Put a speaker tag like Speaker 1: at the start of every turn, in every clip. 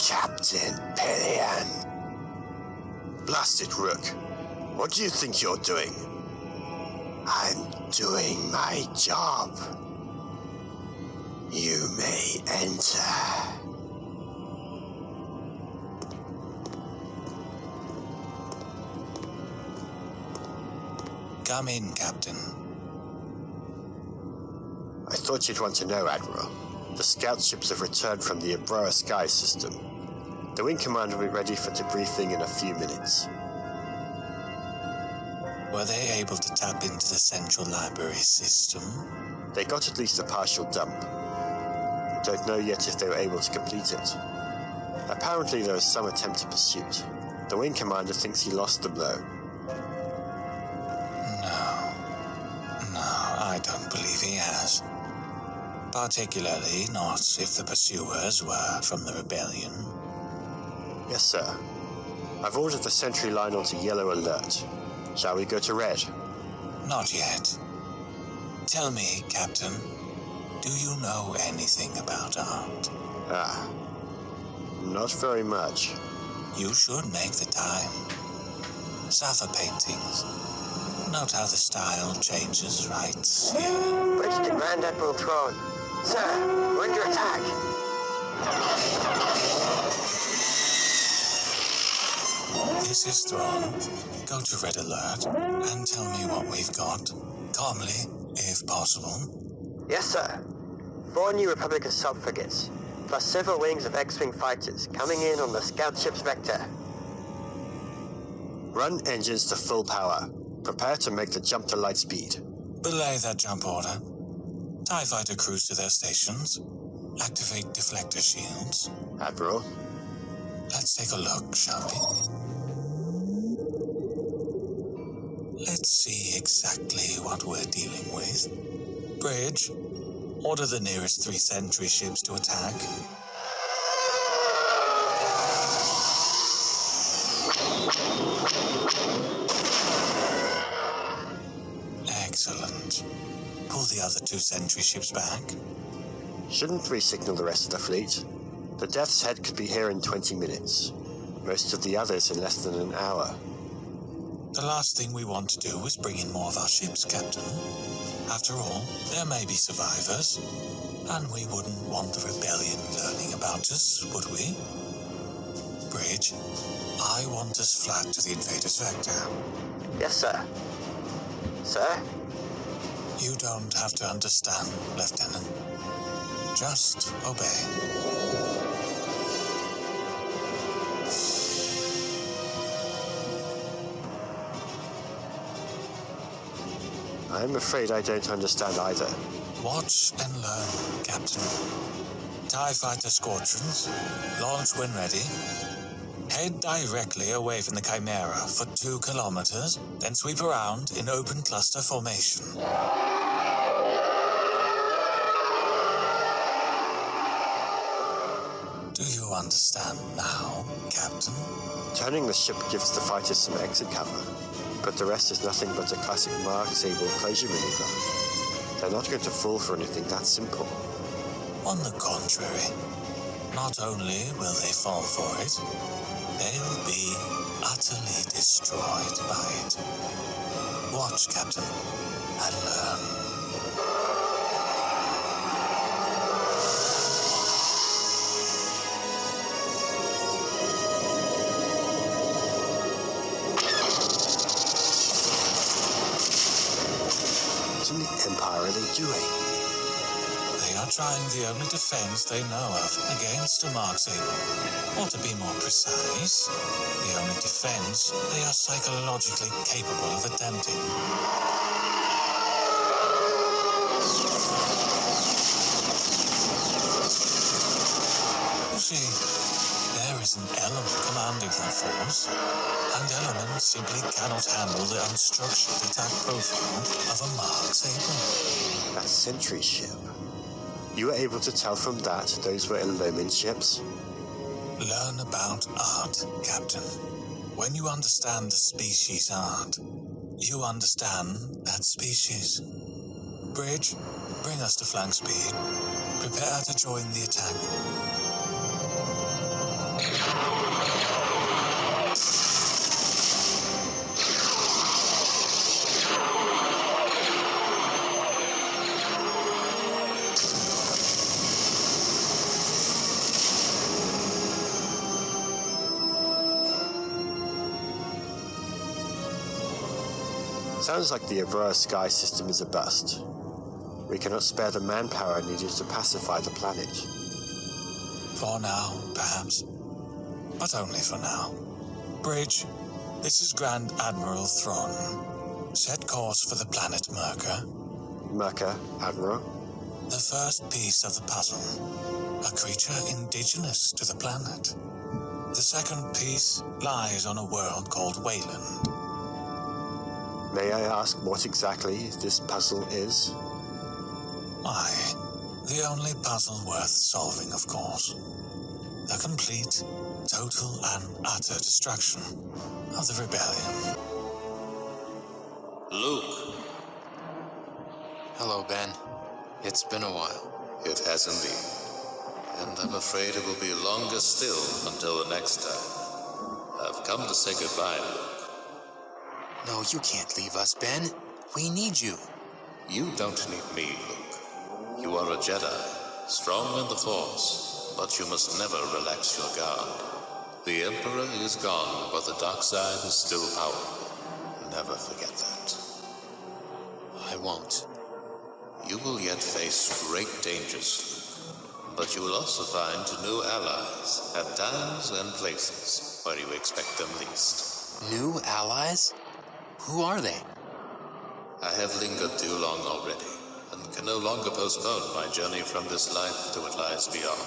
Speaker 1: Captain Pillion. Blast it, Rook. What do you think you're doing? I'm doing my job. You may enter.
Speaker 2: Come in, Captain.
Speaker 1: I thought you'd want to know, Admiral. The scout ships have returned from the Abrora Sky system. The Wing Command will be ready for debriefing in a few minutes.
Speaker 2: Were they able to tap into the central library system?
Speaker 1: They got at least a partial dump. I don't know yet if they were able to complete it. Apparently there was some attempted pursuit. The Wing Commander thinks he lost the blow.
Speaker 2: No, I don't believe he has. Particularly not if the pursuers were from the rebellion.
Speaker 1: Yes, sir. I've ordered the sentry line onto yellow alert. Shall we go to red?
Speaker 2: Not yet. Tell me, Captain, do you know anything about art?
Speaker 1: Not very much.
Speaker 2: You should make the time. Safa paintings. Note how the style changes right here.
Speaker 3: Bridge to Grand Admiral Thrawn. Sir, we're under attack.
Speaker 2: This is Thrawn. Go to red alert and tell me what we've got. Calmly, if possible.
Speaker 3: Yes, sir. 4 new Republic assault frigates, plus several wings of X-Wing fighters coming in on the scout ship's Vector.
Speaker 1: Run engines to full power. Prepare to make the jump to light speed.
Speaker 2: Belay that jump order. TIE fighter crews to their stations. Activate deflector shields.
Speaker 1: Admiral?
Speaker 2: Let's take a look, shall we? Let's see exactly what we're dealing with. Bridge, order the nearest 3 sentry ships to attack. Excellent. Pull the other 2 sentry ships back.
Speaker 1: Shouldn't we signal the rest of the fleet? The Death's Head could be here in 20 minutes. Most of the others in less than an hour.
Speaker 2: The last thing we want to do is bring in more of our ships, Captain. After all, there may be survivors, and we wouldn't want the rebellion learning about us, would we? Bridge, I want us flat to the invader's Vector.
Speaker 3: Yes, sir. Sir?
Speaker 2: You don't have to understand, Lieutenant. Just obey.
Speaker 1: I'm afraid I don't understand either.
Speaker 2: Watch and learn, Captain. TIE fighter squadrons, launch when ready. Head directly away from the Chimera for 2 kilometers, then sweep around in open cluster formation. Do you understand now, Captain?
Speaker 1: Turning the ship gives the fighters some exit cover, but the rest is nothing but a classic Mark Sable closure maneuver. They're not going to fall for anything that simple.
Speaker 2: On the contrary, not only will they fall for it, they'll be utterly destroyed by it. Watch, Captain, and learn.
Speaker 1: What in the Empire are they doing?
Speaker 2: They are trying the only defense they know of against a Mark Sable. Or to be more precise, the only defense they are psychologically capable of attempting. You see, there is an element commanding that force, and elements simply cannot handle the unstructured attack profile of a Mark Sable.
Speaker 1: That sentry ship. You were able to tell from that those were Illumin ships?
Speaker 2: Learn about art, Captain. When you understand the species art, you understand that species. Bridge, bring us to flank speed. Prepare to join the attack.
Speaker 1: Sounds like the Aurora sky system is a bust. We cannot spare the manpower needed to pacify the planet.
Speaker 2: For now, perhaps. But only for now. Bridge, this is Grand Admiral Thrawn. Set course for the planet Merca.
Speaker 1: Merca, Admiral?
Speaker 2: The first piece of the puzzle. A creature indigenous to the planet. The second piece lies on a world called Wayland.
Speaker 1: May I ask what exactly this puzzle is?
Speaker 2: Why, the only puzzle worth solving, of course. The complete, total, and utter destruction of the rebellion.
Speaker 4: Luke.
Speaker 5: Hello, Ben. It's been a while.
Speaker 4: It has indeed. And I'm afraid it will be longer still until the next time. I've come to say goodbye, Luke.
Speaker 5: No, you can't leave us, Ben. We need you.
Speaker 4: You don't need me, Luke. You are a Jedi, strong in the Force, but you must never relax your guard. The Emperor is gone, but the dark side is still powerful. Never forget that.
Speaker 5: I won't.
Speaker 4: You will yet face great dangers, Luke. But you will also find new allies at times and places where you expect them least.
Speaker 5: New allies? Who are they?
Speaker 4: I have lingered too long already, and can no longer postpone my journey from this life to what lies beyond.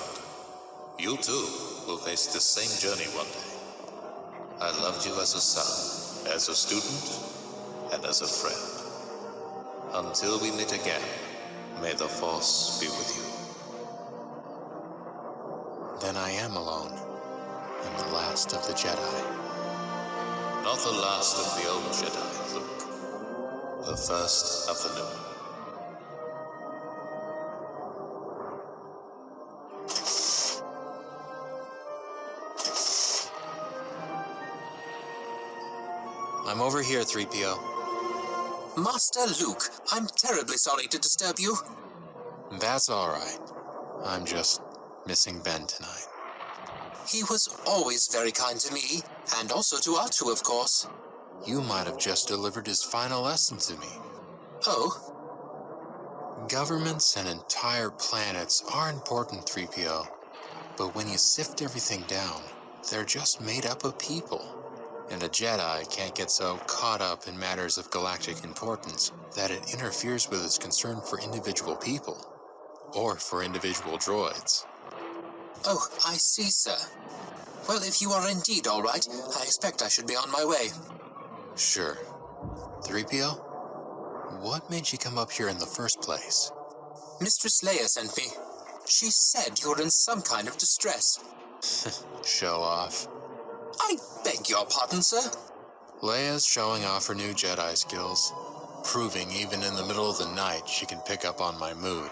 Speaker 4: You too will face this same journey one day. I loved you as a son, as a student, and as a friend. Until we meet again, may the Force be with you.
Speaker 5: Then I am alone, and the last of the Jedi.
Speaker 4: Not the last of the old Jedi, Luke. The first of the new.
Speaker 5: I'm over here, 3PO.
Speaker 6: Master Luke, I'm terribly sorry to disturb you.
Speaker 5: That's all right. I'm just missing Ben tonight.
Speaker 6: He was always very kind to me, and also to R2, of course.
Speaker 5: You might have just delivered his final lesson to me.
Speaker 6: Oh?
Speaker 5: Governments and entire planets are important, 3PO. But when you sift everything down, they're just made up of people. And a Jedi can't get so caught up in matters of galactic importance that it interferes with its concern for individual people. Or for individual droids.
Speaker 6: Oh, I see, sir. Well, if you are indeed all right, I expect I should be on my way.
Speaker 5: Sure. 3PO? What made you come up here in the first place?
Speaker 6: Mistress Leia sent me. She said you're in some kind of distress.
Speaker 5: Show off.
Speaker 6: I beg your pardon, sir?
Speaker 5: Leia's showing off her new Jedi skills, proving even in the middle of the night she can pick up on my mood.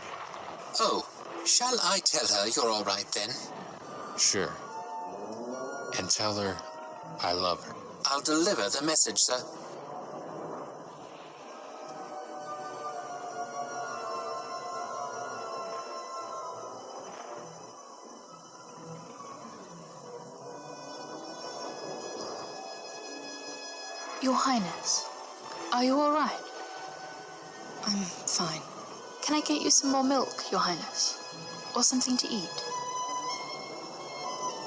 Speaker 6: Oh, shall I tell her you're all right then?
Speaker 5: Sure. And tell her I love her.
Speaker 6: I'll deliver the message, sir.
Speaker 7: Your Highness, are you all right?
Speaker 8: I'm fine.
Speaker 7: Can I get you some more milk, Your Highness? Or something to eat?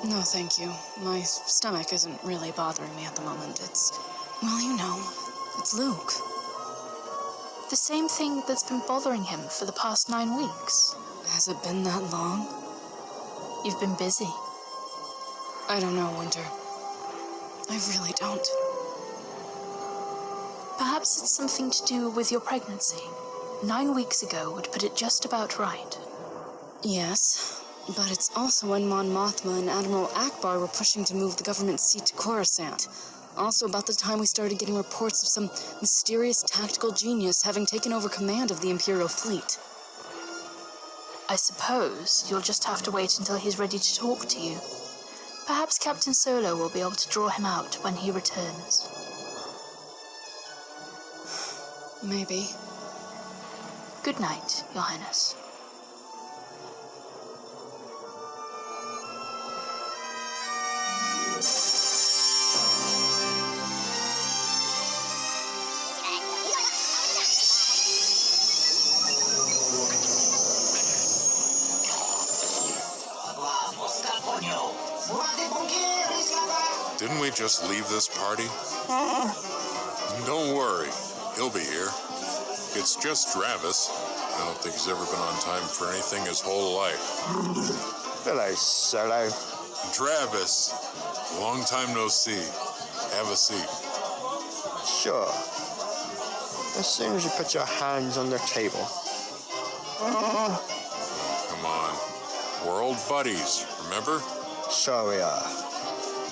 Speaker 8: No, thank you. My stomach isn't really bothering me at the moment. Well, you know, it's Luke.
Speaker 7: The same thing that's been bothering him for the past 9 weeks.
Speaker 8: Has it been that long?
Speaker 7: You've been busy.
Speaker 8: I don't know, Winter. I really don't.
Speaker 7: Perhaps it's something to do with your pregnancy. 9 weeks ago would put it just about right.
Speaker 8: Yes, but it's also when Mon Mothma and Admiral Akbar were pushing to move the government seat to Coruscant. Also about the time we started getting reports of some mysterious tactical genius having taken over command of the Imperial fleet.
Speaker 7: I suppose you'll just have to wait until he's ready to talk to you. Perhaps Captain Solo will be able to draw him out when he returns.
Speaker 8: Maybe.
Speaker 7: Good night, Your Highness.
Speaker 9: Didn't we just leave this party? Don't worry, he'll be here. It's just Travis. I don't think he's ever been on time for anything his whole life.
Speaker 1: Hello, Solo.
Speaker 9: Travis, long time no see. Have a seat.
Speaker 1: Sure. As soon as you put your hands on the table.
Speaker 9: Come on. We're old buddies, remember?
Speaker 1: Sure we are.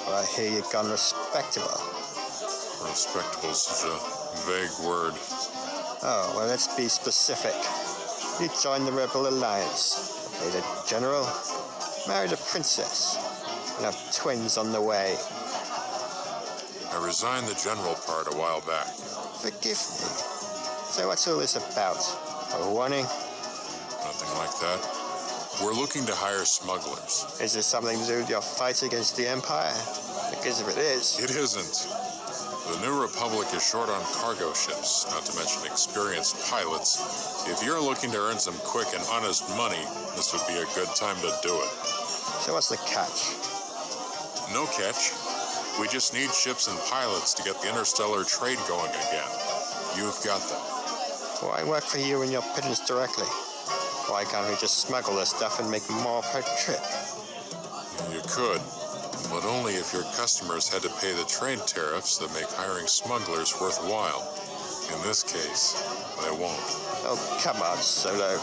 Speaker 1: But I hear you've gone respectable.
Speaker 9: Respectable is such a vague word.
Speaker 1: Oh, well, let's be specific. You joined the Rebel Alliance, made a general, married a princess, and have twins on the way.
Speaker 9: I resigned the general part a while back.
Speaker 1: Forgive me. So what's all this about? A warning?
Speaker 9: Nothing like that. We're looking to hire smugglers.
Speaker 1: Is this something to do with your fight against the Empire? Because if it is...
Speaker 9: It isn't. The New Republic is short on cargo ships, not to mention experienced pilots. If you're looking to earn some quick and honest money, this would be a good time to do it.
Speaker 1: So what's the catch?
Speaker 9: No catch. We just need ships and pilots to get the interstellar trade going again. You've got them.
Speaker 1: Why work for you and your pigeons directly? Why can't we just smuggle this stuff and make more per trip?
Speaker 9: You could, but only if your customers had to pay the trade tariffs that make hiring smugglers worthwhile. In this case, they won't.
Speaker 1: Oh, come on, Solo.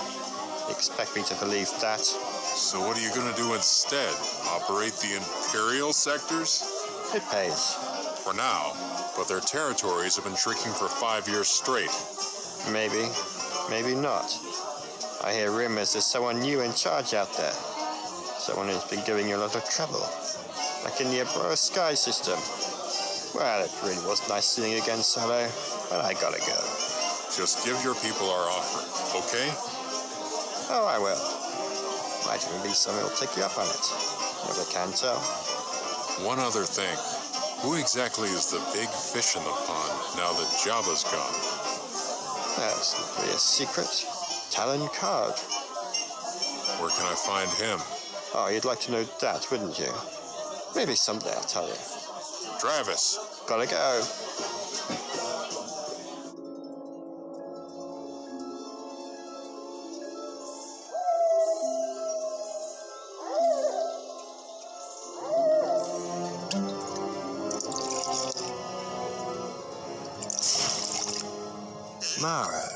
Speaker 1: You expect me to believe that?
Speaker 9: So what are you going to do instead? Operate the Imperial sectors?
Speaker 1: It pays.
Speaker 9: For now, but their territories have been shrinking for 5 years straight.
Speaker 1: Maybe. Maybe not. I hear rumors there's someone new in charge out there. Someone who's been giving you a lot of trouble. Like in the Aurora Sky system. Well, it really was nice seeing you again, Solo, but I gotta go.
Speaker 9: Just give your people our offer, okay?
Speaker 1: Oh, I will. Might even be someone who'll take you up on it. Never can tell.
Speaker 9: One other thing. Who exactly is the big fish in the pond now that Jabba's gone?
Speaker 1: That's not really a secret. Talon Card.
Speaker 9: Where can I find him?
Speaker 1: Oh, you'd like to know that, wouldn't you? Maybe someday I'll tell you.
Speaker 9: Travis!
Speaker 1: Gotta go. Mara,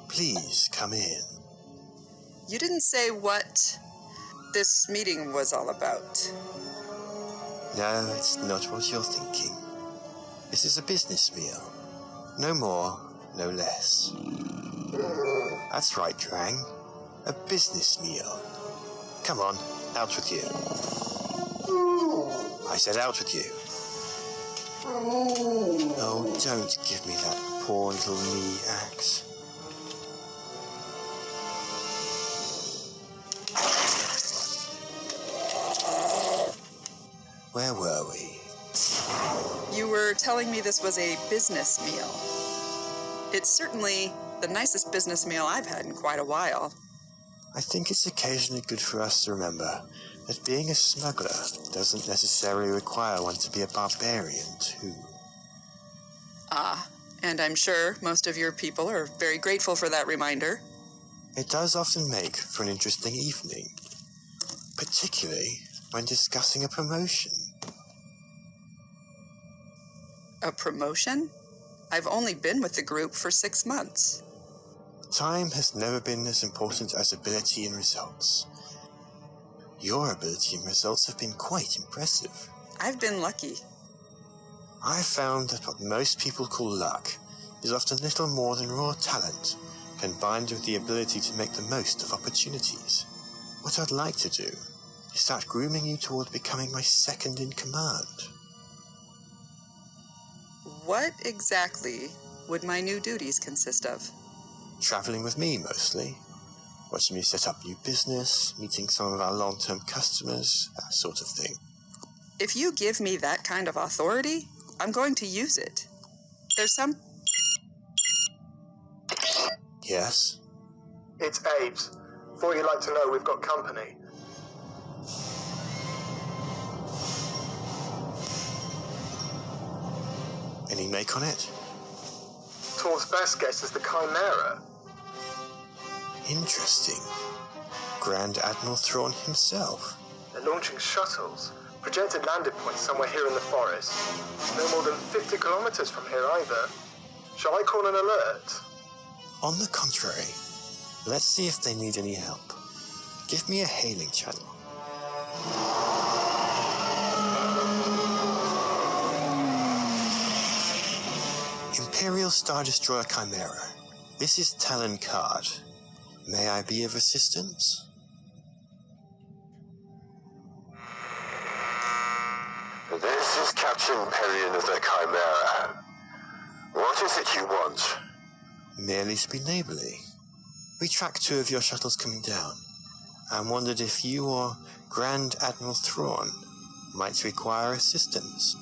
Speaker 1: please come in.
Speaker 10: You didn't say what this meeting was all about.
Speaker 1: No, it's not what you're thinking. This is a business meal. No more, no less. That's right, Drang. A business meal. Come on, out with you. I said out with you. Oh, don't give me that poor little knee axe. Where were we?
Speaker 10: You were telling me this was a business meal. It's certainly the nicest business meal I've had in quite a while.
Speaker 1: I think it's occasionally good for us to remember that being a smuggler doesn't necessarily require one to be a barbarian, too.
Speaker 10: Ah, and I'm sure most of your people are very grateful for that reminder.
Speaker 1: It does often make for an interesting evening, particularly when discussing a promotion.
Speaker 10: A promotion? I've only been with the group for 6 months.
Speaker 1: Time has never been as important as ability and results. Your ability and results have been quite impressive.
Speaker 10: I've been lucky.
Speaker 1: I've found that what most people call luck is often little more than raw talent, combined with the ability to make the most of opportunities. What I'd like to do is that grooming you toward becoming my second in command.
Speaker 10: What exactly would my new duties consist of?
Speaker 1: Traveling with me, mostly. Watching me set up new business, meeting some of our long-term customers, that sort of thing.
Speaker 10: If you give me that kind of authority, I'm going to use it. There's some...
Speaker 1: Yes?
Speaker 11: It's Abe's. Thought you'd like to know we've got company.
Speaker 1: Any make on it?
Speaker 11: Tor's best guess is the Chimera.
Speaker 1: Interesting. Grand Admiral Thrawn himself.
Speaker 11: They're launching shuttles. Projected landing point somewhere here in the forest. It's no more than 50 kilometers from here either. Shall I call an alert?
Speaker 1: On the contrary, let's see if they need any help. Give me a hailing channel. Imperial Star Destroyer Chimera. This is Talon Card. May I be of assistance?
Speaker 12: This is Captain Perion of the Chimera. What is it you want?
Speaker 1: Merely to be neighborly. We tracked 2 of your shuttles coming down, and wondered if you or Grand Admiral Thrawn might require assistance.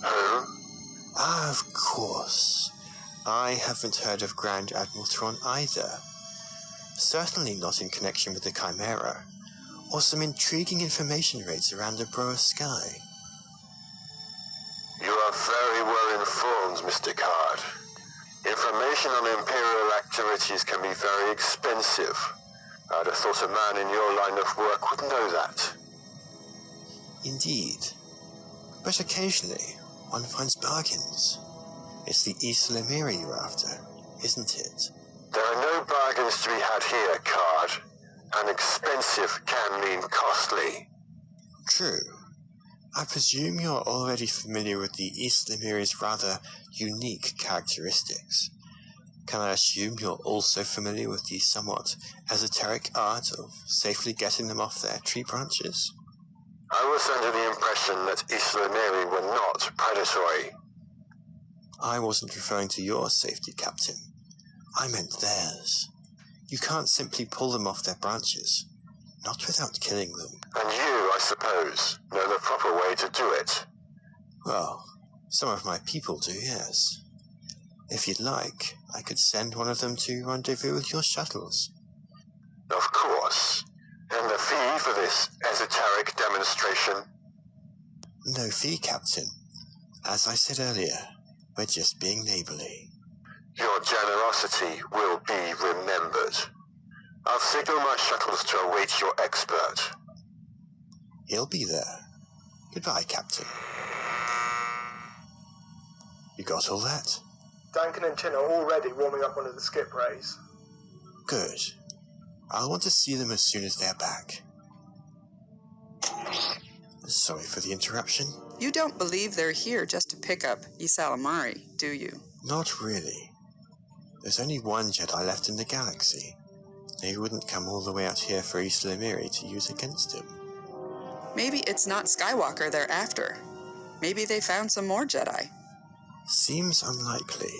Speaker 12: Who?
Speaker 1: Ah, of course. I haven't heard of Grand Admiral Thrawn either. Certainly not in connection with the Chimera, or some intriguing information raids around the Broa sky.
Speaker 12: You are very well informed, Mr. Card. Information on Imperial activities can be very expensive. I'd have thought a man in your line of work would know that.
Speaker 1: Indeed. But occasionally, one finds bargains. It's the Isla Lemiri you're after, isn't it?
Speaker 12: There are no bargains to be had here, Card. And expensive can mean costly.
Speaker 1: True. I presume you're already familiar with the Isla Lemiri's rather unique characteristics. Can I assume you're also familiar with the somewhat esoteric art of safely getting them off their tree branches?
Speaker 12: I was under the impression that Isla Lemiri were not predatory.
Speaker 1: I wasn't referring to your safety, Captain. I meant theirs. You can't simply pull them off their branches, not without killing them.
Speaker 12: And you, I suppose, know the proper way to do it.
Speaker 1: Well, some of my people do, yes. If you'd like, I could send one of them to rendezvous with your shuttles.
Speaker 12: Of course. And the fee for this esoteric demonstration?
Speaker 1: No fee, Captain. As I said earlier, we're just being neighborly.
Speaker 12: Your generosity will be remembered. I'll signal my shuttles to await your expert.
Speaker 1: He'll be there. Goodbye, Captain. You got all that?
Speaker 11: Duncan and Chin are already warming up one of the skip rays.
Speaker 1: Good. I'll want to see them as soon as they're back. Sorry for the interruption.
Speaker 10: You don't believe they're here just to pick up Ysalamiri, do you?
Speaker 1: Not really. There's only one Jedi left in the galaxy. They wouldn't come all the way out here for Isla Lemiri to use against him.
Speaker 10: Maybe it's not Skywalker they're after. Maybe they found some more Jedi.
Speaker 1: Seems unlikely.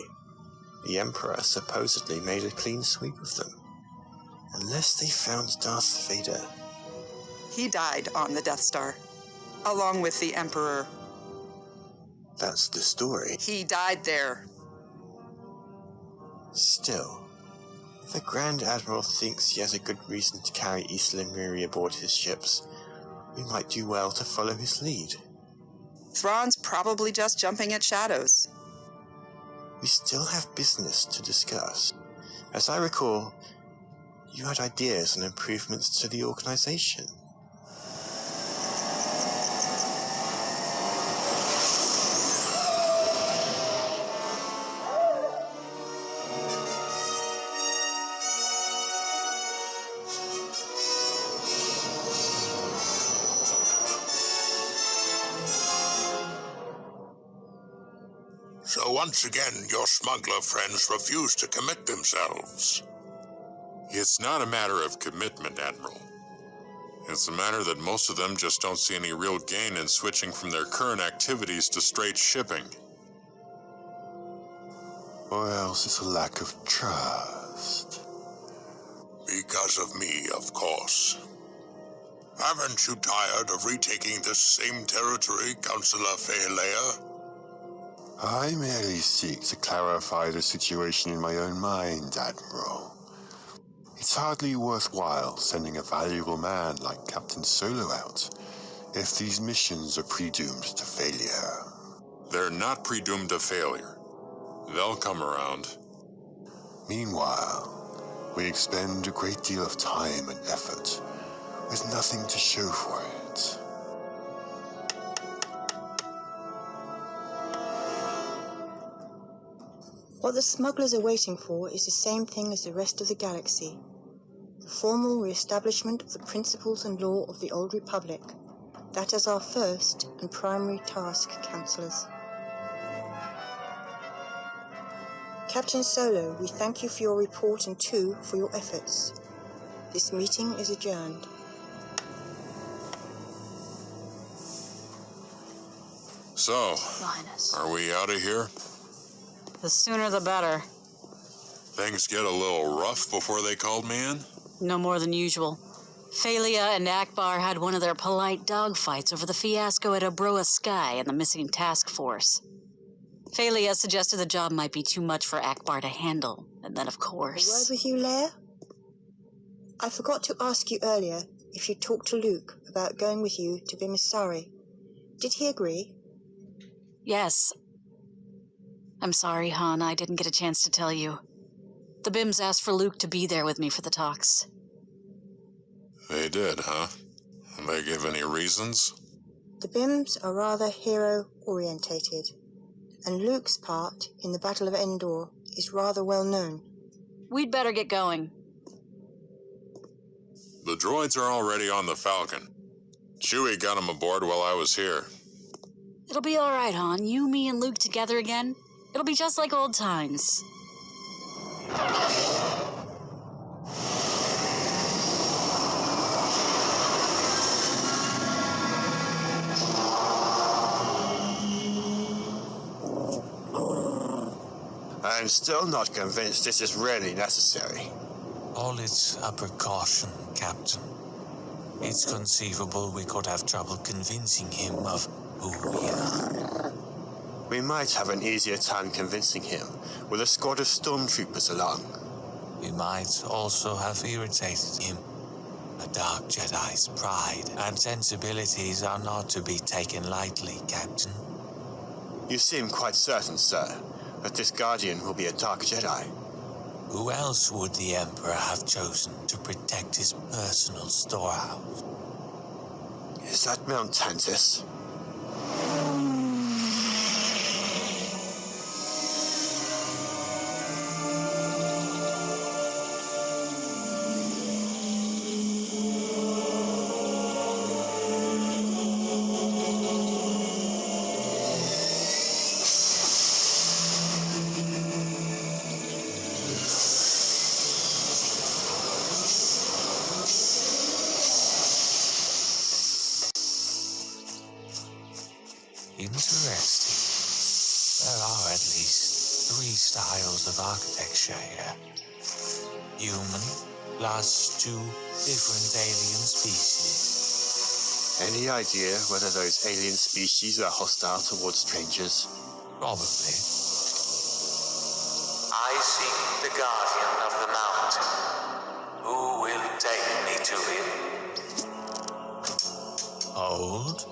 Speaker 1: The Emperor supposedly made a clean sweep of them. Unless they found Darth Vader.
Speaker 10: He died on the Death Star, along with the Emperor.
Speaker 1: That's the story.
Speaker 10: He died there.
Speaker 1: Still, if the Grand Admiral thinks he has a good reason to carry Isla Lemiri aboard his ships, we might do well to follow his lead.
Speaker 10: Thrawn's probably just jumping at shadows.
Speaker 1: We still have business to discuss. As I recall, you had ideas on improvements to the organization.
Speaker 13: So once again, your smuggler friends refuse to commit themselves.
Speaker 9: It's not a matter of commitment, Admiral. It's a matter that most of them just don't see any real gain in switching from their current activities to straight shipping.
Speaker 12: Or else it's a lack of trust.
Speaker 13: Because of me, of course. Haven't you tired of retaking this same territory, Councillor Feylea?
Speaker 12: I merely seek to clarify the situation in my own mind, Admiral. It's hardly worthwhile sending a valuable man like Captain Solo out if these missions are predoomed to failure.
Speaker 9: They're not predoomed to failure. They'll come around.
Speaker 12: Meanwhile, we expend a great deal of time and effort with nothing to show for it.
Speaker 14: What the smugglers are waiting for is the same thing as the rest of the galaxy. The formal re-establishment of the principles and law of the Old Republic. That is our first and primary task, Councillors. Captain Solo, we thank you for your report and too for your efforts. This meeting is adjourned.
Speaker 9: So,
Speaker 7: Linus.
Speaker 9: are we out of here?
Speaker 15: The sooner the better.
Speaker 9: Things get a little rough before they called me in?
Speaker 15: No more than usual. Feylea and Akbar had one of their polite dogfights over the fiasco at Obroa Sky and the missing task force. Feylea suggested the job might be too much for Akbar to handle, and then of course...
Speaker 14: A word with you, Leia? I forgot to ask you earlier if you talked to Luke about going with you to Bimisari. Did he agree?
Speaker 15: Yes. I'm sorry, Han, I didn't get a chance to tell you. The Bims asked for Luke to be there with me for the talks.
Speaker 9: They did, huh? And they give any reasons?
Speaker 14: The Bims are rather hero-orientated, and Luke's part in the Battle of Endor is rather well known.
Speaker 15: We'd better get going.
Speaker 9: The droids are already on the Falcon. Chewie got them aboard while I was here.
Speaker 15: It'll be all right, Han. You, me, and Luke together again. It'll be just like old times.
Speaker 1: I'm still not convinced this is really necessary.
Speaker 2: All it's a precaution, Captain. It's conceivable we could have trouble convincing him of who we are.
Speaker 1: We might have an easier time convincing him with a squad of stormtroopers along.
Speaker 2: We might also have irritated him. A Dark Jedi's pride and sensibilities are not to be taken lightly, Captain.
Speaker 1: You seem quite certain, sir, that this Guardian will be a Dark Jedi.
Speaker 2: Who else would the Emperor have chosen to protect his personal storehouse?
Speaker 1: Is that Mount Tantis?
Speaker 2: Interesting. There are at least 3 styles of architecture here. Human, plus 2 different alien species.
Speaker 1: Any idea whether those alien species are hostile towards strangers?
Speaker 2: Probably.
Speaker 16: I seek the Guardian of the Mountain. Who will take me to him?
Speaker 2: Hold.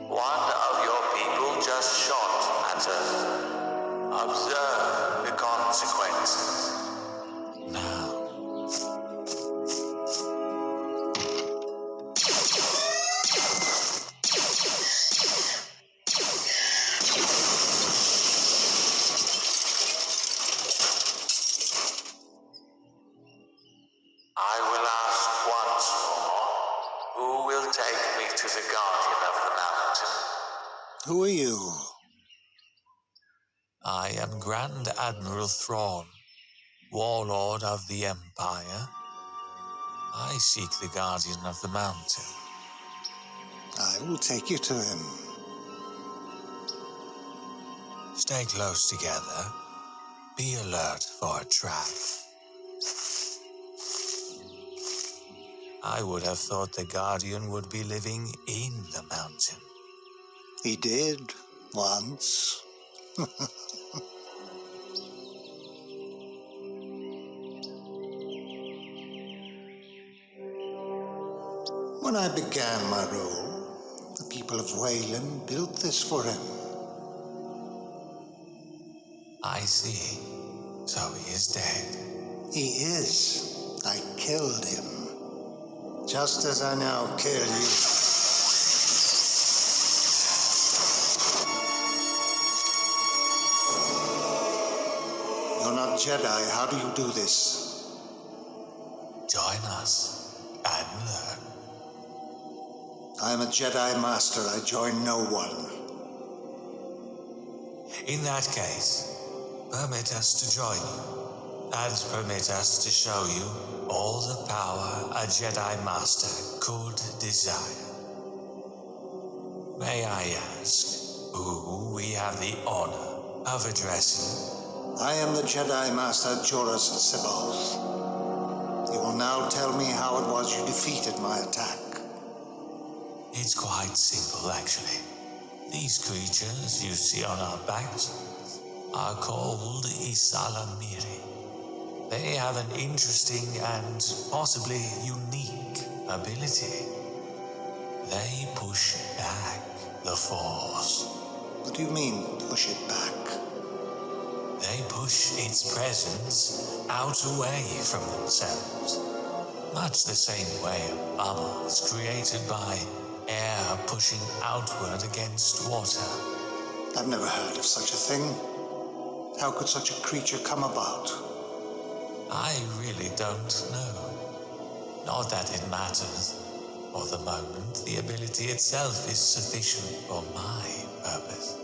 Speaker 16: One of your people just shot at us. Observe the consequences.
Speaker 2: Now.
Speaker 16: I will ask once more. Who will take me to the Guardian of the Mountain?
Speaker 13: Who are you?
Speaker 2: I am Grand Admiral Thrawn, Warlord of the Empire. I seek the Guardian of the Mountain.
Speaker 17: I will take you to him.
Speaker 2: Stay close together. Be alert for a trap. I would have thought the Guardian would be living in the mountain.
Speaker 17: He did, once. When I began my role, the people of Wayland built this for him.
Speaker 2: I see. So he is dead.
Speaker 17: He is. I killed him. Just as I now kill you. You're not Jedi. How do you do this?
Speaker 2: Join us and learn.
Speaker 17: I am a Jedi Master. I join no one.
Speaker 2: In that case, permit us to join you, and permit us to show you all the power a Jedi Master could desire. May I ask who we have the honor of addressing?
Speaker 17: I am the Jedi Master Joruus C'baoth. You will now tell me how it was you defeated my attack.
Speaker 2: It's quite simple, actually. These creatures you see on our backs are called Ysalamiri. They have an interesting and possibly unique ability. They push back the Force.
Speaker 17: What do you mean, push it back?
Speaker 2: They push its presence out away from themselves. Much the same way a bubble is created by air pushing outward against water.
Speaker 17: I've never heard of such a thing. How could such a creature come about?
Speaker 2: I really don't know. Not that it matters. For the moment, the ability itself is sufficient for my purpose.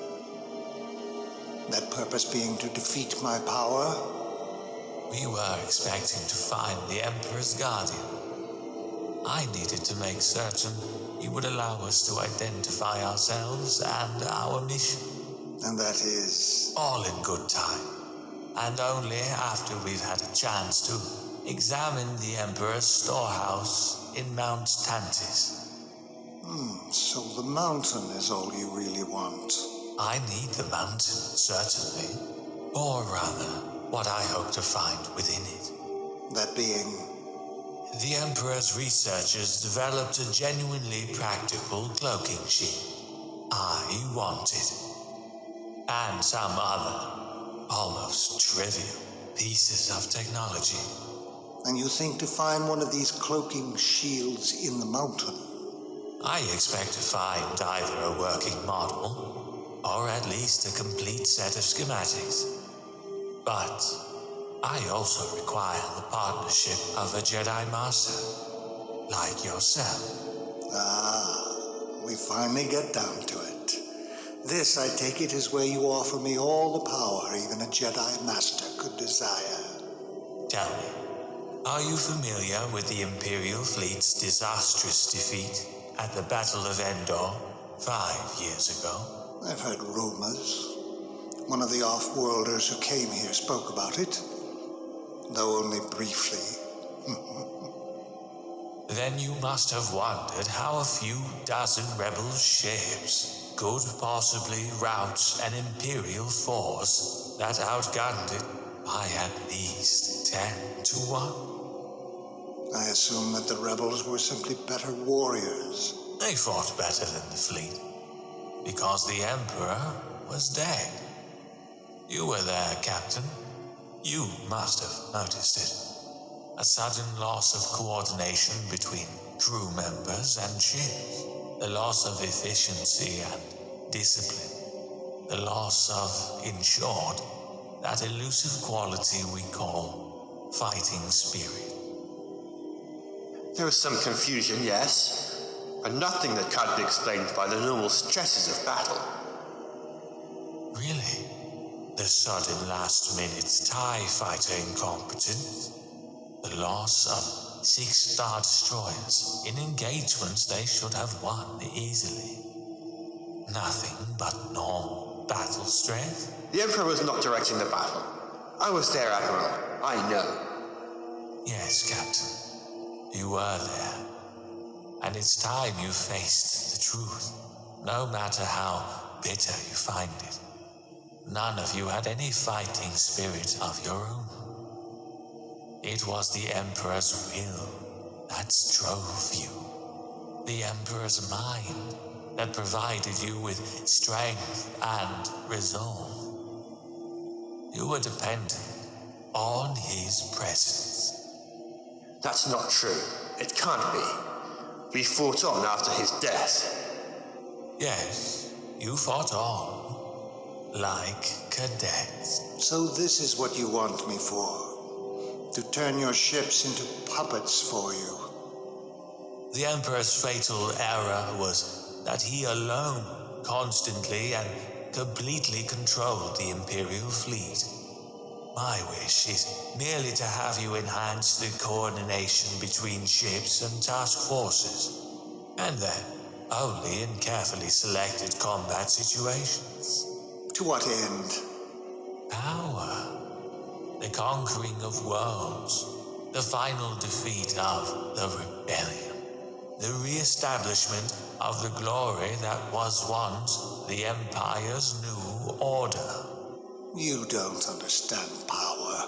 Speaker 17: That purpose being to defeat my power?
Speaker 2: We were expecting to find the Emperor's Guardian. I needed to make certain he would allow us to identify ourselves and our mission.
Speaker 17: And that is?
Speaker 2: All in good time. And only after we've had a chance to examine the Emperor's storehouse in Mount Tantis.
Speaker 17: So the mountain is all you really want?
Speaker 2: I need the mountain, certainly. Or rather, what I hope to find within it.
Speaker 17: That being?
Speaker 2: The Emperor's researchers developed a genuinely practical cloaking shield. I want it. And some other, almost trivial, pieces of technology.
Speaker 17: And you think to find one of these cloaking shields in the mountain?
Speaker 2: I expect to find either a working model, or at least a complete set of schematics. But I also require the partnership of a Jedi Master, like yourself.
Speaker 17: We finally get down to it. This, I take it, is where you offer me all the power even a Jedi Master could desire.
Speaker 2: Tell me, are you familiar with the Imperial fleet's disastrous defeat at the Battle of Endor 5 years ago?
Speaker 17: I've heard rumors. One of the off-worlders who came here spoke about it, though only briefly.
Speaker 2: Then you must have wondered how a few dozen rebel ships could possibly rout an Imperial force that outgunned it by at least 10 to 1.
Speaker 17: I assume that the rebels were simply better warriors.
Speaker 2: They fought better than the fleet, because the Emperor was dead. You were there, Captain. You must have noticed it. A sudden loss of coordination between crew members and ships. The loss of efficiency and discipline. The loss of, in short, that elusive quality we call fighting spirit.
Speaker 1: There was some confusion, yes, but nothing that can't be explained by the normal stresses of battle.
Speaker 2: Really? The sudden last-minute TIE fighter incompetence? The loss of 6 Star Destroyers in engagements they should have won easily. Nothing but normal battle strength.
Speaker 1: The Emperor was not directing the battle. I was there, Admiral. I know.
Speaker 2: Yes, Captain. You were there. And it's time you faced the truth, no matter how bitter you find it. None of you had any fighting spirit of your own. It was the Emperor's will that drove you. The Emperor's mind that provided you with strength and resolve. You were dependent on his presence.
Speaker 1: That's not true. It can't be. We fought on after his death.
Speaker 2: Yes, you fought on. Like cadets.
Speaker 17: So this is what you want me for? To turn your ships into puppets for you?
Speaker 2: The Emperor's fatal error was that he alone constantly and completely controlled the Imperial fleet. My wish is merely to have you enhance the coordination between ships and task forces, and then only in carefully selected combat situations.
Speaker 17: To what end?
Speaker 2: Power. The conquering of worlds. The final defeat of the rebellion. The re-establishment of the glory that was once the Empire's new order.
Speaker 17: You don't understand power.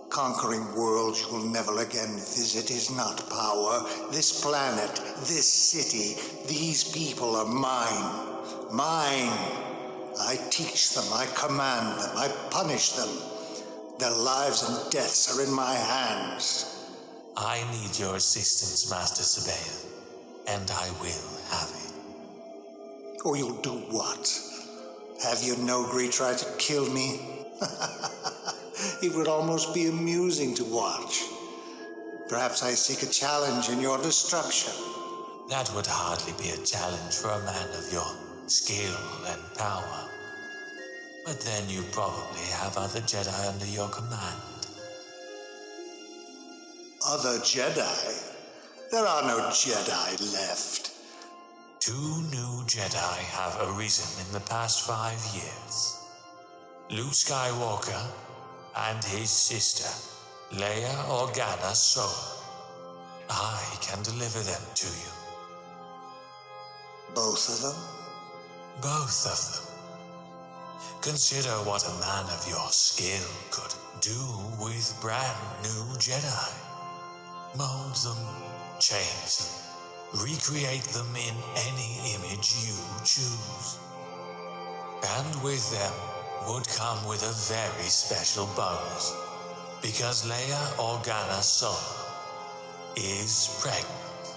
Speaker 17: Conquering worlds you will never again visit is not power. This planet, this city, these people are mine. Mine. I teach them, I command them, I punish them. Their lives and deaths are in my hands.
Speaker 2: I need your assistance, Master Sabaeah, and I will have it.
Speaker 17: Or you'll do what? Have your Nogri try to kill me? It would almost be amusing to watch. Perhaps I seek a challenge in your destruction.
Speaker 2: That would hardly be a challenge for a man of your skill and power. But then you probably have other Jedi under your command.
Speaker 17: Other Jedi? There are no Jedi left.
Speaker 2: 2 new Jedi have arisen in the past 5 years. Luke Skywalker and his sister, Leia Organa Solo. I can deliver them to you.
Speaker 17: Both of them?
Speaker 2: Both of them. Consider what a man of your skill could do with brand new Jedi. Mold them, change them, recreate them in any image you choose. And with them would come with a very special bonus, because Leia Organa Solo is pregnant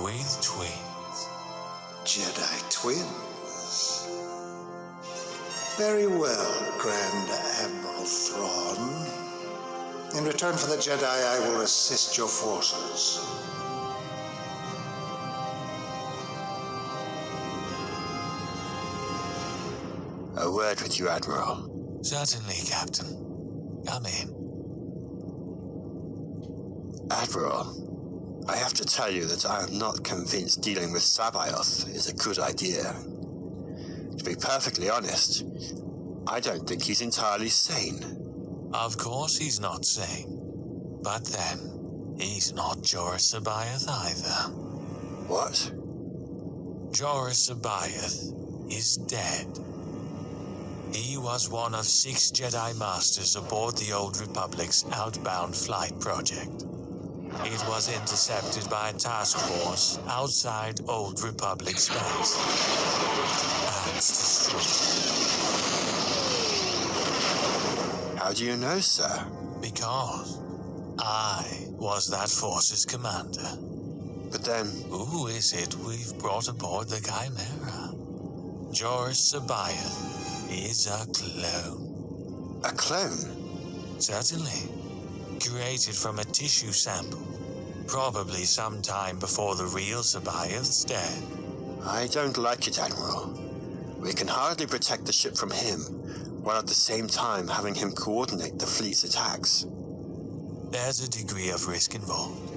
Speaker 2: with twins.
Speaker 17: Jedi twins? Very well, Grand Admiral Thrawn. In return for the Jedi, I will assist your forces.
Speaker 1: A word with you, Admiral.
Speaker 2: Certainly, Captain. Come in.
Speaker 1: Admiral, I have to tell you that I am not convinced dealing with Sabaoth is a good idea. To be perfectly honest, I don't think he's entirely sane.
Speaker 2: Of course he's not sane. But then, he's not Joruus C'baoth either.
Speaker 1: What?
Speaker 2: Joruus C'baoth is dead. He was one of 6 Jedi Masters aboard the Old Republic's outbound flight project. It was intercepted by a task force outside Old Republic space. And destroyed.
Speaker 1: How do you know, sir?
Speaker 2: Because I was that force's commander.
Speaker 1: But then...
Speaker 2: Who is it we've brought aboard the Chimera? Joruus C'baoth is a clone.
Speaker 1: A clone?
Speaker 2: Certainly. Created from a tissue sample. Probably sometime before the real C'baoth's death.
Speaker 1: I don't like it, Admiral. We can hardly protect the ship from him, while at the same time having him coordinate the fleet's attacks.
Speaker 2: There's a degree of risk involved.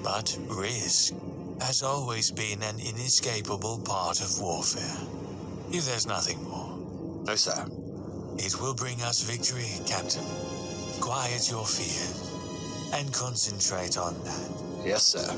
Speaker 2: But risk has always been an inescapable part of warfare. If there's nothing more.
Speaker 12: No, sir.
Speaker 2: It will bring us victory, Captain. Quiet your fears and concentrate on that.
Speaker 12: Yes, sir.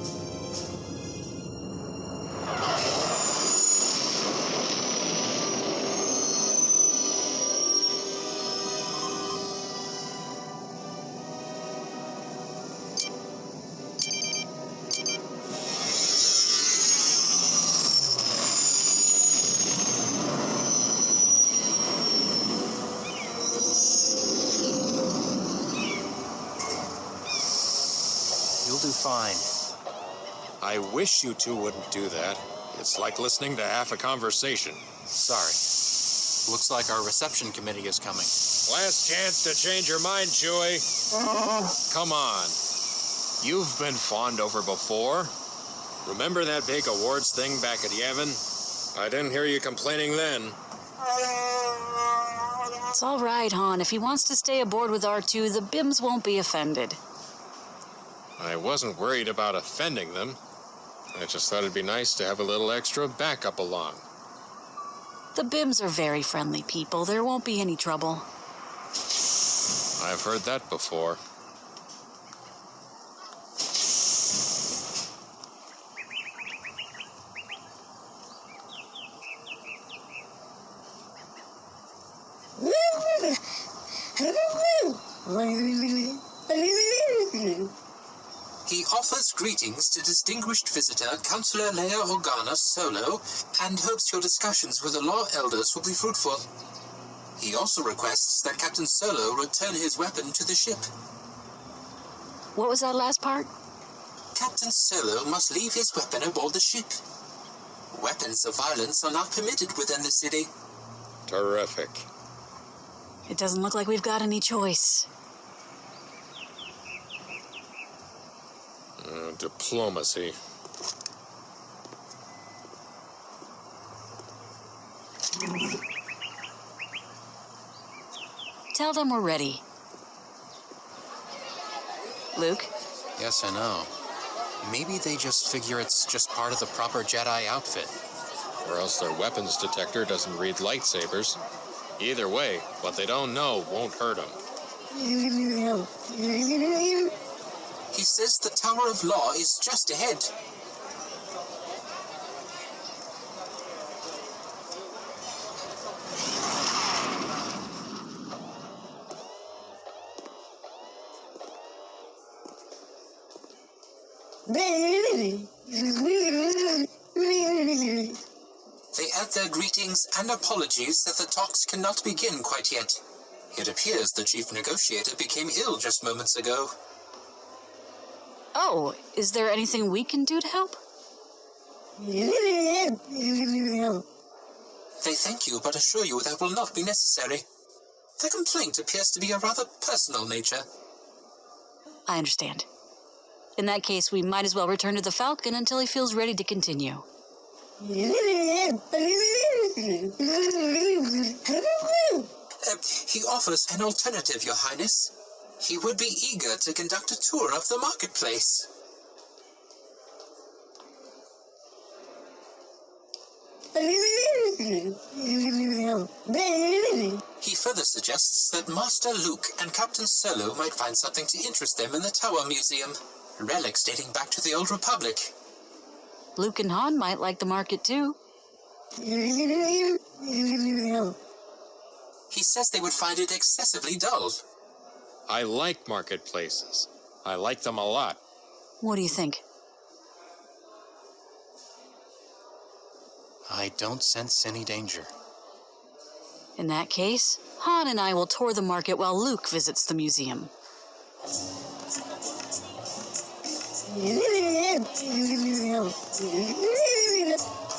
Speaker 5: You'll do fine.
Speaker 18: I wish you two wouldn't do that. It's like listening to half a conversation.
Speaker 5: Sorry. Looks like our reception committee is coming.
Speaker 18: Last chance to change your mind, Chewie. Come on. You've been fawned over before. Remember that big awards thing back at Yavin? I didn't hear you complaining then.
Speaker 15: It's all right, Han. If he wants to stay aboard with R2, the BIMs won't be offended.
Speaker 18: I wasn't worried about offending them. I just thought it'd be nice to have a little extra backup along.
Speaker 15: The BIMs are very friendly people. There won't be any trouble.
Speaker 18: I've heard that before.
Speaker 6: He offers greetings to distinguished visitor Councillor Leia Organa Solo and hopes your discussions with the Law Elders will be fruitful. He also requests that Captain Solo return his weapon to the ship.
Speaker 15: What was that last part?
Speaker 6: Captain Solo must leave his weapon aboard the ship. Weapons of violence are not permitted within the city.
Speaker 18: Terrific.
Speaker 15: It doesn't look like we've got any choice.
Speaker 18: Diplomacy.
Speaker 15: Tell them we're ready. Luke?
Speaker 5: Yes, I know. Maybe they just figure it's just part of the proper Jedi outfit.
Speaker 18: Or else their weapons detector doesn't read lightsabers. Either way, what they don't know won't hurt them.
Speaker 6: He says the Tower of Law is just ahead. They add their greetings and apologies that the talks cannot begin quite yet. It appears the chief negotiator became ill just moments ago.
Speaker 15: Oh, is there anything we can do to help?
Speaker 6: They thank you, but assure you that will not be necessary. The complaint appears to be a rather personal nature.
Speaker 15: I understand. In that case, we might as well return to the Falcon until he feels ready to continue.
Speaker 6: He offers an alternative, Your Highness. He would be eager to conduct a tour of the marketplace. He further suggests that Master Luke and Captain Solo might find something to interest them in the Tower Museum. Relics dating back to the Old Republic.
Speaker 15: Luke and Han might like the market too.
Speaker 6: He says they would find it excessively dull.
Speaker 18: I like marketplaces. I like them a lot.
Speaker 15: What do you think?
Speaker 5: I don't sense any danger.
Speaker 15: In that case, Han and I will tour the market while Luke visits the museum.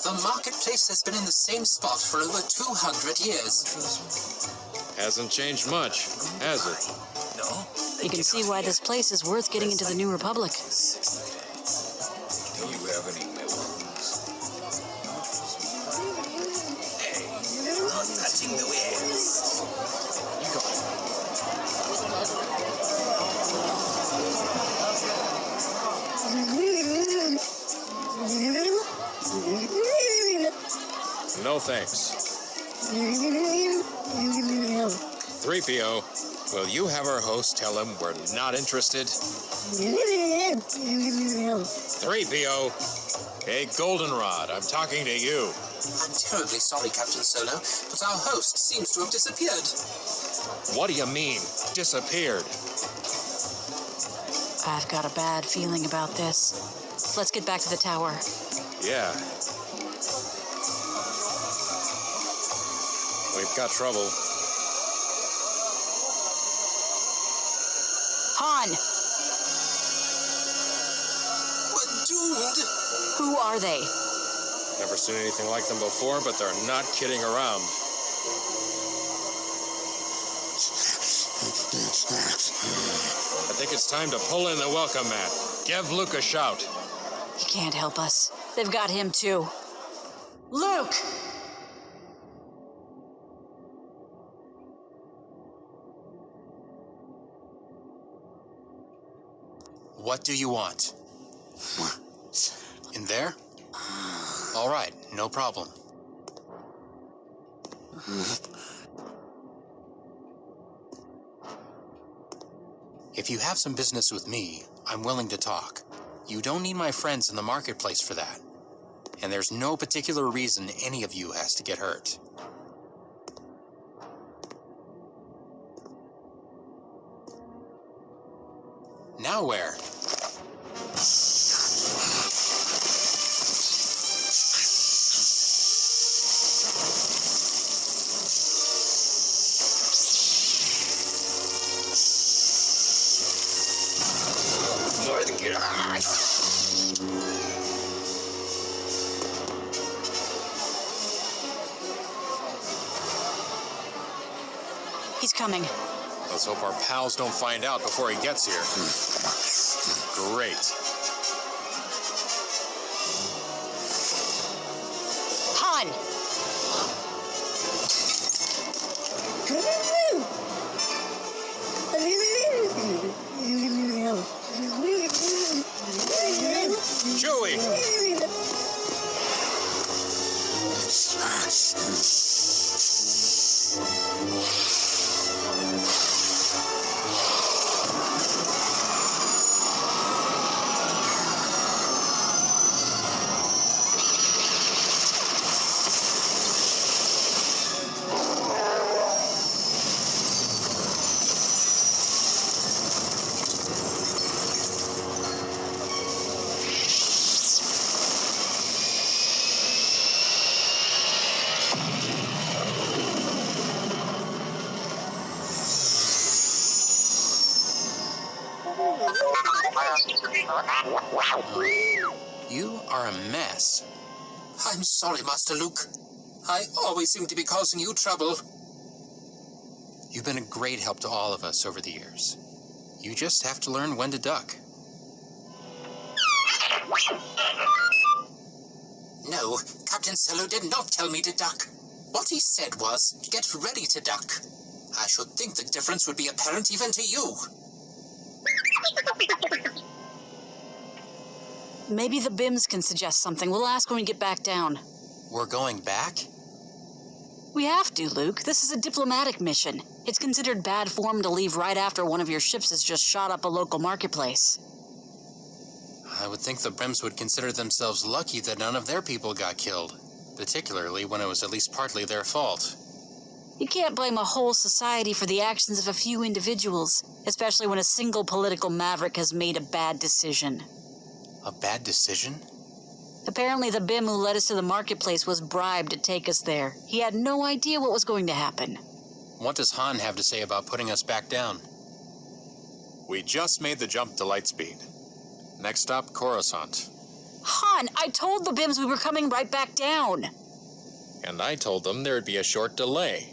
Speaker 6: The marketplace has been in the same spot for over 200 years.
Speaker 18: Hasn't changed much, has it?
Speaker 15: You can see why this place is worth getting into the New Republic.
Speaker 19: Do you have any melons? Hey, not touching the wares. You got it.
Speaker 18: No thanks. 3PO, will you have our host tell him we're not interested? 3PO! Hey, Goldenrod, I'm talking to you.
Speaker 6: I'm terribly sorry, Captain Solo, but our host seems to have disappeared.
Speaker 18: What do you mean, disappeared?
Speaker 15: I've got a bad feeling about this. Let's get back to the tower.
Speaker 18: Yeah. We've got trouble.
Speaker 15: Han!
Speaker 6: We're doomed!
Speaker 15: Who are they?
Speaker 18: Never seen anything like them before, but they're not kidding around. I think it's time to pull in the welcome mat. Give Luke a shout.
Speaker 15: He can't help us. They've got him too. Luke!
Speaker 5: What do you want? In there? All right, no problem. If you have some business with me, I'm willing to talk. You don't need my friends in the marketplace for that. And there's no particular reason any of you has to get hurt. Now where?
Speaker 15: He's coming.
Speaker 18: Let's hope our pals don't find out before he gets here. Great.
Speaker 15: Han!
Speaker 18: Chewie!
Speaker 5: You are a mess.
Speaker 6: I'm sorry, Master Luke. I always seem to be causing you trouble.
Speaker 5: You've been a great help to all of us over the years. You just have to learn when to duck.
Speaker 6: No, Captain Solo did not tell me to duck. What he said was, get ready to duck. I should think the difference would be apparent even to you.
Speaker 15: Maybe the BIMs can suggest something. We'll ask when we get back down.
Speaker 5: We're going back?
Speaker 15: We have to, Luke. This is a diplomatic mission. It's considered bad form to leave right after one of your ships has just shot up a local marketplace.
Speaker 5: I would think the Brims would consider themselves lucky that none of their people got killed, particularly when it was at least partly their fault.
Speaker 15: You can't blame a whole society for the actions of a few individuals, especially when a single political maverick has made a bad decision.
Speaker 5: A bad decision?
Speaker 15: Apparently the BIM who led us to the marketplace was bribed to take us there. He had no idea what was going to happen.
Speaker 5: What does Han have to say about putting us back down?
Speaker 18: We just made the jump to lightspeed. Next stop, Coruscant.
Speaker 15: Han, I told the BIMs we were coming right back down.
Speaker 18: And I told them there'd be a short delay.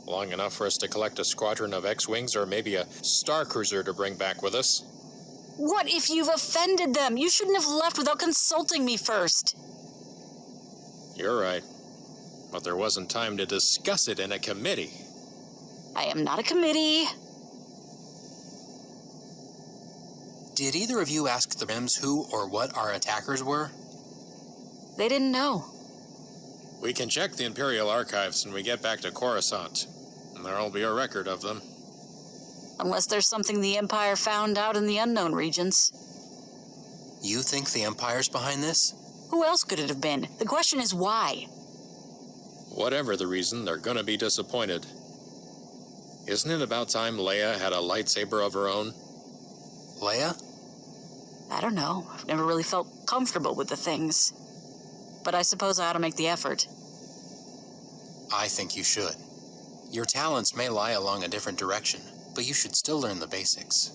Speaker 18: Long enough for us to collect a squadron of X-Wings or maybe a Star Cruiser to bring back with us.
Speaker 15: What if you've offended them? You shouldn't have left without consulting me first.
Speaker 18: You're right. But there wasn't time to discuss it in a committee.
Speaker 15: I am not a committee.
Speaker 5: Did either of you ask the Brims who or what our attackers were?
Speaker 15: They didn't know.
Speaker 18: We can check the Imperial archives when we get back to Coruscant, and there'll be a record of them.
Speaker 15: Unless there's something the Empire found out in the unknown regions.
Speaker 5: You think the Empire's behind this?
Speaker 15: Who else could it have been? The question is why?
Speaker 18: Whatever the reason, they're gonna be disappointed. Isn't it about time Leia had a lightsaber of her own?
Speaker 5: Leia?
Speaker 15: I don't know. I've never really felt comfortable with the things. But I suppose I ought to make the effort.
Speaker 5: I think you should. Your talents may lie along a different direction, but you should still learn the basics.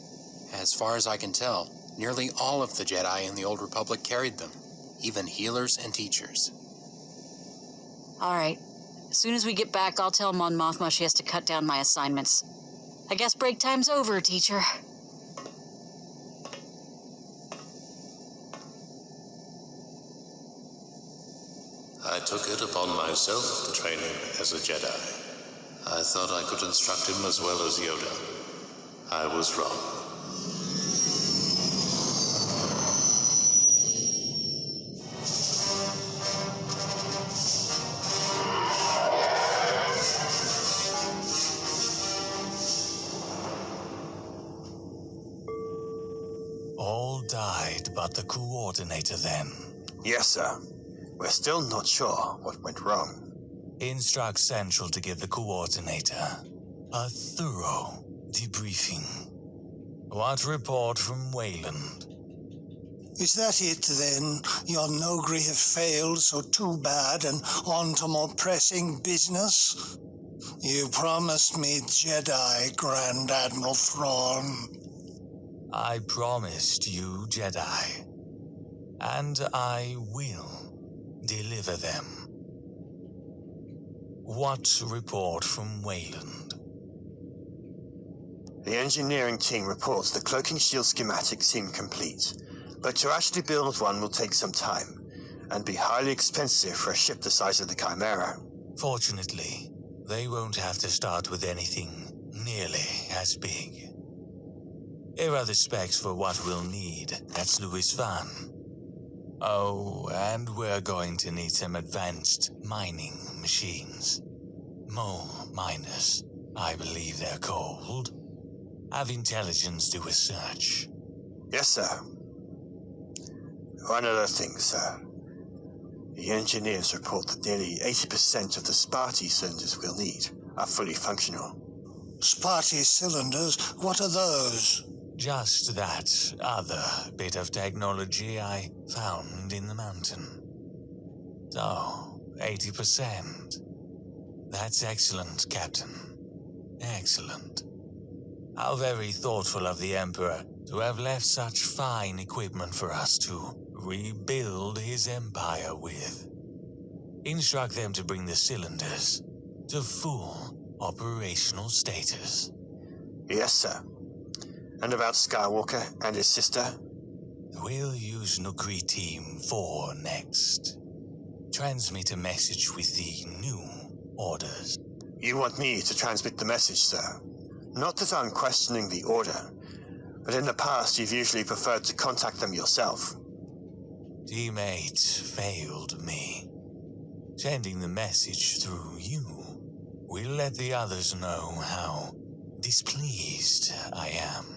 Speaker 5: As far as I can tell, nearly all of the Jedi in the Old Republic carried them, even healers and teachers.
Speaker 15: All right. As soon as we get back, I'll tell Mon Mothma she has to cut down my assignments. I guess break time's over, teacher.
Speaker 4: I took it upon myself to train him as a Jedi. I thought I could instruct him as well as Yoda. I was wrong.
Speaker 2: All died but the coordinator then.
Speaker 1: Yes, sir. We're still not sure what went wrong.
Speaker 2: Instruct Central to give the coordinator a thorough debriefing. What report from Wayland?
Speaker 17: Is that it, then? Your Nogri have failed, so too bad, and on to more pressing business? You promised me Jedi, Grand Admiral Thrawn.
Speaker 2: I promised you Jedi, and I will deliver them. What report from Wayland?
Speaker 1: The engineering team reports the cloaking shield schematics seem complete, but to actually build one will take some time, and be highly expensive for a ship the size of the Chimera.
Speaker 2: Fortunately, they won't have to start with anything nearly as big. Here are the specs for what we'll need at Sluis Van. Oh, and we're going to need some advanced mining machines. Mole miners, I believe they're called. Have intelligence do a search.
Speaker 1: Yes, sir. One other thing, sir. The engineers report that nearly 80% of the Sparty cylinders we'll need are fully functional.
Speaker 17: Sparty cylinders? What are those?
Speaker 2: Just that other bit of technology I found in the mountain. So, 80%. That's excellent, Captain. Excellent. How very thoughtful of the Emperor to have left such fine equipment for us to rebuild his empire with. Instruct them to bring the cylinders to full operational status.
Speaker 1: Yes, sir. And about Skywalker and his sister?
Speaker 2: We'll use Nogri Team 4 next. Transmit a message with the new orders.
Speaker 1: You want me to transmit the message, sir? Not that I'm questioning the order, but in the past you've usually preferred to contact them yourself.
Speaker 2: Teammate failed me. Sending the message through you will let the others know how displeased I am.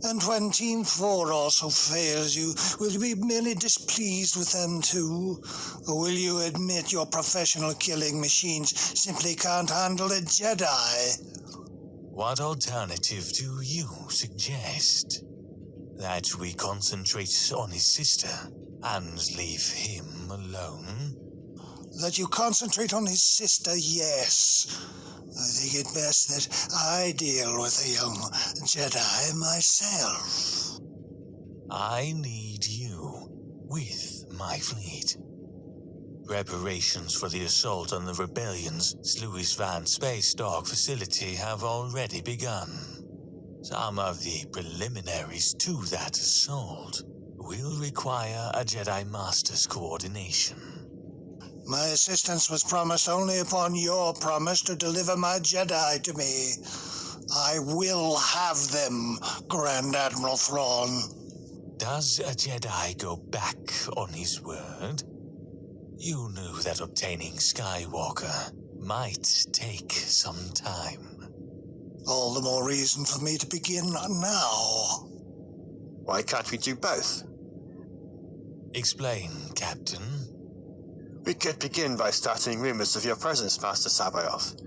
Speaker 17: And when Team 4 also fails you, will you be merely displeased with them too? Or will you admit your professional killing machines simply can't handle a Jedi?
Speaker 2: What alternative do you suggest? That we concentrate on his sister and leave him alone?
Speaker 17: That you concentrate on his sister, yes. I think it best that I deal with a young Jedi myself.
Speaker 2: I need you with my fleet. Preparations for the assault on the Rebellion's Sluis Van space dock facility have already begun. Some of the preliminaries to that assault will require a Jedi Master's coordination.
Speaker 17: My assistance was promised only upon your promise to deliver my Jedi to me. I will have them, Grand Admiral Thrawn.
Speaker 2: Does a Jedi go back on his word? You knew that obtaining Skywalker might take some time.
Speaker 17: All the more reason for me to begin now.
Speaker 1: Why can't we do both?
Speaker 2: Explain, Captain.
Speaker 1: We could begin by starting rumors of your presence, Master Sabayoth.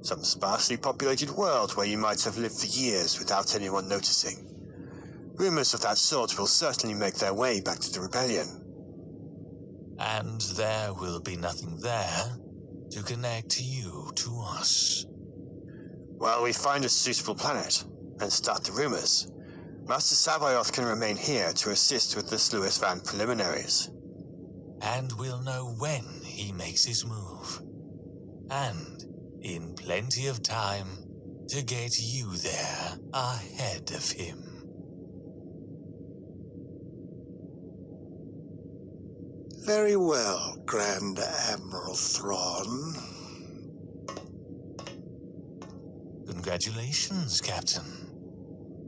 Speaker 1: Some sparsely populated world where you might have lived for years without anyone noticing. Rumors of that sort will certainly make their way back to the rebellion.
Speaker 2: And there will be nothing there to connect you to us.
Speaker 1: While we find a suitable planet and start the rumors, Master Sabayoth can remain here to assist with the Sluis Van preliminaries.
Speaker 2: And we'll know when he makes his move. And in plenty of time to get you there ahead of him.
Speaker 17: Very well, Grand Admiral Thrawn.
Speaker 2: Congratulations, Captain.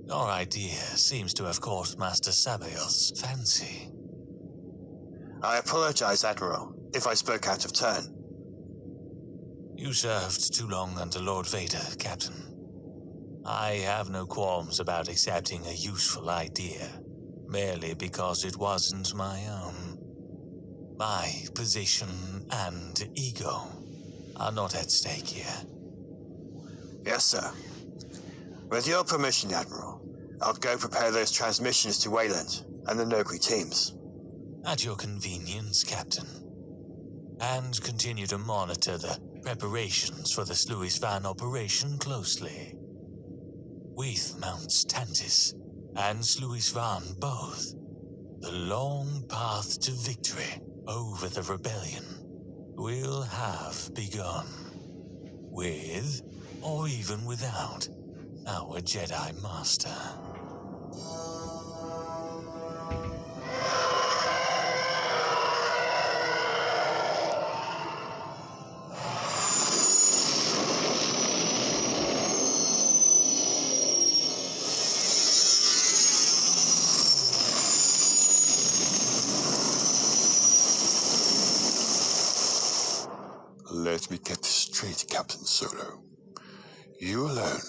Speaker 2: Your idea seems to have caught Master Sabayoth's fancy.
Speaker 1: I apologize, Admiral, if I spoke out of turn.
Speaker 2: You served too long under Lord Vader, Captain. I have no qualms about accepting a useful idea, merely because it wasn't my own. My position and ego are not at stake here.
Speaker 1: Yes, sir. With your permission, Admiral, I'll go prepare those transmissions to Wayland and the Noghri teams.
Speaker 2: At your convenience, Captain. And continue to monitor the preparations for the Sluis Van operation closely. With Mounts Tantis and Sluis Van both, the long path to victory over the rebellion will have begun. With, or even without, our Jedi Master.
Speaker 12: Let me get this straight, Captain Solo. You alone,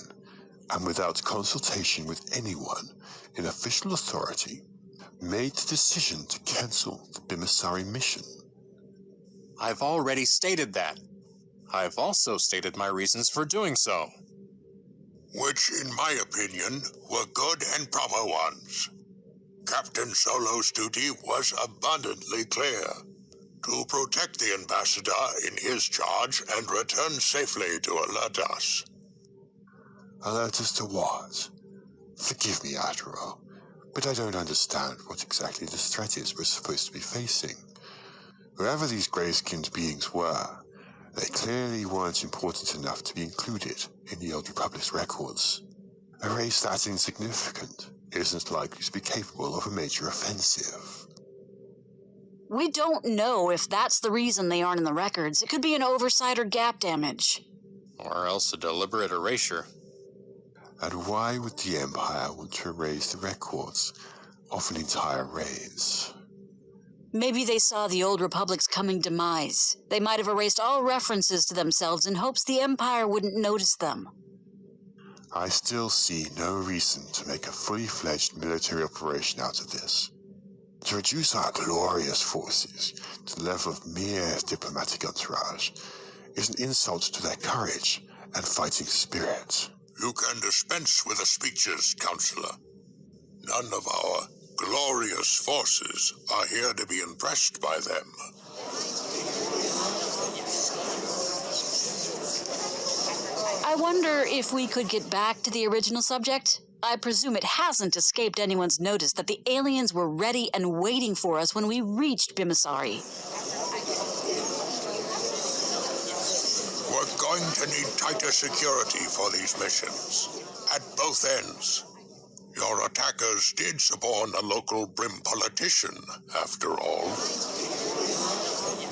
Speaker 12: and without consultation with anyone in official authority, made the decision to cancel the Bimasari mission.
Speaker 5: I've already stated that. I've also stated my reasons for doing so.
Speaker 13: Which, in my opinion, were good and proper ones. Captain Solo's duty was abundantly clear. To protect the ambassador in his charge and return safely to alert us.
Speaker 12: Alert us to what? Forgive me, Admiral, but I don't understand what exactly the threat is we're supposed to be facing. Whoever these grey-skinned beings were, they clearly weren't important enough to be included in the Old Republic's records. A race that insignificant isn't likely to be capable of a major offensive.
Speaker 15: We don't know if that's the reason they aren't in the records. It could be an oversight or gap damage.
Speaker 5: Or else a deliberate erasure.
Speaker 12: And why would the Empire want to erase the records of an entire race?
Speaker 15: Maybe they saw the Old Republic's coming demise. They might have erased all references to themselves in hopes the Empire wouldn't notice them.
Speaker 12: I still see no reason to make a fully fledged military operation out of this. To reduce our glorious forces to the level of mere diplomatic entourage is an insult to their courage and fighting spirit.
Speaker 13: You can dispense with the speeches, Counselor. None of our glorious forces are here to be impressed by them.
Speaker 15: I wonder if we could get back to the original subject? I presume it hasn't escaped anyone's notice that the aliens were ready and waiting for us when we reached Bimasari.
Speaker 13: We're going to need tighter security for these missions, at both ends. Your attackers did suborn a local Brim politician, after all.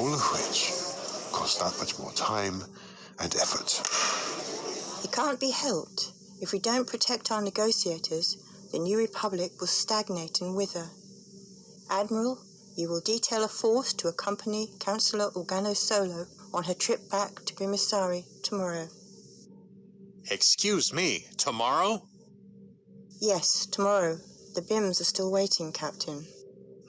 Speaker 12: All of which cost that much more time and effort.
Speaker 14: It can't be helped. If we don't protect our negotiators, the New Republic will stagnate and wither. Admiral, You will detail a force to accompany Councillor Organo Solo on her trip back to Grimisari tomorrow.
Speaker 18: Excuse me, tomorrow?
Speaker 14: Yes, tomorrow. The BIMs are still waiting, Captain.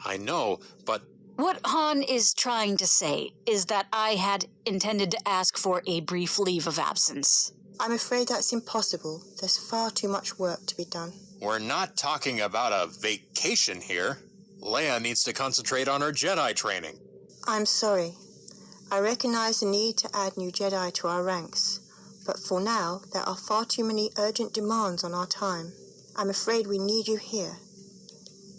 Speaker 18: I know, but...
Speaker 15: What Han is trying to say is that I had intended to ask for a brief leave of absence.
Speaker 14: I'm afraid that's impossible. There's far too much work to be done.
Speaker 18: We're not talking about a vacation here. Leia needs to concentrate on her Jedi training.
Speaker 14: I'm sorry. I recognize the need to add new Jedi to our ranks, but for now, there are far too many urgent demands on our time. I'm afraid we need you here.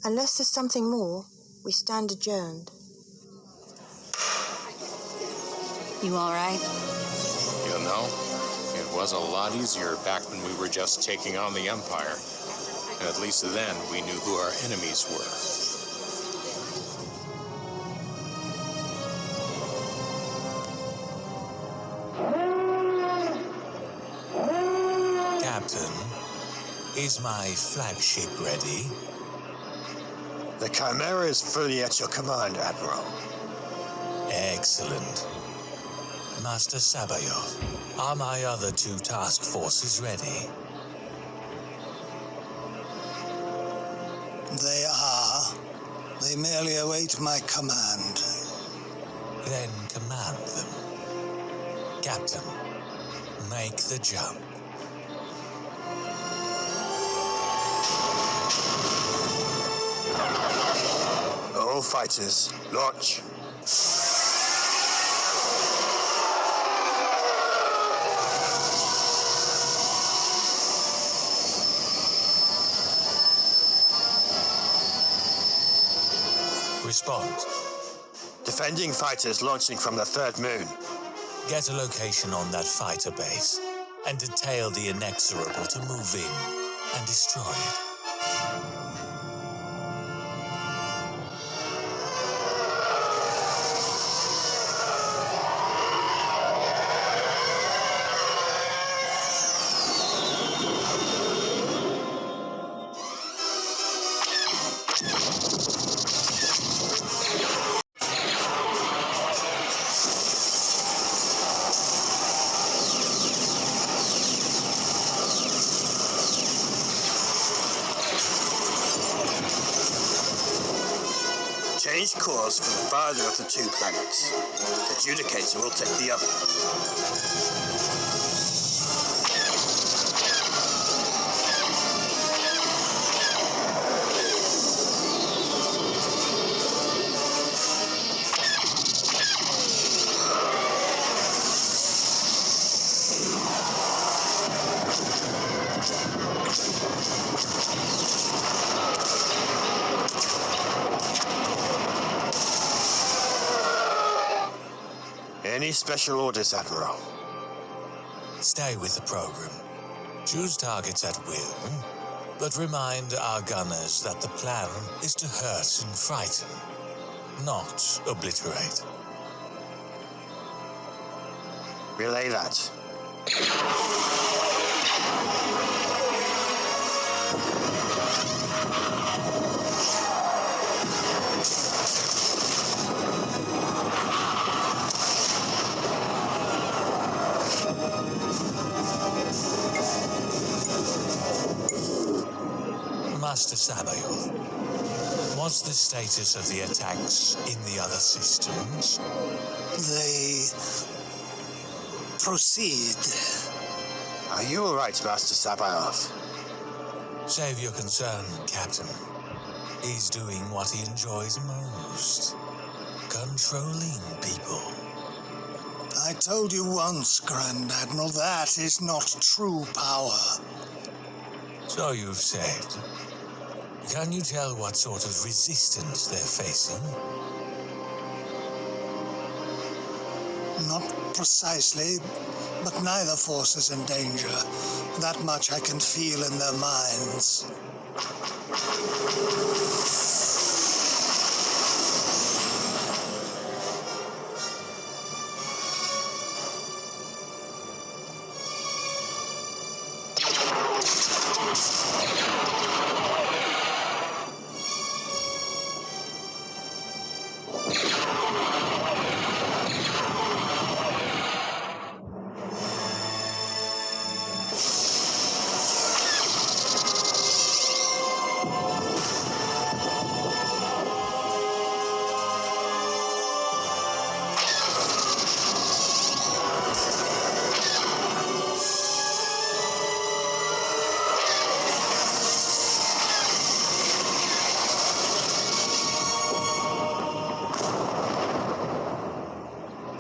Speaker 14: Unless there's something more, we stand adjourned.
Speaker 15: You all right?
Speaker 18: You know, it was a lot easier back when we were just taking on the Empire. At least then, we knew who our enemies were.
Speaker 2: Captain, is my flagship ready?
Speaker 1: The Chimera is fully at your command, Admiral.
Speaker 2: Excellent. Master Sabayoth, are my other two task forces ready?
Speaker 17: They are. They merely await my command.
Speaker 2: Then command them. Captain, make the jump.
Speaker 1: All fighters, launch.
Speaker 2: Respond.
Speaker 1: Defending fighters launching from the third moon.
Speaker 2: Get a location on that fighter base and detail the inexorable to move in and destroy it.
Speaker 1: Change course for the farther of the two planets. The Judicator will take the other. Any special orders, Admiral?
Speaker 2: Stay with the program. Choose targets at will, but remind our gunners that the plan is to hurt and frighten, not obliterate.
Speaker 1: Relay that.
Speaker 2: Master Sabayoth, what's the status of the attacks in the other systems?
Speaker 17: They proceed.
Speaker 1: Are you all right, Master Sabayoth?
Speaker 2: Save your concern, Captain. He's doing what he enjoys most. Controlling people.
Speaker 17: I told you once, Grand Admiral, that is not true power.
Speaker 2: So you've said. Can you tell what sort of resistance they're facing?
Speaker 17: Not precisely, but neither force is in danger. That much I can feel in their minds.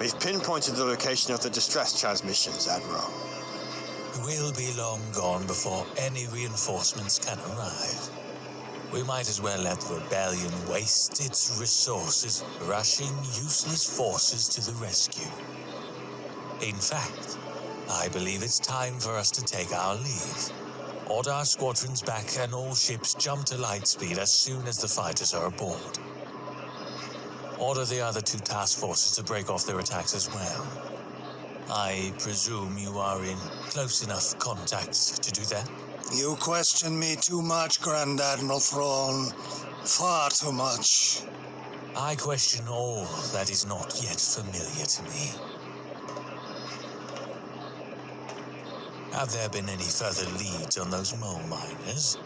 Speaker 1: We've pinpointed the location of the distress transmissions, Admiral.
Speaker 2: We'll be long gone before any reinforcements can arrive. We might as well let the rebellion waste its resources, rushing useless forces to the rescue. In fact, I believe it's time for us to take our leave. Order our squadrons back and all ships jump to light speed as soon as the fighters are aboard. Order the other two task forces to break off their attacks as well. I presume you are in close enough contact to do that?
Speaker 17: You question me too much, Grand Admiral Thrawn. Far too much.
Speaker 2: I question all that is not yet familiar to me. Have there been any further leads on those mole miners?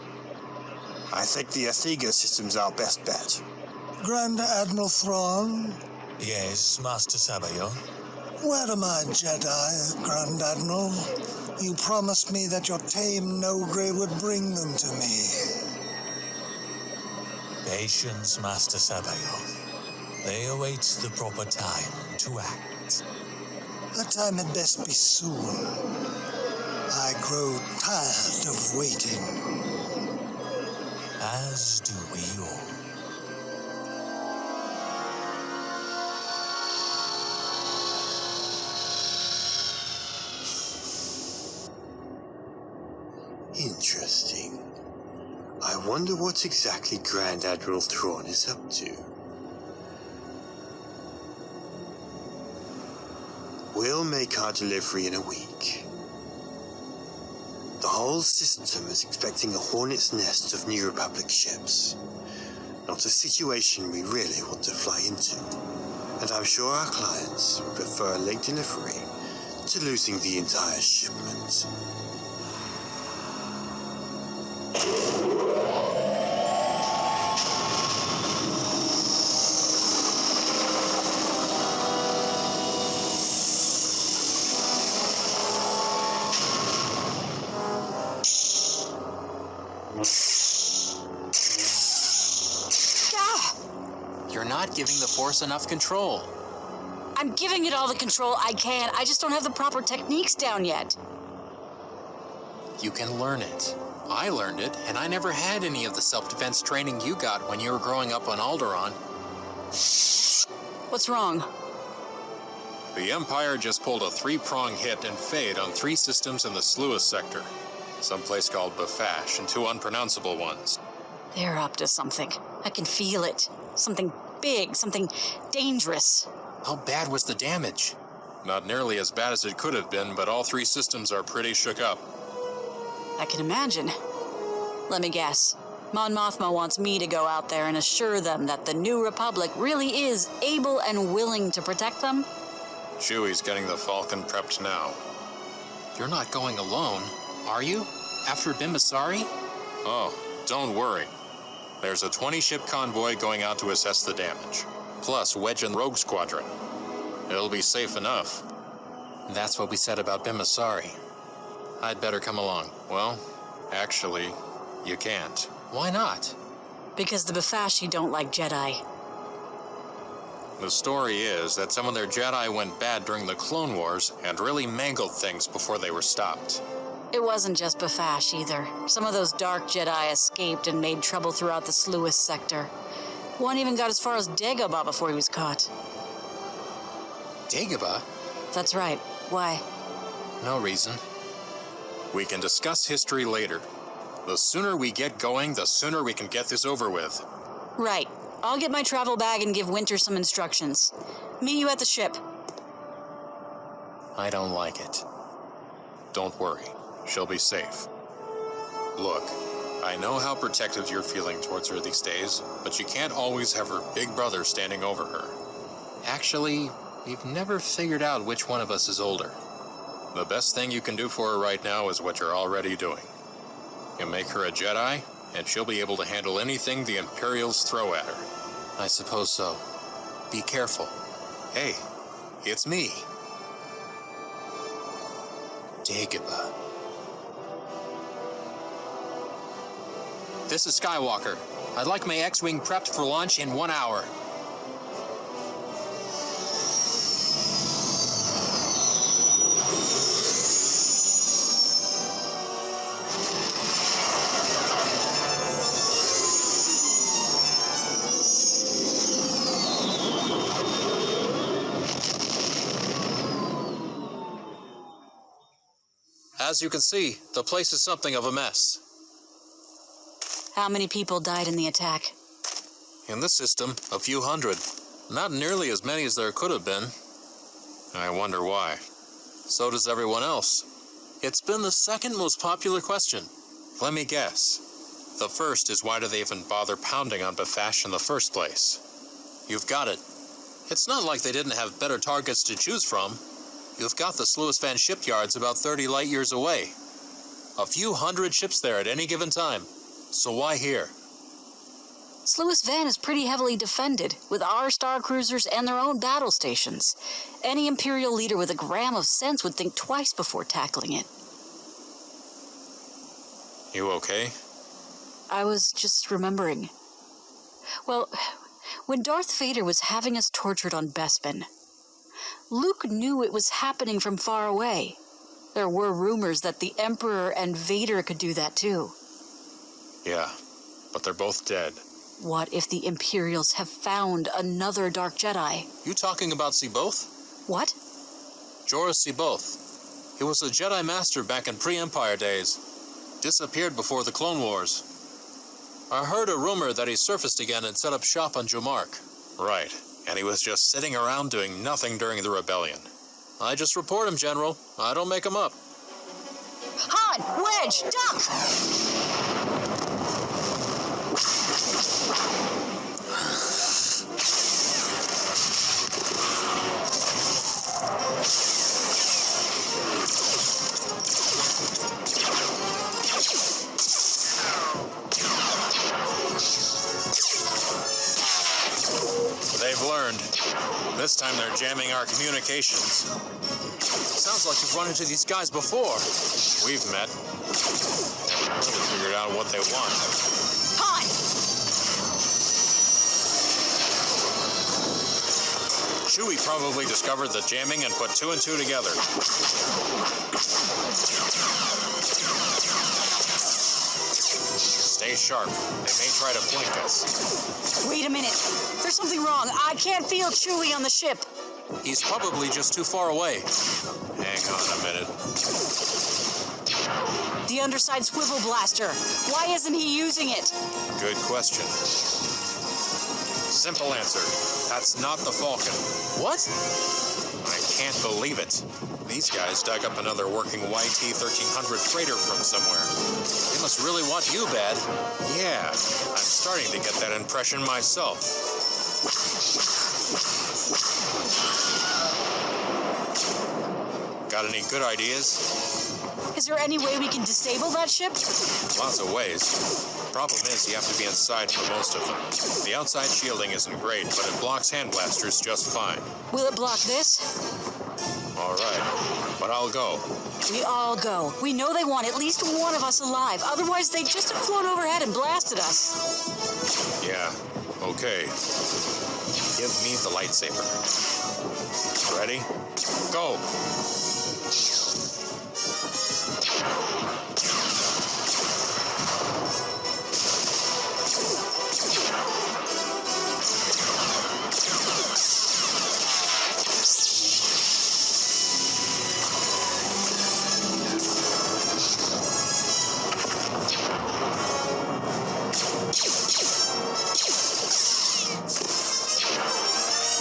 Speaker 1: I think the Athega system's our best bet.
Speaker 17: Grand Admiral Thrawn?
Speaker 2: Yes, Master Sabayon?
Speaker 17: Where are my Jedi, Grand Admiral? You promised me that your tame Nogre would bring them to me.
Speaker 2: Patience, Master Sabayon. They await the proper time to act.
Speaker 17: The time had best be soon. I grow tired of waiting.
Speaker 2: As do we all.
Speaker 1: Interesting. I wonder what exactly Grand Admiral Thrawn is up to. We'll make our delivery in a week. The whole system is expecting a hornet's nest of New Republic ships. Not a situation we really want to fly into. And I'm sure our clients would prefer a late delivery to losing the entire shipment.
Speaker 5: You're not giving the Force enough control.
Speaker 15: I'm giving it all the control I can. I just don't have the proper techniques down yet.
Speaker 5: You can learn it. I learned it, and I never had any of the self-defense training you got when you were growing up on Alderaan.
Speaker 15: What's wrong?
Speaker 9: The Empire just pulled a three-prong hit and fade on 3 systems in the Sluis sector. Someplace called Bafash and 2 unpronounceable ones.
Speaker 15: They're up to something. I can feel it. Something big, something dangerous.
Speaker 5: How bad was the damage?
Speaker 9: Not nearly as bad as it could have been, but all 3 systems are pretty shook up.
Speaker 15: I can imagine. Let me guess. Mon Mothma wants me to go out there and assure them that the New Republic really is able and willing to protect them?
Speaker 9: Chewie's getting the Falcon prepped now.
Speaker 5: You're not going alone, are you? After Bimbasari?
Speaker 9: Oh, don't worry. There's a 20-ship convoy going out to assess the damage. Plus Wedge and Rogue Squadron. It'll be safe enough.
Speaker 5: That's what we said about Bimbasari. I'd better come along.
Speaker 9: Well, actually, you can't.
Speaker 5: Why not?
Speaker 15: Because the Bafashi don't like Jedi.
Speaker 9: The story is that some of their Jedi went bad during the Clone Wars and really mangled things before they were stopped.
Speaker 15: It wasn't just Bafash either. Some of those dark Jedi escaped and made trouble throughout the Sluis sector. One even got as far as Dagobah before he was caught.
Speaker 5: Dagobah?
Speaker 15: That's right. Why?
Speaker 5: No reason.
Speaker 9: We can discuss history later. The sooner we get going, the sooner we can get this over with.
Speaker 15: Right. I'll get my travel bag and give Winter some instructions. Meet you at the ship.
Speaker 5: I don't like it.
Speaker 9: Don't worry. She'll be safe. Look,
Speaker 5: I know how protective you're feeling towards her these days, but you can't always have her big brother standing over her. Actually, we've never figured out which one of us is older. The best thing you can do for her right now is what you're already doing. You make her a Jedi, and she'll be able to handle anything the Imperials throw at her. I suppose so. Be careful. Hey, it's me. Dagobah. This is Skywalker. I'd like my X-Wing prepped for launch in 1 hour. As you can see, the place is something of a mess.
Speaker 15: How many people died in the attack?
Speaker 5: In this system, a few hundred. Not nearly as many as there could have been. I wonder why. So does everyone else. It's been the second most popular question. Let me guess. The first is, why do they even bother pounding on Bafash in the first place? You've got it. It's not like they didn't have better targets to choose from. You've got the Sluis Van shipyards about 30 light years away. A few hundred ships there at any given time. So why here?
Speaker 15: Sluis Van is pretty heavily defended, with our star cruisers and their own battle stations. Any Imperial leader with a gram of sense would think twice before tackling it.
Speaker 5: You okay?
Speaker 15: I was just remembering. Well, when Darth Vader was having us tortured on Bespin, Luke knew it was happening from far away. There were rumors that the Emperor and Vader could do that too.
Speaker 5: Yeah, but they're both dead.
Speaker 15: What if the Imperials have found another Dark Jedi?
Speaker 5: You talking about C'baoth?
Speaker 15: What?
Speaker 5: Joruus C'baoth. He was a Jedi Master back in pre-Empire days. Disappeared before the Clone Wars. I heard a rumor that he surfaced again and set up shop on Jumark. Right, and he was just sitting around doing nothing during the rebellion. I just report him, General. I don't make him up.
Speaker 15: Han! Wedge! Duck!
Speaker 5: They've learned. This time they're jamming our communications. Sounds like you've run into these guys before. We've met. Haven't really figured out what they want.
Speaker 15: Han!
Speaker 5: Chewie probably discovered the jamming and put 2 and 2 together. Stay sharp. They may try to flank us.
Speaker 15: Wait a minute. There's something wrong. I can't feel Chewie on the ship.
Speaker 5: He's probably just too far away. Hang on a minute.
Speaker 15: The underside swivel blaster. Why isn't he using it?
Speaker 5: Good question. Simple answer. That's not the Falcon. What? I can't believe it. These guys dug up another working YT-1300 freighter from somewhere. They must really want you bad. Yeah, I'm starting to get that impression myself. Got any good ideas?
Speaker 15: Is there any way we can disable that ship?
Speaker 5: Lots of ways. Problem is, you have to be inside for most of them. The outside shielding isn't great, but it blocks hand blasters just fine.
Speaker 15: Will it block this?
Speaker 5: All right, but I'll go.
Speaker 15: We all go. We know they want at least one of us alive. Otherwise, they'd just have flown overhead and blasted us.
Speaker 5: Yeah, okay. Give me the lightsaber. Ready? Go!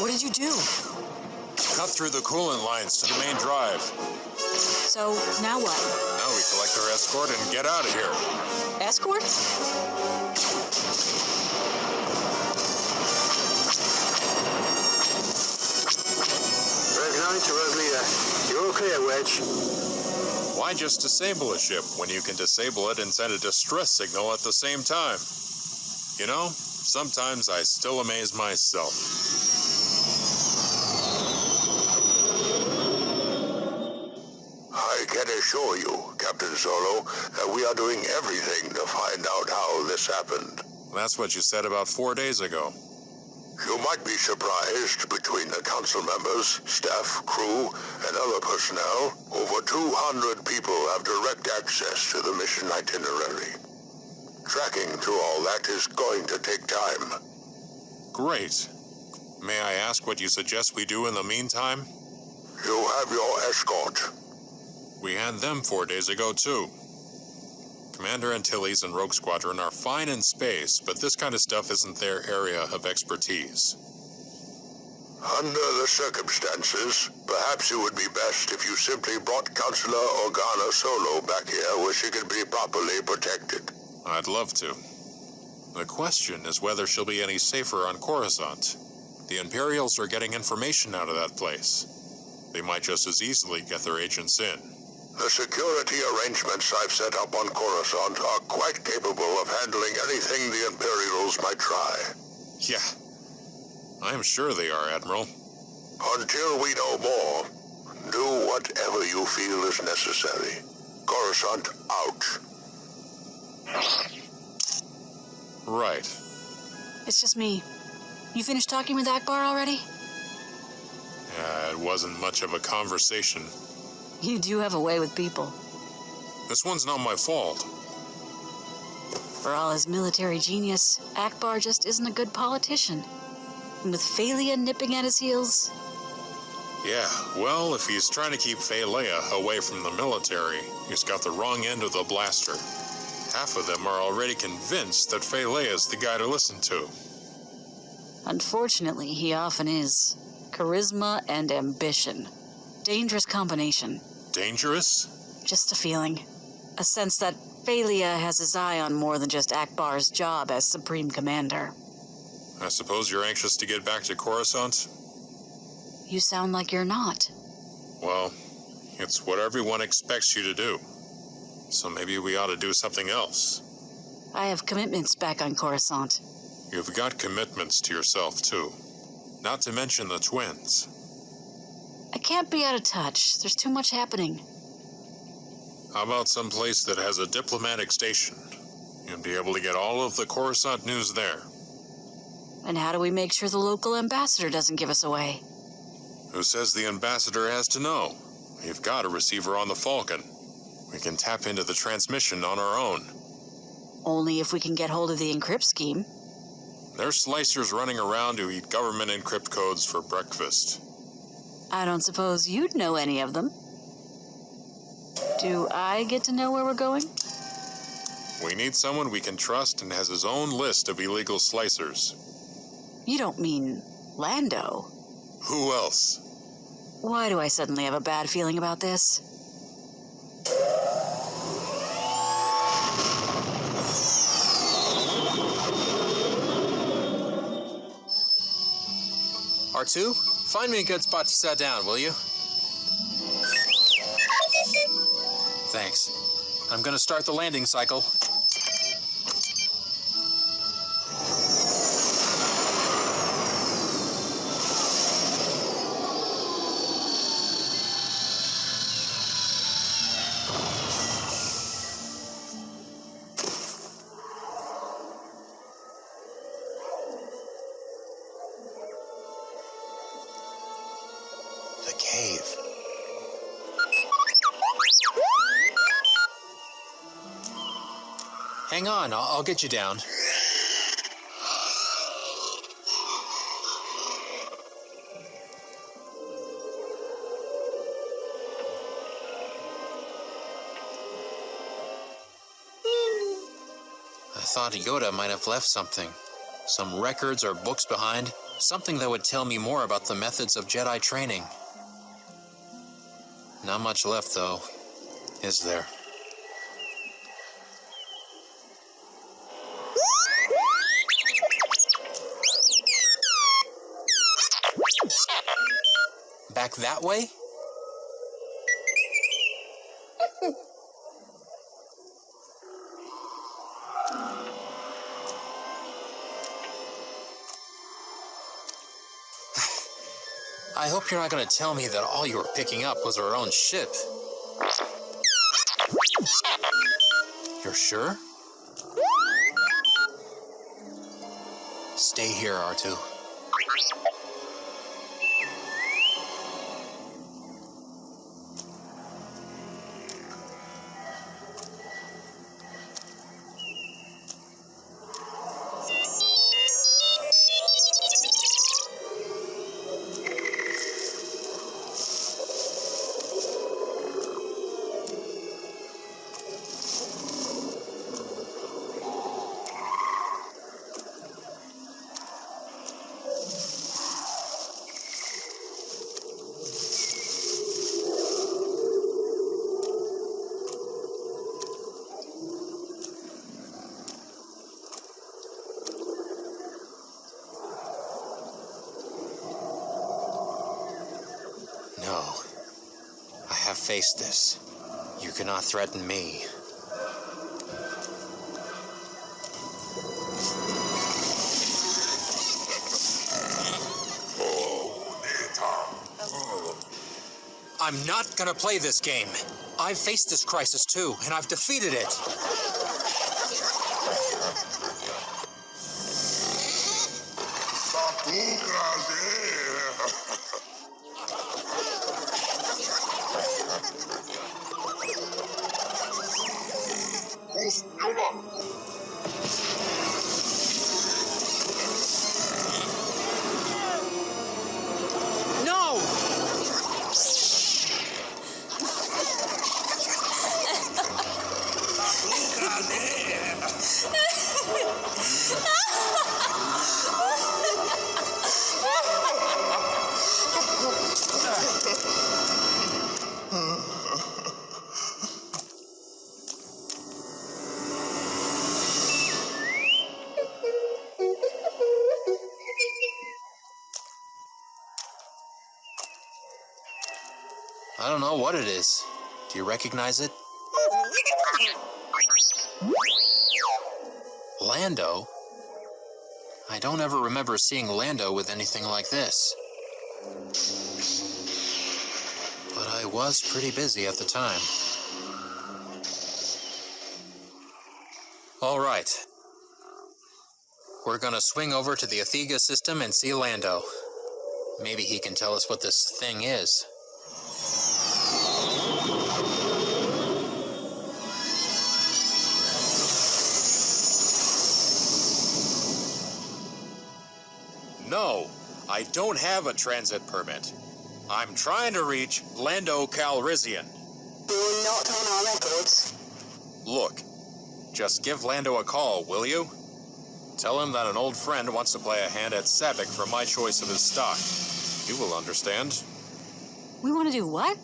Speaker 15: What did you do?
Speaker 9: Cut through the coolant lines to the main drive.
Speaker 15: So, now what?
Speaker 9: Now we collect our escort and get out of here.
Speaker 15: escort?
Speaker 3: Rogue 9 to Rogue Leader. You're all clear, Wedge.
Speaker 9: Why just disable a ship when you can disable it and send a distress signal at the same time? You know, sometimes I still amaze myself.
Speaker 13: I can assure you, Captain Solo, that we are doing everything to find out how this happened.
Speaker 9: That's what you said about 4 days ago.
Speaker 13: You might be surprised, between the council members, staff, crew, and other personnel, over 200 people have direct access to the mission itinerary. Tracking through all that is going to take time.
Speaker 9: Great. May I ask what you suggest we do in the meantime?
Speaker 13: You have your escort.
Speaker 9: We had them 4 days ago, too. Commander Antilles and Rogue Squadron are fine in space, but this kind of stuff isn't their area of expertise.
Speaker 13: Under the circumstances, perhaps it would be best if you simply brought Counselor Organa Solo back here where she can be properly protected.
Speaker 9: I'd love to. The question is whether she'll be any safer on Coruscant. The Imperials are getting information out of that place. They might just as easily get their agents in.
Speaker 13: The security arrangements I've set up on Coruscant are quite capable of handling anything the Imperials might try.
Speaker 9: Yeah. I am sure they are, Admiral.
Speaker 13: Until we know more, do whatever you feel is necessary. Coruscant out.
Speaker 9: Right.
Speaker 15: It's just me. You finished talking with Akbar already?
Speaker 9: Yeah, it wasn't much of a conversation.
Speaker 15: You do have a way with people.
Speaker 9: This one's not my fault.
Speaker 15: For all his military genius, Akbar just isn't a good politician. And with Phalia nipping at his heels...
Speaker 9: Yeah, well, if he's trying to keep Phalia away from the military, he's got the wrong end of the blaster. Half of them are already convinced that Phalia is the guy to listen to.
Speaker 15: Unfortunately, he often is. Charisma and ambition. Dangerous combination.
Speaker 9: Dangerous?
Speaker 15: Just a feeling. A sense that Phalia has his eye on more than just Akbar's job as Supreme Commander.
Speaker 9: I suppose you're anxious to get back to Coruscant?
Speaker 15: You sound like you're not.
Speaker 9: Well, it's what everyone expects you to do. So maybe we ought to do something else.
Speaker 15: I have commitments back on Coruscant.
Speaker 9: You've got commitments to yourself, too. Not to mention the twins.
Speaker 15: I can't be out of touch. There's too much happening.
Speaker 9: How about some place that has a diplomatic station? You'd be able to get all of the Coruscant news there.
Speaker 15: And how do we make sure the local ambassador doesn't give us away?
Speaker 9: Who says the ambassador has to know? We've got a receiver on the Falcon. We can tap into the transmission on our own.
Speaker 15: Only if we can get hold of the encrypt scheme.
Speaker 9: There's slicers running around who eat government encrypt codes for breakfast.
Speaker 15: I don't suppose you'd know any of them. Do I get to know where we're going?
Speaker 9: We need someone we can trust and has his own list of illegal slicers.
Speaker 15: You don't mean Lando?
Speaker 9: Who else?
Speaker 15: Why do I suddenly have a bad feeling about this?
Speaker 5: R2, find me a good spot to sit down, will you? Thanks. I'm gonna start the landing cycle.
Speaker 1: The cave.
Speaker 5: Hang on, I'll get you down. I thought Yoda might have left something. Some records or books behind. Something that would tell me more about the methods of Jedi training. Not much left, though, is there? Back that way? I hope you're not going to tell me that all you were picking up was our own ship. You're sure? Stay here, R2. No. I have faced this. You cannot threaten me. I'm not gonna play this game. I've faced this crisis too, and I've defeated it. No! I don't know what it is. Do you recognize it? Lando? I don't ever remember seeing Lando with anything like this. But I was pretty busy at the time. All right. We're gonna swing over to the Athega system and see Lando. Maybe he can tell us what this thing is.
Speaker 18: No, I don't have a transit permit. I'm trying to reach Lando Calrissian.
Speaker 20: You're not on our records.
Speaker 18: Look, just give Lando a call, will you? Tell him that an old friend wants to play a hand at Sabik for my choice of his stock. You will understand.
Speaker 15: We want to do what?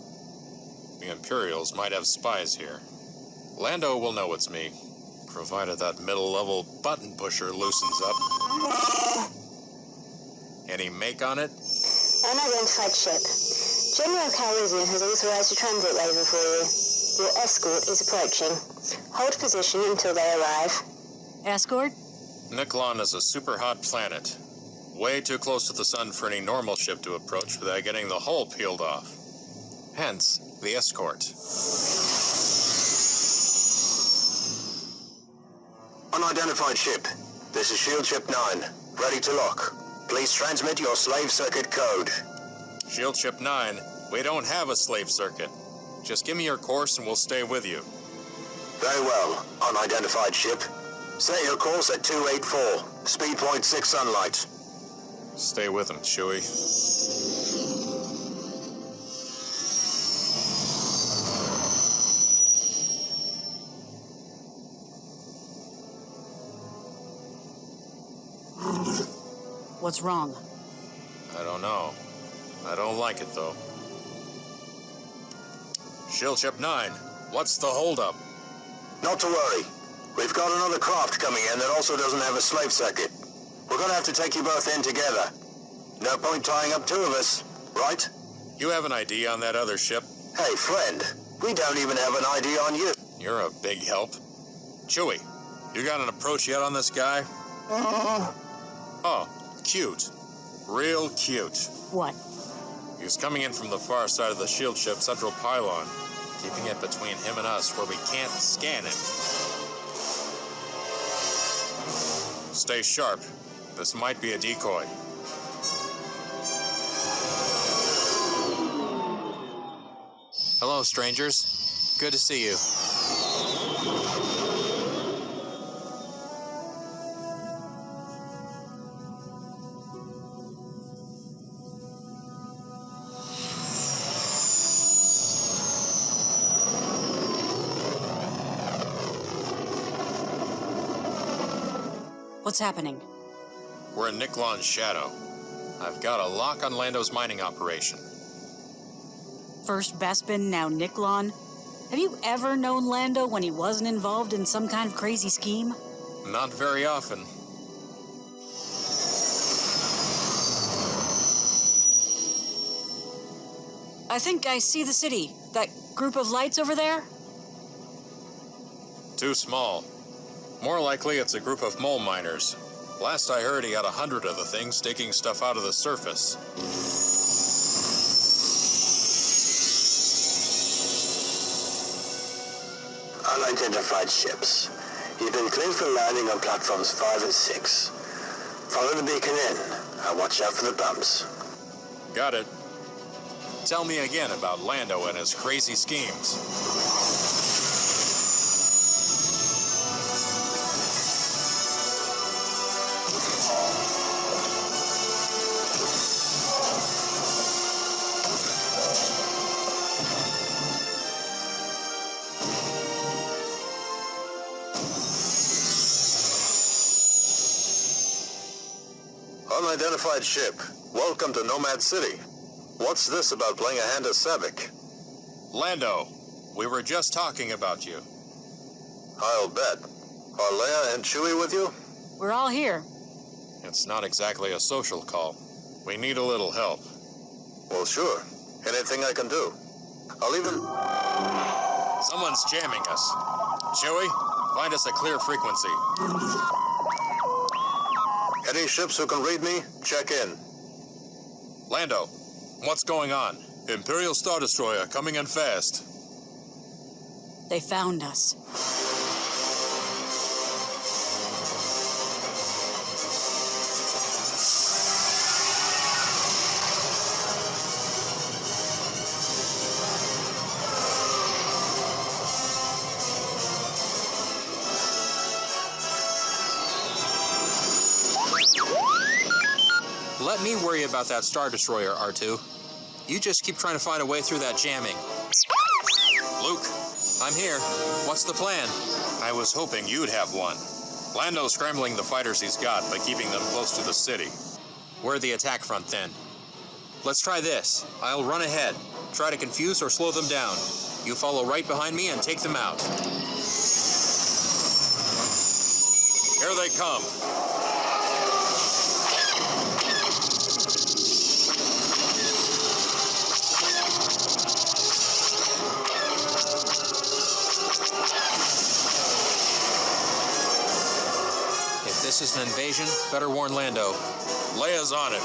Speaker 18: The Imperials might have spies here. Lando will know it's me, provided that middle-level button pusher loosens up. Any make on it?
Speaker 20: Unidentified ship. General Calrissian has authorized a transit waiver for you. Your escort is approaching. Hold position until they arrive.
Speaker 15: Escort?
Speaker 18: Niklon is a super hot planet. Way too close to the sun for any normal ship to approach without getting the hull peeled off. Hence, the escort.
Speaker 21: Unidentified ship. This is Shield Ship 9. Ready to lock. Please transmit your slave circuit code.
Speaker 18: Shield Ship 9, we don't have a slave circuit. Just give me your course and we'll stay with you.
Speaker 21: Very well, unidentified ship. Set your course at 284, speed point 6 sunlight.
Speaker 18: Stay with him, Chewie.
Speaker 15: What's wrong?
Speaker 18: I don't know. I don't like it, though. Shield Ship 9, what's the holdup?
Speaker 21: Not to worry. We've got another craft coming in that also doesn't have a slave circuit. We're gonna have to take you both in together. No point tying up two of us, right?
Speaker 9: You have an ID on that other ship?
Speaker 21: Hey, friend, we don't even have an ID on you.
Speaker 9: You're a big help. Chewie, you got an approach yet on this guy? Oh, cute. Real cute.
Speaker 15: What?
Speaker 9: He's coming in from the far side of the shield ship central pylon, keeping it between him and us where we can't scan him. Stay sharp. This might be a decoy.
Speaker 5: Hello, strangers. Good to see you.
Speaker 15: What's happening?
Speaker 9: We're in Niklon's shadow. I've got a lock on Lando's mining operation.
Speaker 15: First Bespin, now Niklon. Have you ever known Lando when he wasn't involved in some kind of crazy scheme?
Speaker 9: Not very often.
Speaker 15: I think I see the city. That group of lights over there?
Speaker 9: Too small. More likely it's a group of mole miners. Last I heard, he had 100 of the things digging stuff out of the surface.
Speaker 21: Unidentified ships. You've been cleared for landing on platforms 5 and 6. Follow the beacon in, and watch out for the bumps.
Speaker 9: Got it. Tell me again about Lando and his crazy schemes.
Speaker 21: Unidentified ship. Welcome to Nomad City. What's this about playing a hand as Savick?
Speaker 9: Lando, we were just talking about you.
Speaker 21: I'll bet. Are Leia and Chewie with you?
Speaker 15: We're all here.
Speaker 9: It's not exactly a social call. We need a little help.
Speaker 21: Well, sure. Anything I can do. I'll even...
Speaker 9: Someone's jamming us. Chewie, find us a clear frequency.
Speaker 21: Any ships who can read me, check in.
Speaker 9: Lando, what's going on? Imperial Star Destroyer coming in fast.
Speaker 15: They found us.
Speaker 18: Let me worry about that Star Destroyer, R2. You just keep trying to find a way through that jamming.
Speaker 9: Luke,
Speaker 18: I'm here. What's the plan?
Speaker 9: I was hoping you'd have one. Lando's scrambling the fighters he's got by keeping them close to the city.
Speaker 18: We're the attack front then. Let's try this. I'll run ahead. Try to confuse or slow them down. You follow right behind me and take them out.
Speaker 9: Here they come.
Speaker 18: If this is an invasion, better warn Lando.
Speaker 9: Leia's on it.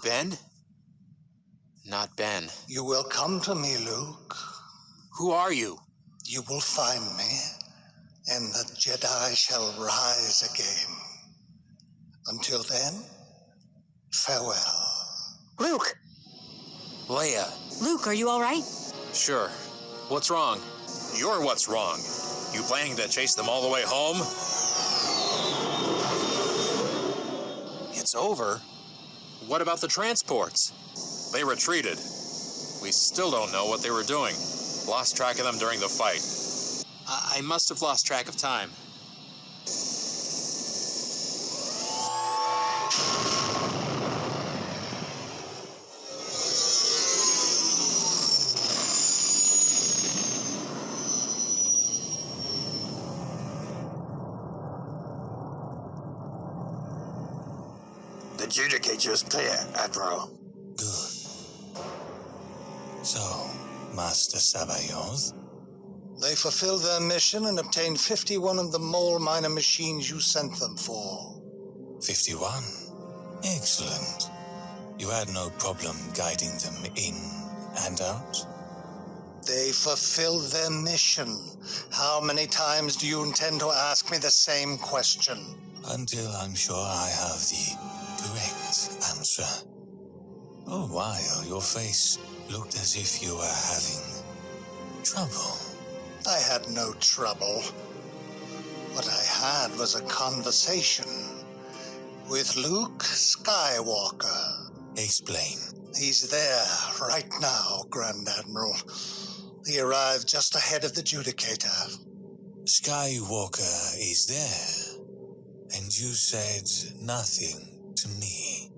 Speaker 5: Ben? Not Ben.
Speaker 17: You will come to me, Luke.
Speaker 5: Who are you?
Speaker 17: You will find me, and the Jedi shall rise again. Until then, farewell.
Speaker 15: Luke!
Speaker 5: Leia.
Speaker 15: Luke, are you all right?
Speaker 18: Sure. What's wrong?
Speaker 9: You're what's wrong.
Speaker 18: You planning to chase them all the way home? It's over. What about the transports? They retreated. We still don't know what they were doing. Lost track of them during the fight. I must have lost track of time.
Speaker 21: The Judicator is clear, Admiral.
Speaker 2: Good. So, Master Sabayoth?
Speaker 17: They fulfilled their mission and obtained 51 of the mole miner machines you sent them for.
Speaker 2: 51? Excellent. You had no problem guiding them in and out?
Speaker 17: They fulfilled their mission. How many times do you intend to ask me the same question?
Speaker 2: Until I'm sure I have the correct answer. For a while, your face looked as if you were having trouble.
Speaker 17: I had no trouble. What I had was a conversation with Luke Skywalker.
Speaker 2: Explain.
Speaker 17: He's there right now, Grand Admiral. He arrived just ahead of the Judicator.
Speaker 2: Skywalker is there, and you said nothing to me.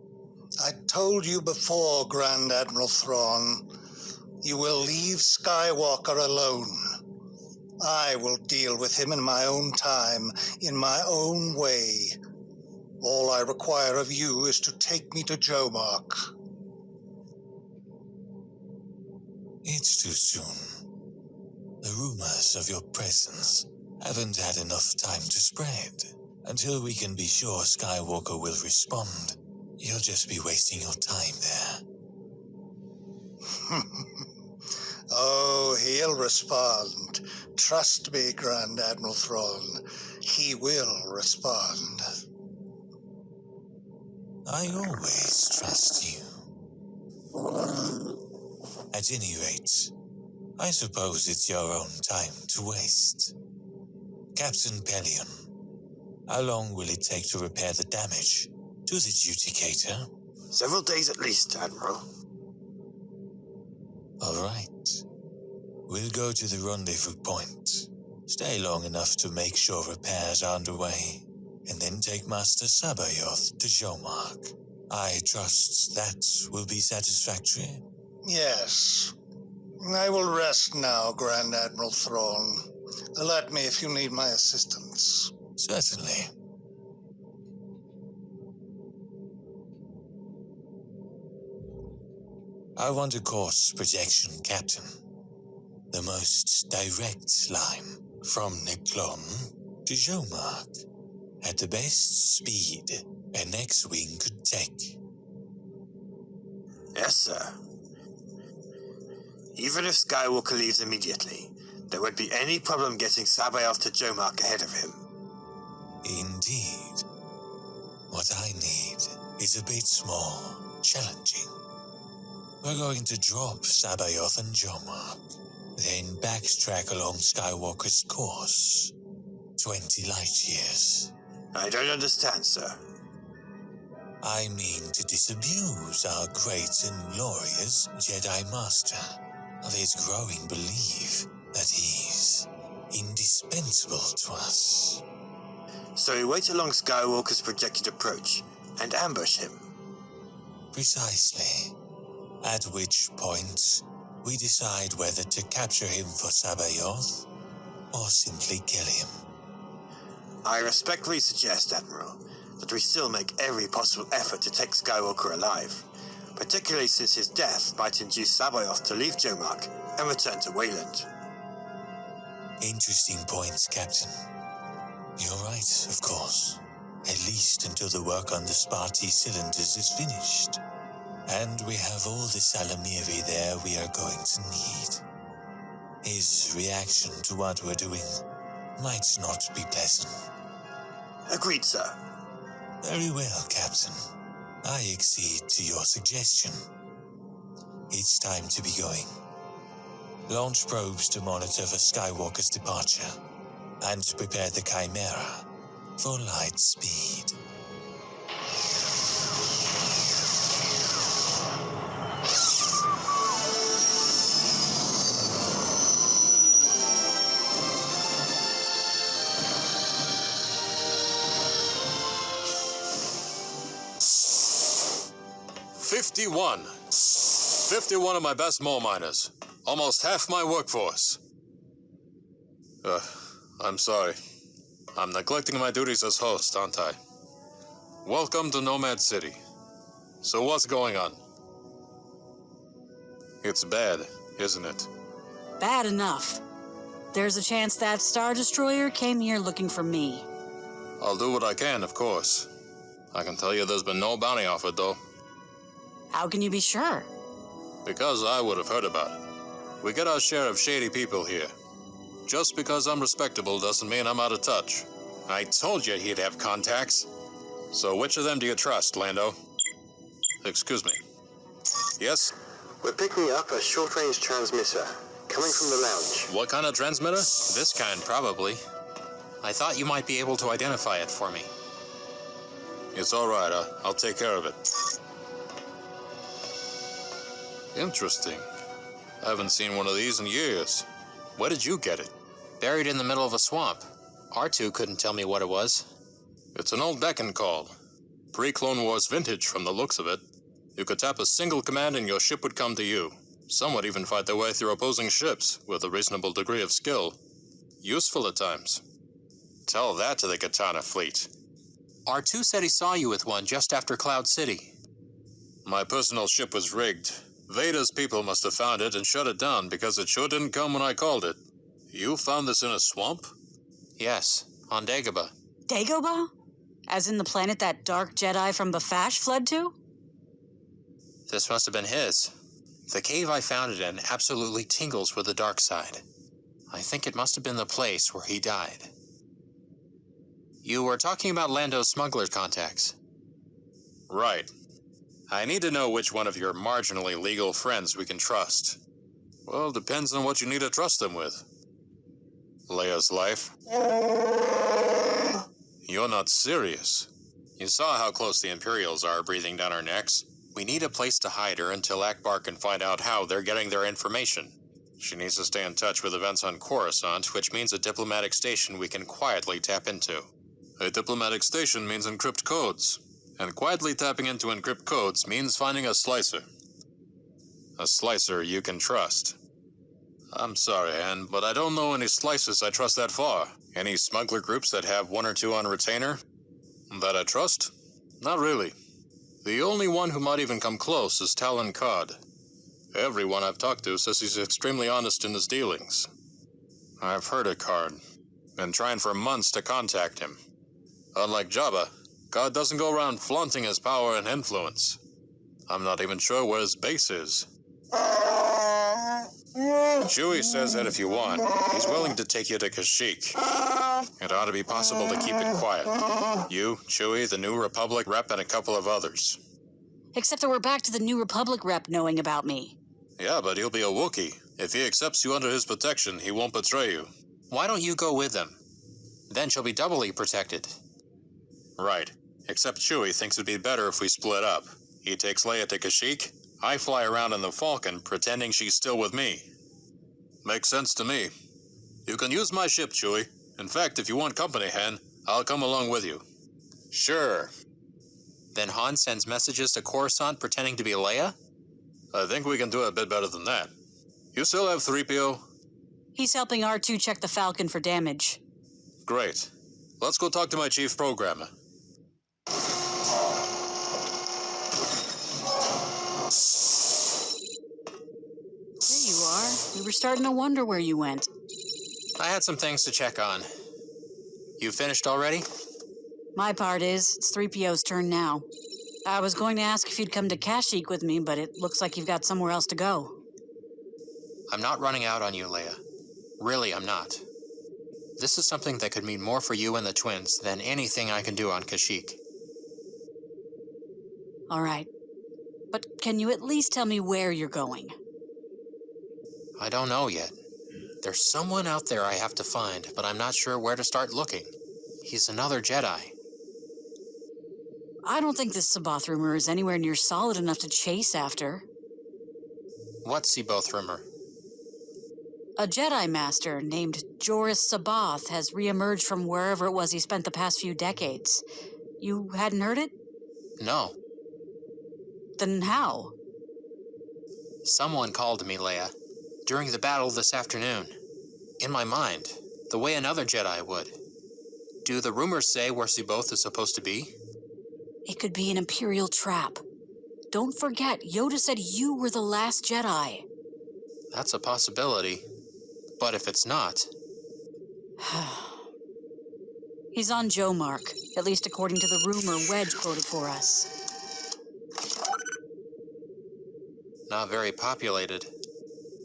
Speaker 17: I told you before, Grand Admiral Thrawn. You will leave Skywalker alone. I will deal with him in my own time, in my own way. All I require of you is to take me to Jomark.
Speaker 2: It's too soon. The rumors of your presence haven't had enough time to spread. Until we can be sure Skywalker will respond, you'll just be wasting your time there.
Speaker 17: Oh, he'll respond. Trust me, Grand Admiral Thrawn. He will respond.
Speaker 2: I always trust you. At any rate, I suppose it's your own time to waste. Captain Pelion, how long will it take to repair the damage to the Judicator?
Speaker 21: Several days at least, Admiral.
Speaker 2: All right. We'll go to the rendezvous point. Stay long enough to make sure repairs are underway, and then take Master Sabayoth to Jomark. I trust that will be satisfactory.
Speaker 17: Yes. I will rest now, Grand Admiral Thrawn. Alert me if you need my assistance.
Speaker 2: Certainly. I want a course projection, Captain. The most direct line from Neklon to Jomark at the best speed an X-Wing could take.
Speaker 21: Yes, sir. Even if Skywalker leaves immediately, there won't be any problem getting Sabayoth to Jomark ahead of him.
Speaker 2: Indeed. What I need is a bit more challenging. We're going to drop Sabayoth and Jomark, then backtrack along Skywalker's course. 20 light years.
Speaker 21: I don't understand, sir.
Speaker 2: I mean to disabuse our great and glorious Jedi Master of his growing belief that he's indispensable to us.
Speaker 21: So we wait along Skywalker's projected approach and ambush him.
Speaker 2: Precisely. At which point, we decide whether to capture him for Sabayoth or simply kill him.
Speaker 21: I respectfully suggest, Admiral, that we still make every possible effort to take Skywalker alive, particularly since his death might induce Sabayoth to leave Jomark and return to Wayland.
Speaker 2: Interesting points, Captain. You're right, of course. At least until the work on the Sparty cylinders is finished. And we have all the Salamiri there we are going to need. His reaction to what we're doing might not be pleasant.
Speaker 21: Agreed, sir.
Speaker 2: Very well, Captain. I accede to your suggestion. It's time to be going. Launch probes to monitor for Skywalker's departure. and prepare the Chimera for light speed.
Speaker 9: $51 of my best mole miners. Almost half my workforce. I'm sorry. I'm neglecting my duties as host, aren't I? Welcome to Nomad City. So what's going on? It's bad, isn't it?
Speaker 15: Bad enough. There's a chance that Star Destroyer came here looking for me.
Speaker 9: I'll do what I can, of course. I can tell you there's been no bounty offered, though.
Speaker 15: How can you be sure?
Speaker 9: Because I would have heard about it. We get our share of shady people here. Just because I'm respectable doesn't mean I'm out of touch. I told you he'd have contacts. So which of them do you trust, Lando? Excuse me. Yes?
Speaker 3: We're picking up a short-range transmitter coming from the lounge.
Speaker 9: What kind of transmitter?
Speaker 5: This kind, probably. I thought you might be able to identify it for me.
Speaker 9: It's all right. I'll take care of it. Interesting. I haven't seen one of these in years.
Speaker 5: Where did you get it? Buried in the middle of a swamp. R2 couldn't tell me what it was.
Speaker 9: It's an old Deccan call. Pre-Clone Wars vintage from the looks of it. You could tap a single command and your ship would come to you. Some would even fight their way through opposing ships with a reasonable degree of skill. Useful at times. Tell that to the Katana fleet.
Speaker 5: R2 said he saw you with one just after Cloud City.
Speaker 9: My personal ship was rigged. Vader's people must have found it and shut it down because it sure didn't come when I called it. You found this in a swamp?
Speaker 5: Yes, on Dagobah.
Speaker 15: Dagobah? As in the planet that Dark Jedi from Bafash fled to?
Speaker 5: This must have been his. The cave I found it in absolutely tingles with the dark side. I think it must have been the place where he died. You were talking about Lando's smuggler contacts.
Speaker 9: Right. I need to know which one of your marginally legal friends we can trust. Well, depends on what you need to trust them with. Leia's life? You're not serious.
Speaker 5: You saw how close the Imperials are breathing down our necks. We need a place to hide her until Ackbar can find out how they're getting their information.
Speaker 9: She needs to stay in touch with events on Coruscant,
Speaker 5: Which means a diplomatic station we can quietly tap into.
Speaker 9: A diplomatic station means encrypt codes. And quietly tapping into encrypt codes means finding a slicer. A slicer you can trust. I'm sorry, Anne, but I don't know any slicers I trust that far. Any smuggler groups that have one or two on retainer? That I trust? Not really. The only one who might even come close is Talon Cod. Everyone I've talked to says he's extremely honest in his dealings. I've heard of Card. Been trying for months to contact him. Unlike Jabba, God doesn't go around flaunting his power and influence. I'm not even sure where his base is. Chewie says that if you want, he's willing to take you to Kashyyyk. It ought to be possible to keep it quiet. You, Chewie, the New Republic rep, and a couple of others.
Speaker 15: Except that we're back to the New Republic rep knowing about me.
Speaker 9: Yeah, but he'll be a Wookiee. If he accepts you under his protection, he won't betray you.
Speaker 5: Why don't you go with them? Then she'll be doubly protected.
Speaker 9: Right. Except Chewie thinks it'd be better if we split up. He takes Leia to Kashyyyk. I fly around in the Falcon, pretending she's still with me. Makes sense to me. You can use my ship, Chewie. In fact, if you want company, Han, I'll come along with you. Sure.
Speaker 5: Then Han sends messages to Coruscant pretending to be Leia?
Speaker 9: I think we can do a bit better than that. You still have 3PO?
Speaker 15: He's helping R2 check the Falcon for damage.
Speaker 9: Great. Let's go talk to my chief programmer.
Speaker 15: There you are. We were starting to wonder where you went.
Speaker 5: I had some things to check on. You finished already?
Speaker 15: My part is, it's 3PO's turn now. I was going to ask if you'd come to Kashyyyk with me, but it looks like you've got somewhere else to go.
Speaker 5: I'm not running out on you, Leia. Really, I'm not. This is something that could mean more for you and the twins than anything I can do on Kashyyyk.
Speaker 15: All right. But can you at least tell me where you're going?
Speaker 5: I don't know yet. There's someone out there I have to find, but I'm not sure where to start looking. He's another Jedi.
Speaker 15: I don't think this Sabath rumor is anywhere near solid enough to chase after.
Speaker 5: What's Sabath rumor?
Speaker 15: A Jedi Master named Joris Sabath has reemerged from wherever it was he spent the past few decades. You hadn't heard it?
Speaker 5: No.
Speaker 15: Then how?
Speaker 5: Someone called me, Leia, during the battle this afternoon. In my mind, the way another Jedi would. Do the rumors say where Sabath is supposed to be?
Speaker 15: It could be an Imperial trap. Don't forget, Yoda said you were the last Jedi.
Speaker 5: That's a possibility. But if it's not...
Speaker 15: He's on Jomark, at least according to the rumor Wedge quoted for us.
Speaker 5: Not very populated.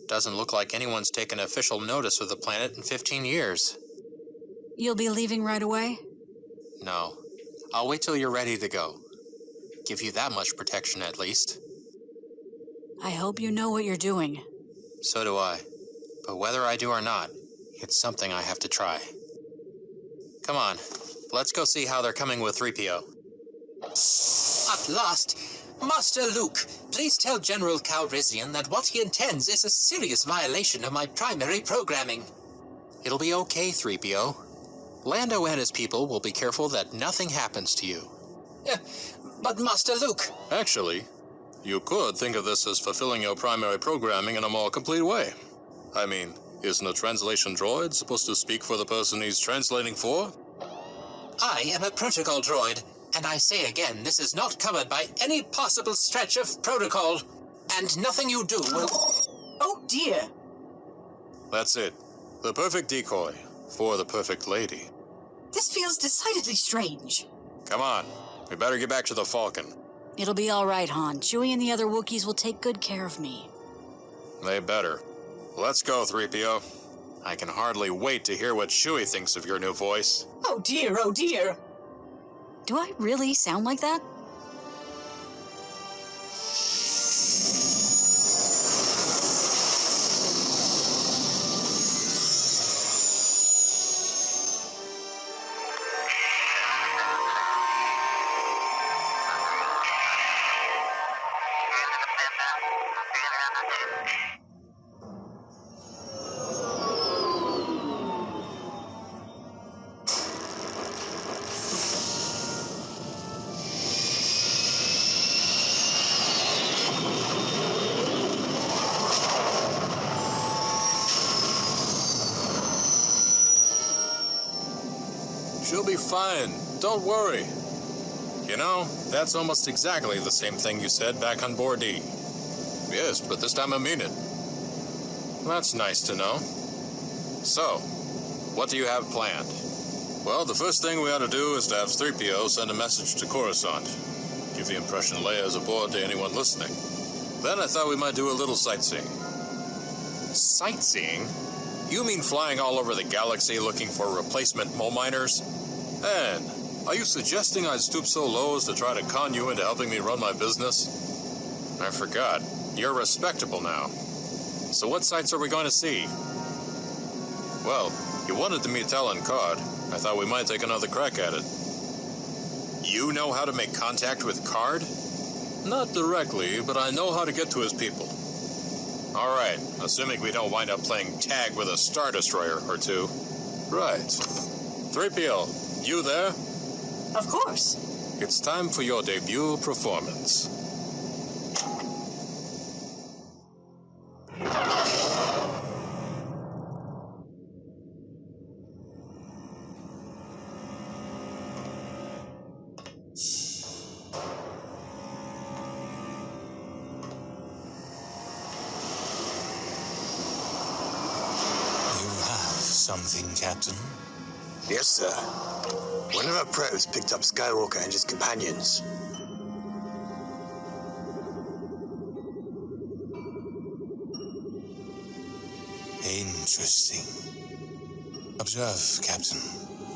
Speaker 5: Doesn't look like anyone's taken official notice of the planet in 15 years.
Speaker 15: You'll be leaving right away?
Speaker 5: No. I'll wait till you're ready to go. Give you that much protection, at least.
Speaker 15: I hope you know what you're doing.
Speaker 5: So do I. But whether I do or not, it's something I have to try. Come on, let's go see how they're coming with 3PO.
Speaker 6: At last! Master Luke, please tell General Calrissian that what he intends is a serious violation of my primary programming.
Speaker 5: It'll be okay, 3PO. Lando and his people will be careful that nothing happens to you.
Speaker 6: But Master Luke...
Speaker 9: Actually, you could think of this as fulfilling your primary programming in a more complete way. I mean, isn't a translation droid supposed to speak for the person he's translating for?
Speaker 6: I am a protocol droid, and I say again, this is not covered by any possible stretch of protocol, and nothing you do will...
Speaker 15: Oh dear!
Speaker 9: That's it. The perfect decoy for the perfect lady.
Speaker 15: This feels decidedly strange.
Speaker 9: Come on, we better get back to the Falcon.
Speaker 15: It'll be all right, Han. Chewie and the other Wookiees will take good care of me.
Speaker 9: They better. Let's go, 3PO. I can hardly wait to hear what Chewie thinks of your new voice.
Speaker 15: Oh dear, oh dear. Do I really sound like that?
Speaker 9: She'll be fine. Don't worry. You know, that's almost exactly the same thing you said back on board D. Yes, but this time I mean it. That's nice to know. So, what do you have planned? Well, the first thing we ought to do is to have 3PO send a message to Coruscant. Give the impression Leia's aboard to anyone listening. Then I thought we might do a little sightseeing. Sightseeing? You mean flying all over the galaxy looking for replacement mole miners? And are you suggesting I'd stoop so low as to try to con you into helping me run my business? I forgot. You're respectable now. So what sights are we going to see? Well, you wanted to meet Talon Card. I thought we might take another crack at it. You know how to make contact with Card? Not directly, but I know how to get to his people. All right, assuming we don't wind up playing tag with a Star Destroyer or two. Right. 3PO, you there?
Speaker 15: Of course.
Speaker 9: It's time for your debut performance.
Speaker 2: Something, Captain?
Speaker 21: Yes, sir. One of our probes picked up Skywalker and his companions.
Speaker 2: Interesting. Observe, Captain,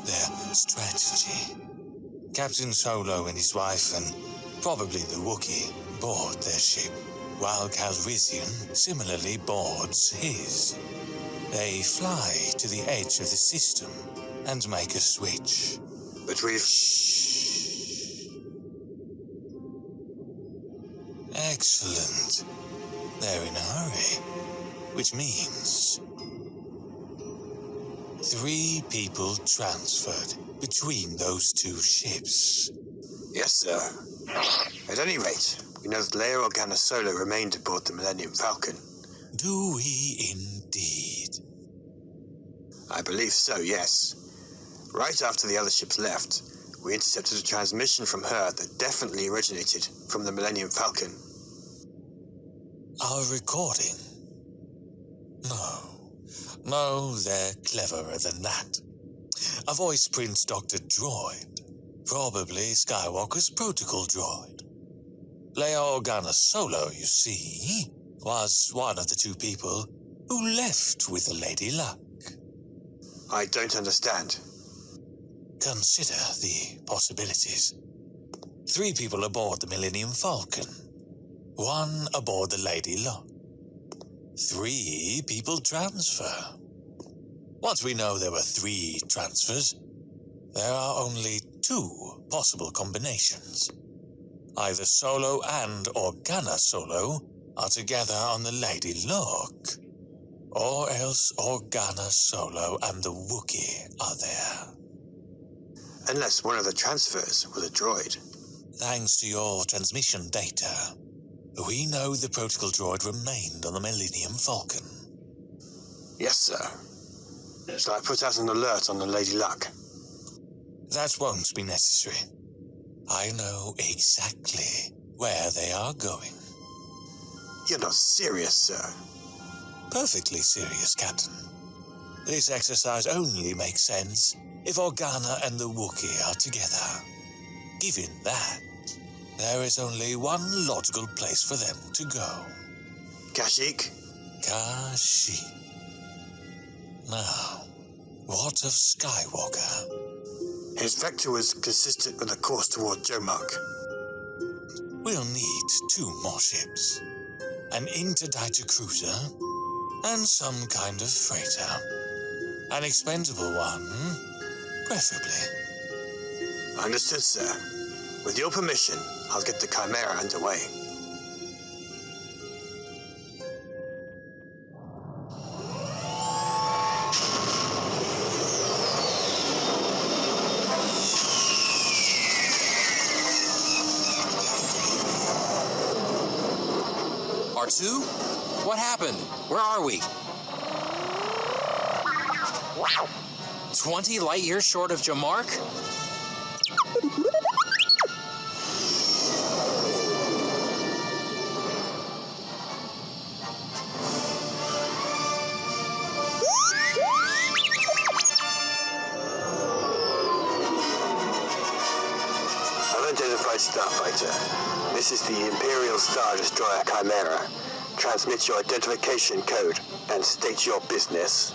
Speaker 2: their strategy. Captain Solo and his wife and probably the Wookiee board their ship, while Calrissian similarly boards his. They fly to the edge of the system and make a switch.
Speaker 21: But we've...
Speaker 2: Excellent. They're in a hurry, which means 3 people transferred between those 2 ships.
Speaker 21: Yes, sir. At any rate, we know that Leia Organa Solo remained aboard the Millennium Falcon.
Speaker 2: Do we indeed?
Speaker 21: I believe so, yes. Right after the other ships left, we intercepted a transmission from her that definitely originated from the Millennium Falcon.
Speaker 2: Our recording? No, they're cleverer than that. A voice prints Dr. Droid, probably Skywalker's protocol droid. Leia Organa Solo, you see, was one of the 2 people who left with the Lady Luck.
Speaker 21: I don't understand.
Speaker 2: Consider the possibilities. 3 people aboard the Millennium Falcon. 1 aboard the Lady Luck. 3 people transfer. Once we know there were 3 transfers, there are only 2 possible combinations. Either Solo and Organa Solo are together on the Lady Luck, or else Organa Solo and the Wookiee are there.
Speaker 21: Unless one of the transfers was a droid.
Speaker 2: Thanks to your transmission data, we know the protocol droid remained on the Millennium Falcon.
Speaker 21: Yes, sir. Shall I put out an alert on the Lady Luck?
Speaker 2: That won't be necessary. I know exactly where they are going.
Speaker 21: You're not serious, sir.
Speaker 2: Perfectly serious, Captain. This exercise only makes sense if Organa and the Wookiee are together. Given that, there is only one logical place for them to go.
Speaker 21: Kashyyyk?
Speaker 2: Kashyyyk. Now, what of Skywalker?
Speaker 21: His vector was consistent with the course toward Jomark.
Speaker 2: We'll need 2 more ships. An interdictor cruiser and some kind of freighter. An expendable one, preferably.
Speaker 21: Understood, sir. With your permission, I'll get the Chimera underway.
Speaker 18: R2? What happened? Where are we? 20 light years short of Jomark?
Speaker 21: Unidentified starfighter. This is the Imperial Star Destroyer Chimera. Transmit your identification code and state your business.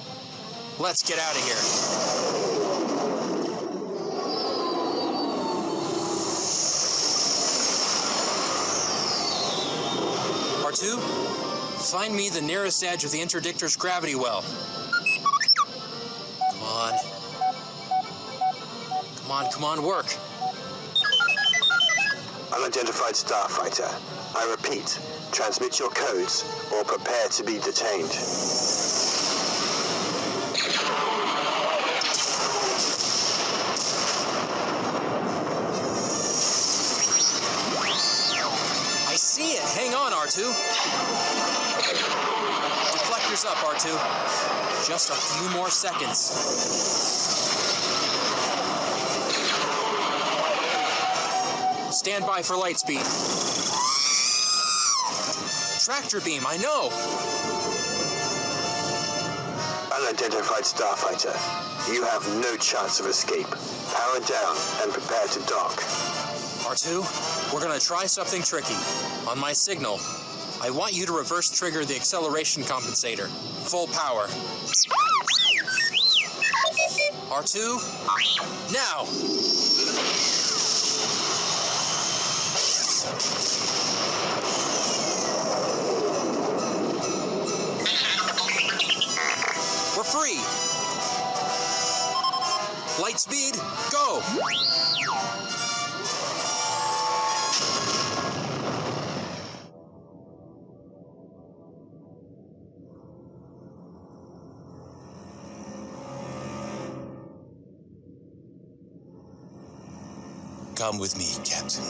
Speaker 18: Let's get out of here. R2, find me the nearest edge of the interdictor's gravity well. Come on. Come on, come on, work.
Speaker 21: Unidentified starfighter. I repeat, transmit your codes or prepare to be detained.
Speaker 18: I see it. Hang on, R2. Deflectors up, R2. Just a few more seconds. Stand by for light speed. Tractor beam, I know.
Speaker 21: Unidentified starfighter. You have no chance of escape. Power down and prepare to dock.
Speaker 18: R2, we're gonna try something tricky. On my signal, I want you to reverse trigger the acceleration compensator. Full power. R2, now!
Speaker 8: free! Light speed, go!
Speaker 2: Come with me, Captain.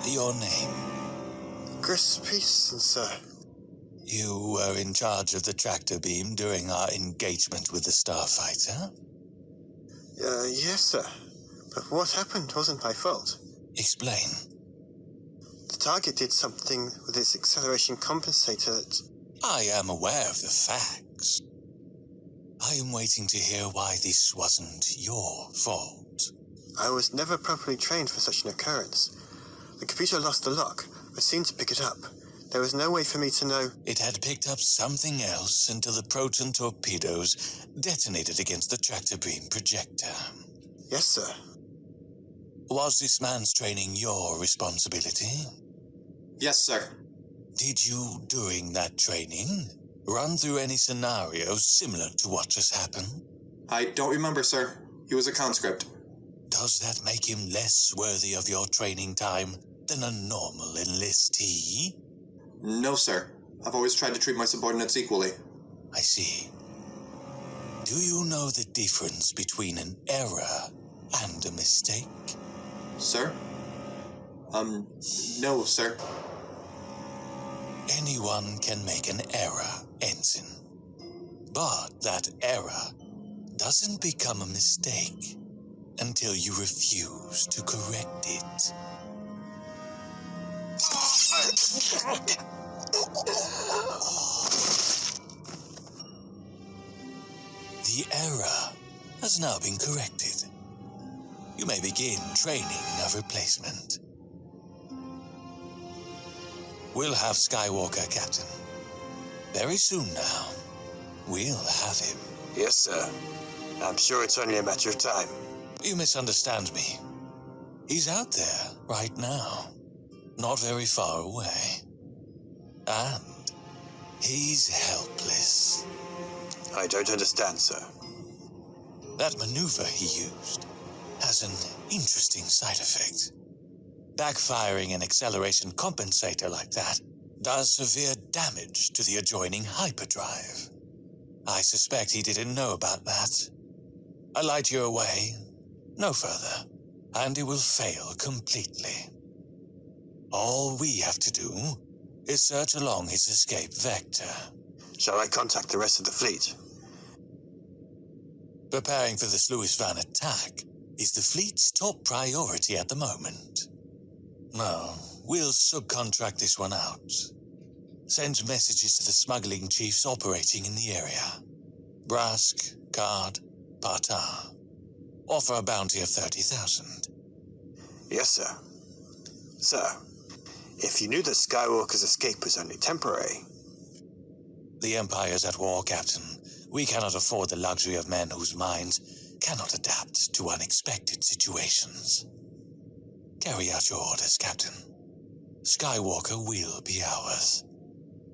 Speaker 2: Your name?
Speaker 21: Chris Peterson, sir.
Speaker 2: You were in charge of the tractor beam during our engagement with the Starfighter?
Speaker 21: Yes, sir. But what happened wasn't my fault.
Speaker 2: Explain.
Speaker 21: The target did something with its acceleration compensator that...
Speaker 2: I am aware of the facts. I am waiting to hear why this wasn't your fault.
Speaker 21: I was never properly trained for such an occurrence. The computer lost the lock. I seemed to pick it up. There was no way for me to know...
Speaker 2: It had picked up something else until the proton torpedoes detonated against the tractor beam projector.
Speaker 21: Yes, sir.
Speaker 2: Was this man's training your responsibility?
Speaker 8: Yes, sir.
Speaker 2: Did you, during that training, run through any scenarios similar to what just happened?
Speaker 8: I don't remember, sir. He was a conscript.
Speaker 2: Does that make him less worthy of your training time than a normal enlistee?
Speaker 8: No, sir. I've always tried to treat my subordinates equally.
Speaker 2: I see. Do you know the difference between an error and a mistake?
Speaker 8: Sir? No, sir.
Speaker 2: Anyone can make an error, Ensign. But that error doesn't become a mistake until you refuse to correct it. The error has now been corrected. You may begin training a replacement. We'll have Skywalker, Captain. Very soon now, we'll have him.
Speaker 21: Yes, sir. I'm sure it's only a matter of time.
Speaker 2: You misunderstand me. He's out there right now, not very far away. And he's helpless.
Speaker 21: I don't understand, sir.
Speaker 2: That maneuver he used has an interesting side effect. Backfiring an acceleration compensator like that does severe damage to the adjoining hyperdrive. I suspect he didn't know about that. I light you away, no further, and he will fail completely. All we have to do is search along his escape vector.
Speaker 21: Shall I contact the rest of the fleet?
Speaker 2: Preparing for the Sluis Van attack is the fleet's top priority at the moment. No, we'll subcontract this one out. Send messages to the smuggling chiefs operating in the area. Brask, Card, Partar. Offer a bounty of 30,000.
Speaker 21: Yes, sir. Sir, if you knew that Skywalker's escape was only temporary...
Speaker 2: The Empire's at war, Captain. We cannot afford the luxury of men whose minds cannot adapt to unexpected situations. Carry out your orders, Captain. Skywalker will be ours,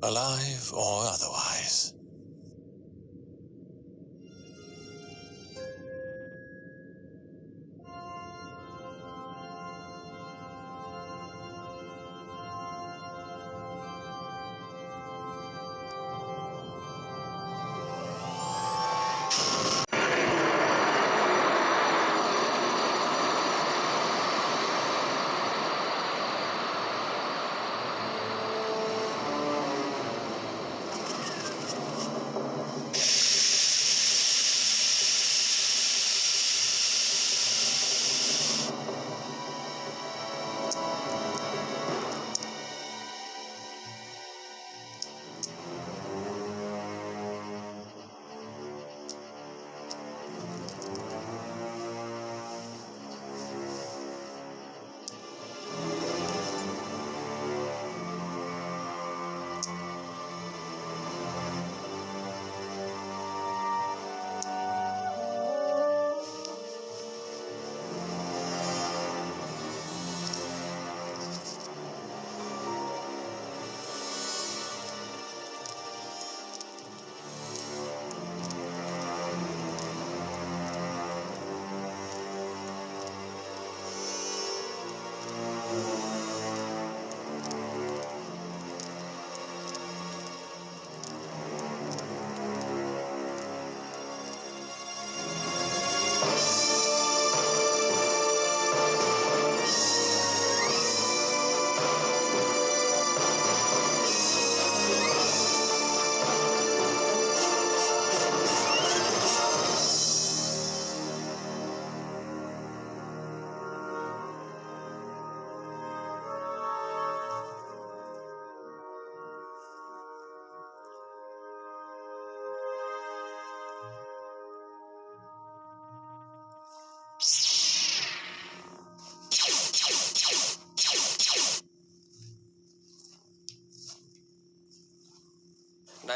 Speaker 2: alive or otherwise.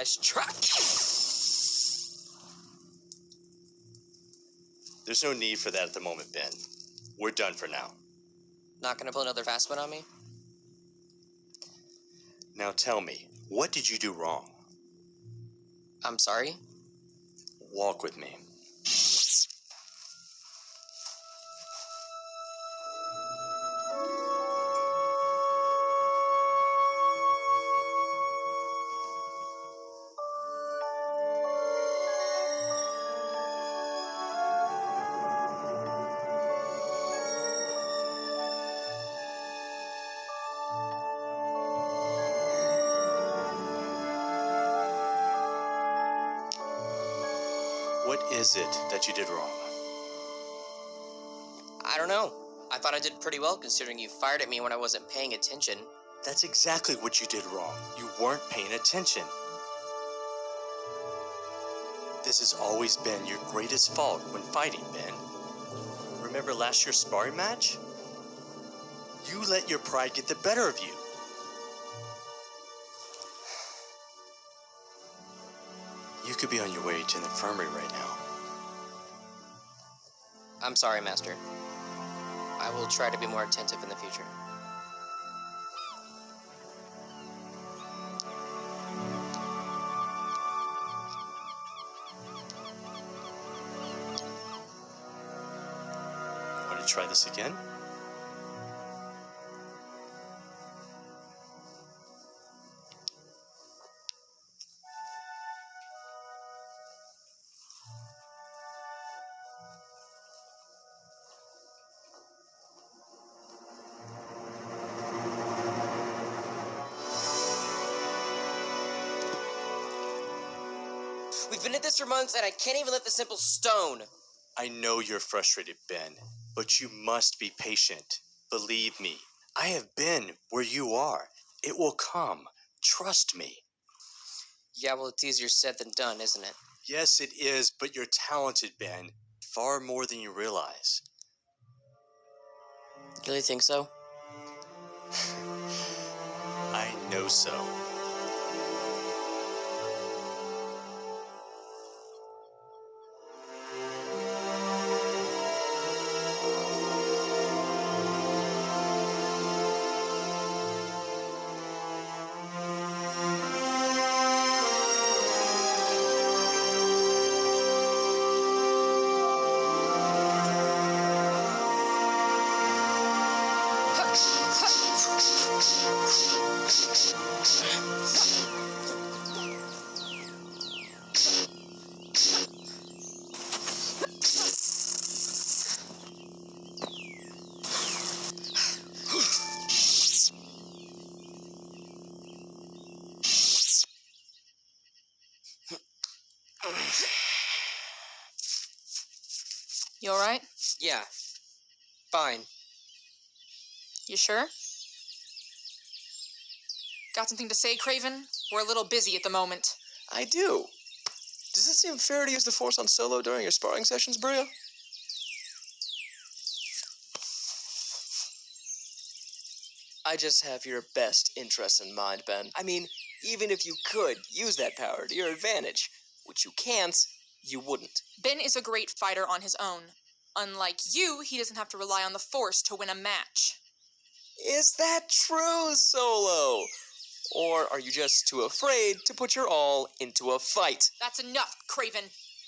Speaker 11: nice try.
Speaker 21: There's no need for that at the moment, Ben. We're done for now.
Speaker 11: Not gonna pull another fast one on me?
Speaker 21: Now tell me, what did you do wrong?
Speaker 11: I'm sorry?
Speaker 21: Walk with me. What is it that you did wrong?
Speaker 11: I don't know. I thought I did pretty well considering you fired at me when I wasn't paying attention.
Speaker 21: That's exactly what you did wrong. You weren't paying attention. This has always been your greatest fault when fighting, Ben. Remember last year's sparring match? You let your pride get the better of you. You could be on your way to an infirmary right now.
Speaker 11: I'm sorry, Master. I will try to be more attentive in the future.
Speaker 21: Want to try this again?
Speaker 11: We've been at this for months and I can't even lift a simple stone.
Speaker 21: I know you're frustrated, Ben, but you must be patient. Believe me, I have been where you are. It will come. Trust me.
Speaker 11: Yeah, well, it's easier said than done, isn't it?
Speaker 21: Yes, it is, but you're talented, Ben. Far more than you realize.
Speaker 11: You really think so?
Speaker 21: I know so.
Speaker 22: You alright?
Speaker 11: Yeah. Fine.
Speaker 22: You sure? Got something to say, Craven? We're a little busy at the moment.
Speaker 23: I do. Does it seem fair to use the Force on Solo during your sparring sessions, Bria? I just have your best interests in mind, Ben. I mean, even if you could use that power to your advantage, which you can't, you wouldn't.
Speaker 22: Ben is a great fighter on his own. Unlike you, he doesn't have to rely on the Force to win a match.
Speaker 23: Is that true, Solo? Or are you just too afraid to put your all into a fight?
Speaker 22: That's enough, Craven.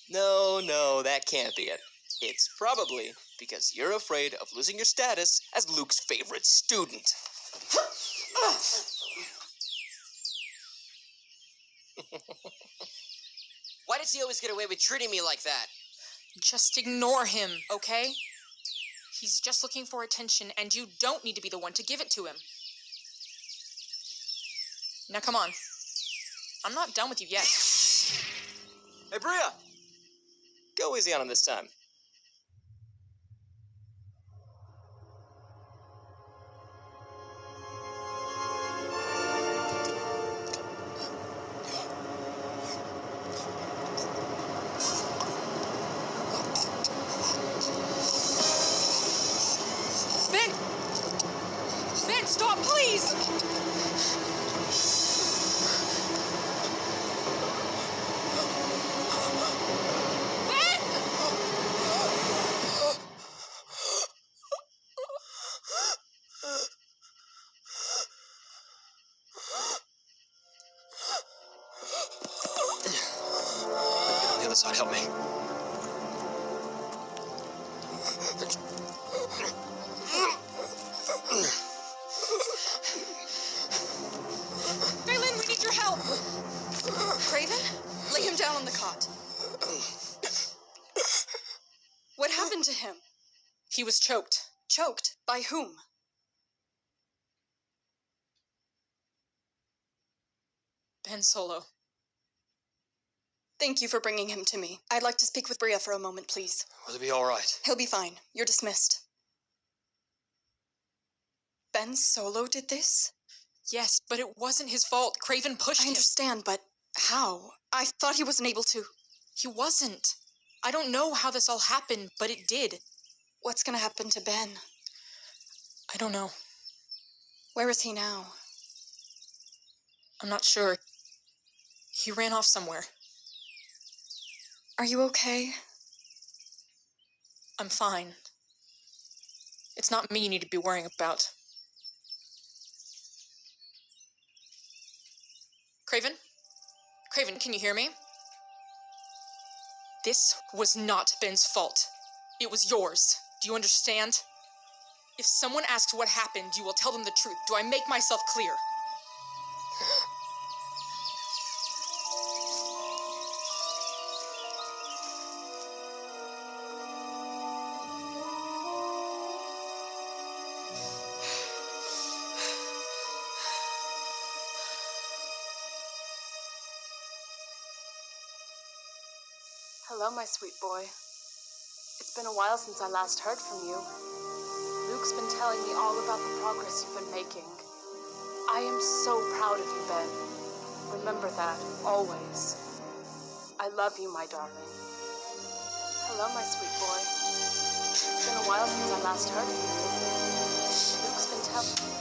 Speaker 23: No, that can't be it. It's probably because you're afraid of losing your status as Luke's favorite student.
Speaker 11: Why does he always get away with treating me like that?
Speaker 22: Just ignore him, okay? He's just looking for attention, and you don't need to be the one to give it to him. Now come on. I'm not done with you yet.
Speaker 23: Hey, Bria! Go easy on him this time.
Speaker 22: Ben, stop, please!
Speaker 3: side, help me.
Speaker 22: Phelan, we need your help! Craven, lay him down on the cot. What happened to him? He was choked. Choked? By whom? Ben Solo. Thank you for bringing him to me. I'd like to speak with Bria for a moment, please.
Speaker 3: Will it be all right?
Speaker 22: He'll be fine. You're dismissed. Ben Solo did this? Yes, but it wasn't his fault. Craven pushed him. I understand, but how? I thought he wasn't able to. He wasn't. I don't know how this all happened, but it did. What's gonna happen to Ben? I don't know. Where is he now? I'm not sure. He ran off somewhere. Are you okay? I'm fine. It's not me you need to be worrying about. Craven? Craven, can you hear me? This was not Ben's fault. It was yours. Do you understand? If someone asks what happened, you will tell them the truth. Do I make myself clear?
Speaker 7: Hello, my sweet boy. It's been a while since I last heard from you. Luke's been telling me all about the progress you've been making. I am so proud of you, Ben. Remember that, always. I love you, my darling. Hello, my sweet boy. It's been a while since I last heard from you. Luke's been telling...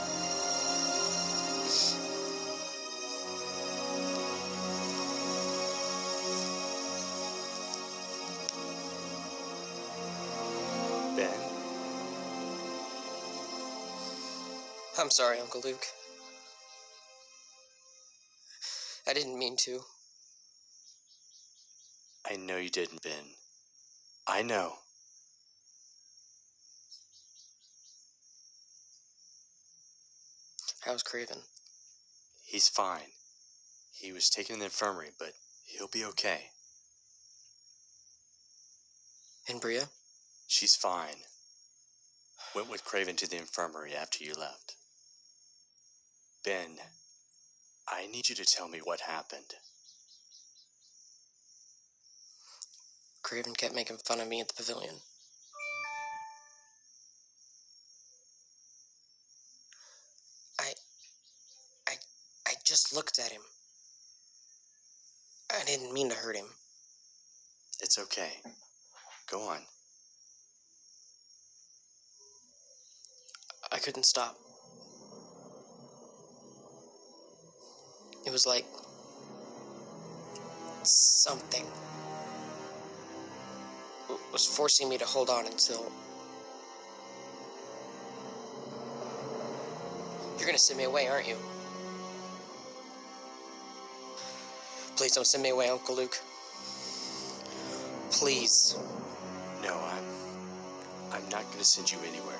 Speaker 11: I'm sorry, Uncle Luke. I didn't mean to.
Speaker 10: I know you didn't, Ben. I know.
Speaker 11: How's Craven?
Speaker 10: He's fine. He was taken to the infirmary, but he'll be okay.
Speaker 11: And Bria?
Speaker 10: She's fine. Went with Craven to the infirmary after you left. Ben, I need you to tell me what happened.
Speaker 11: Craven kept making fun of me at the pavilion. I just looked at him. I didn't mean to hurt him.
Speaker 10: It's okay. Go on.
Speaker 11: I couldn't stop. It was like something was forcing me to hold on until... You're gonna send me away, aren't you? Please don't send me away, Uncle Luke. Please.
Speaker 10: No, I'm not gonna send you anywhere.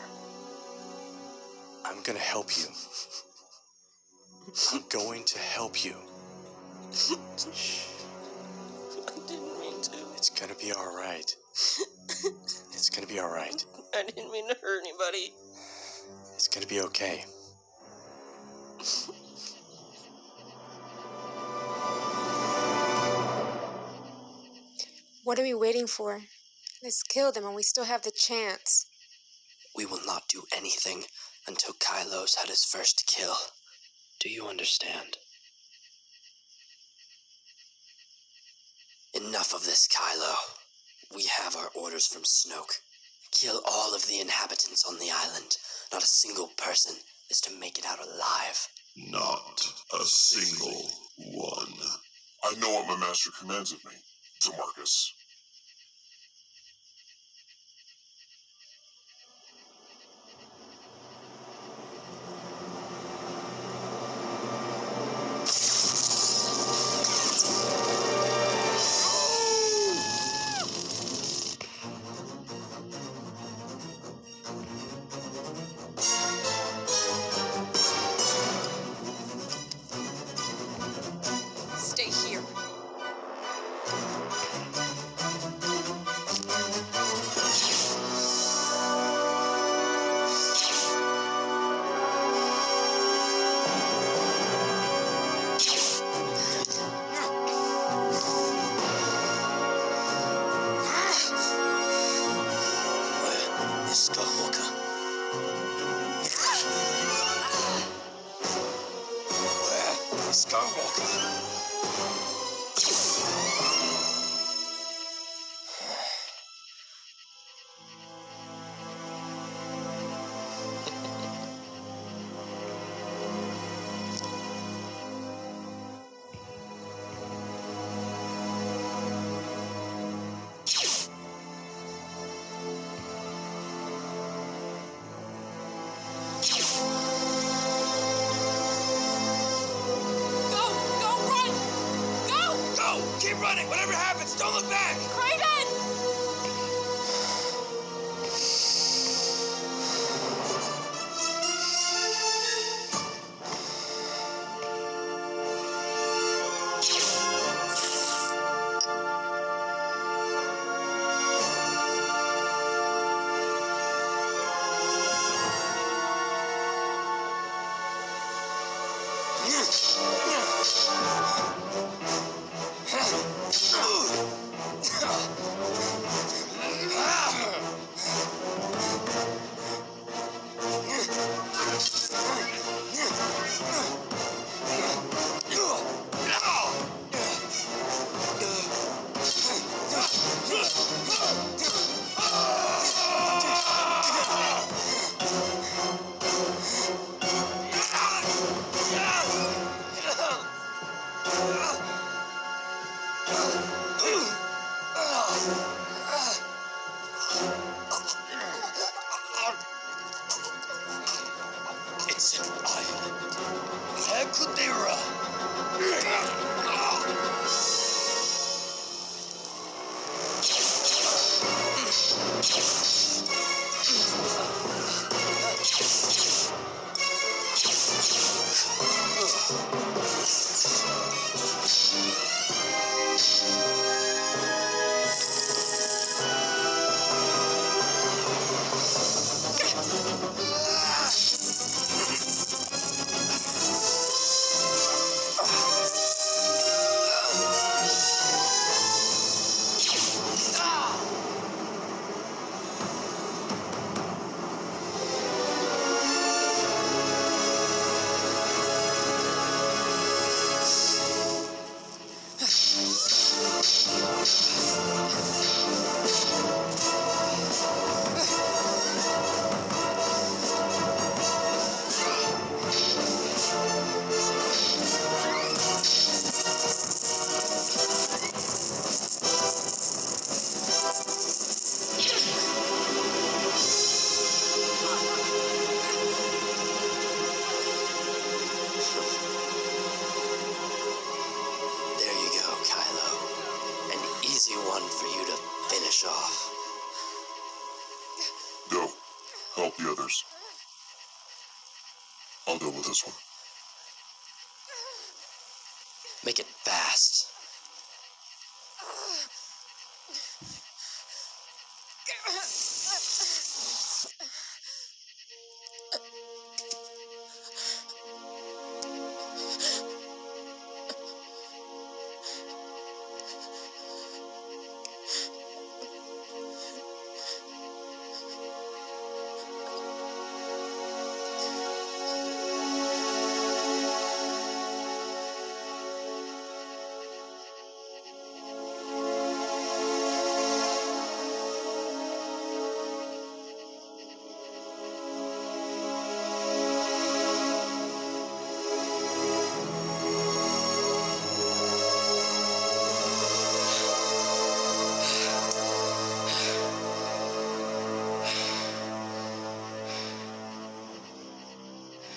Speaker 10: I'm gonna help you. I'm going to help you. Shh.
Speaker 11: I didn't mean to.
Speaker 10: It's gonna be all right. It's gonna be all right.
Speaker 11: I didn't mean to hurt anybody.
Speaker 10: It's gonna be okay.
Speaker 16: What are we waiting for? Let's kill them and we still have the chance.
Speaker 11: We will not do anything until Kylo's had his first kill. Do you understand? Enough of this, Kylo. We have our orders from Snoke. Kill all of the inhabitants on the island. Not a single person is to make it out alive.
Speaker 24: Not a single one. I know what my master commands of me, DeMarcus.
Speaker 4: Whatever happens, don't look back!
Speaker 7: Craven!
Speaker 4: It's an island. Where could they run?
Speaker 11: There you go, Kylo. An easy one for you to finish off.
Speaker 24: Go. Help the others. I'll deal with this one.
Speaker 11: Make it fast.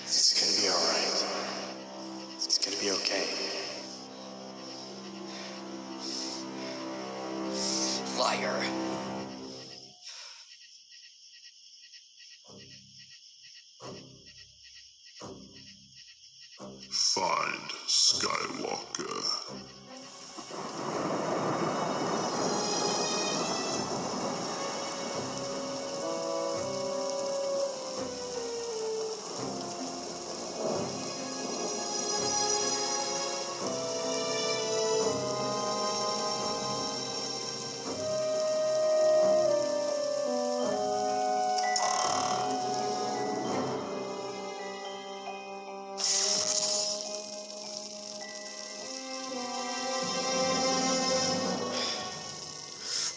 Speaker 10: It's gonna be alright. It's gonna be okay.
Speaker 11: Liar.
Speaker 24: Find Skywalker.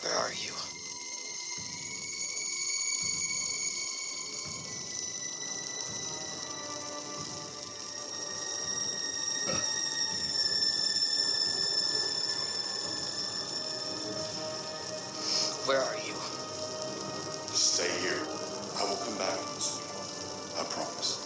Speaker 11: Where are you? Where are you?
Speaker 24: Stay here. I will come back soon. I promise.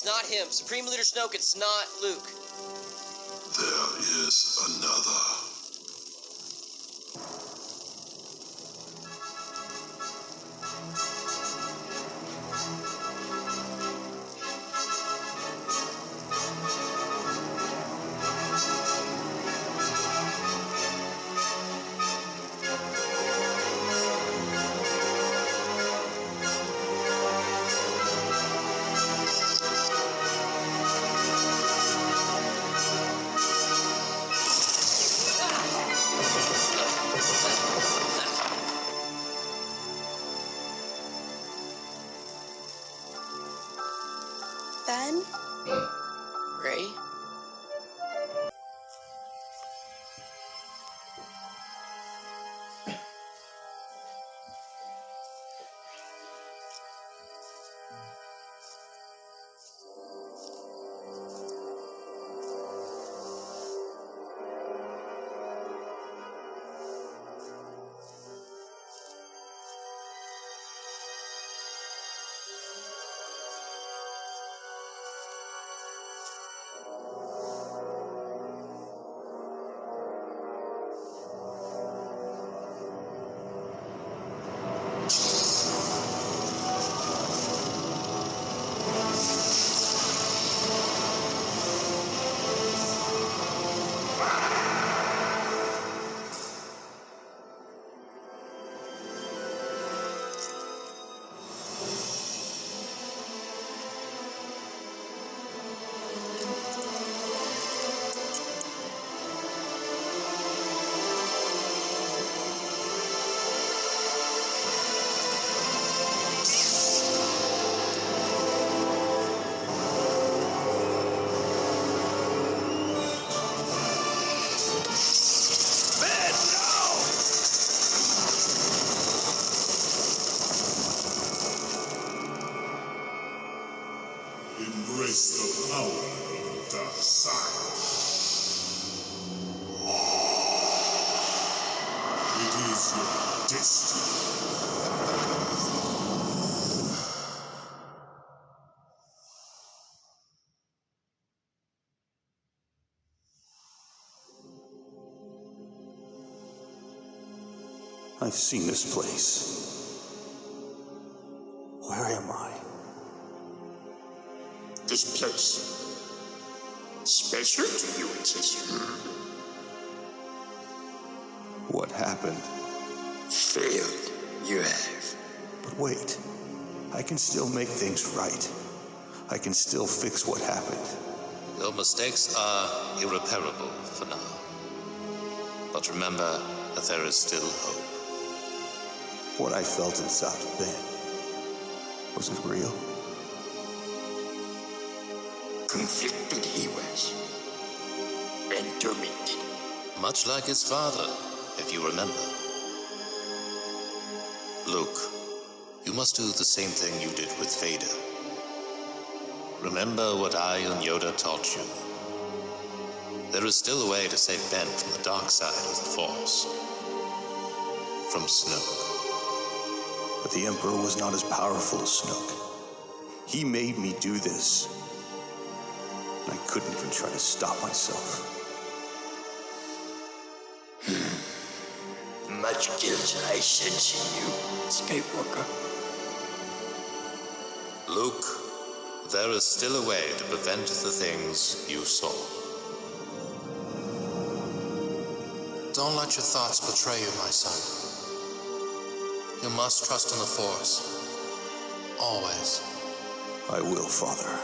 Speaker 23: It's not him. Supreme Leader Snoke, it's not Luke.
Speaker 24: There is another.
Speaker 16: Ben?
Speaker 23: Ray?
Speaker 24: Embrace the power of the dark side. It is your destiny.
Speaker 12: I've seen this place. Where am I?
Speaker 24: This place. Special to you, it says.
Speaker 12: What happened?
Speaker 24: Failed. You have.
Speaker 12: But wait. I can still make things right. I can still fix what happened.
Speaker 13: Your mistakes are irreparable for now. But remember that there is still hope.
Speaker 12: What I felt inside of Ben, was it real?
Speaker 24: Conflicted he was. And tormented.
Speaker 13: Much like his father, if you remember. Luke, you must do the same thing you did with Vader. Remember what I and Yoda taught you. There is still a way to save Ben from the dark side of the Force. From Snoke.
Speaker 12: But the Emperor was not as powerful as Snoke. He made me do this. And I couldn't even try to stop myself.
Speaker 24: Much guilt I sense in you, Skywalker.
Speaker 13: Luke, there is still a way to prevent the things you saw.
Speaker 5: Don't let your thoughts betray you, my son. You must trust in the Force. Always.
Speaker 12: I will, Father.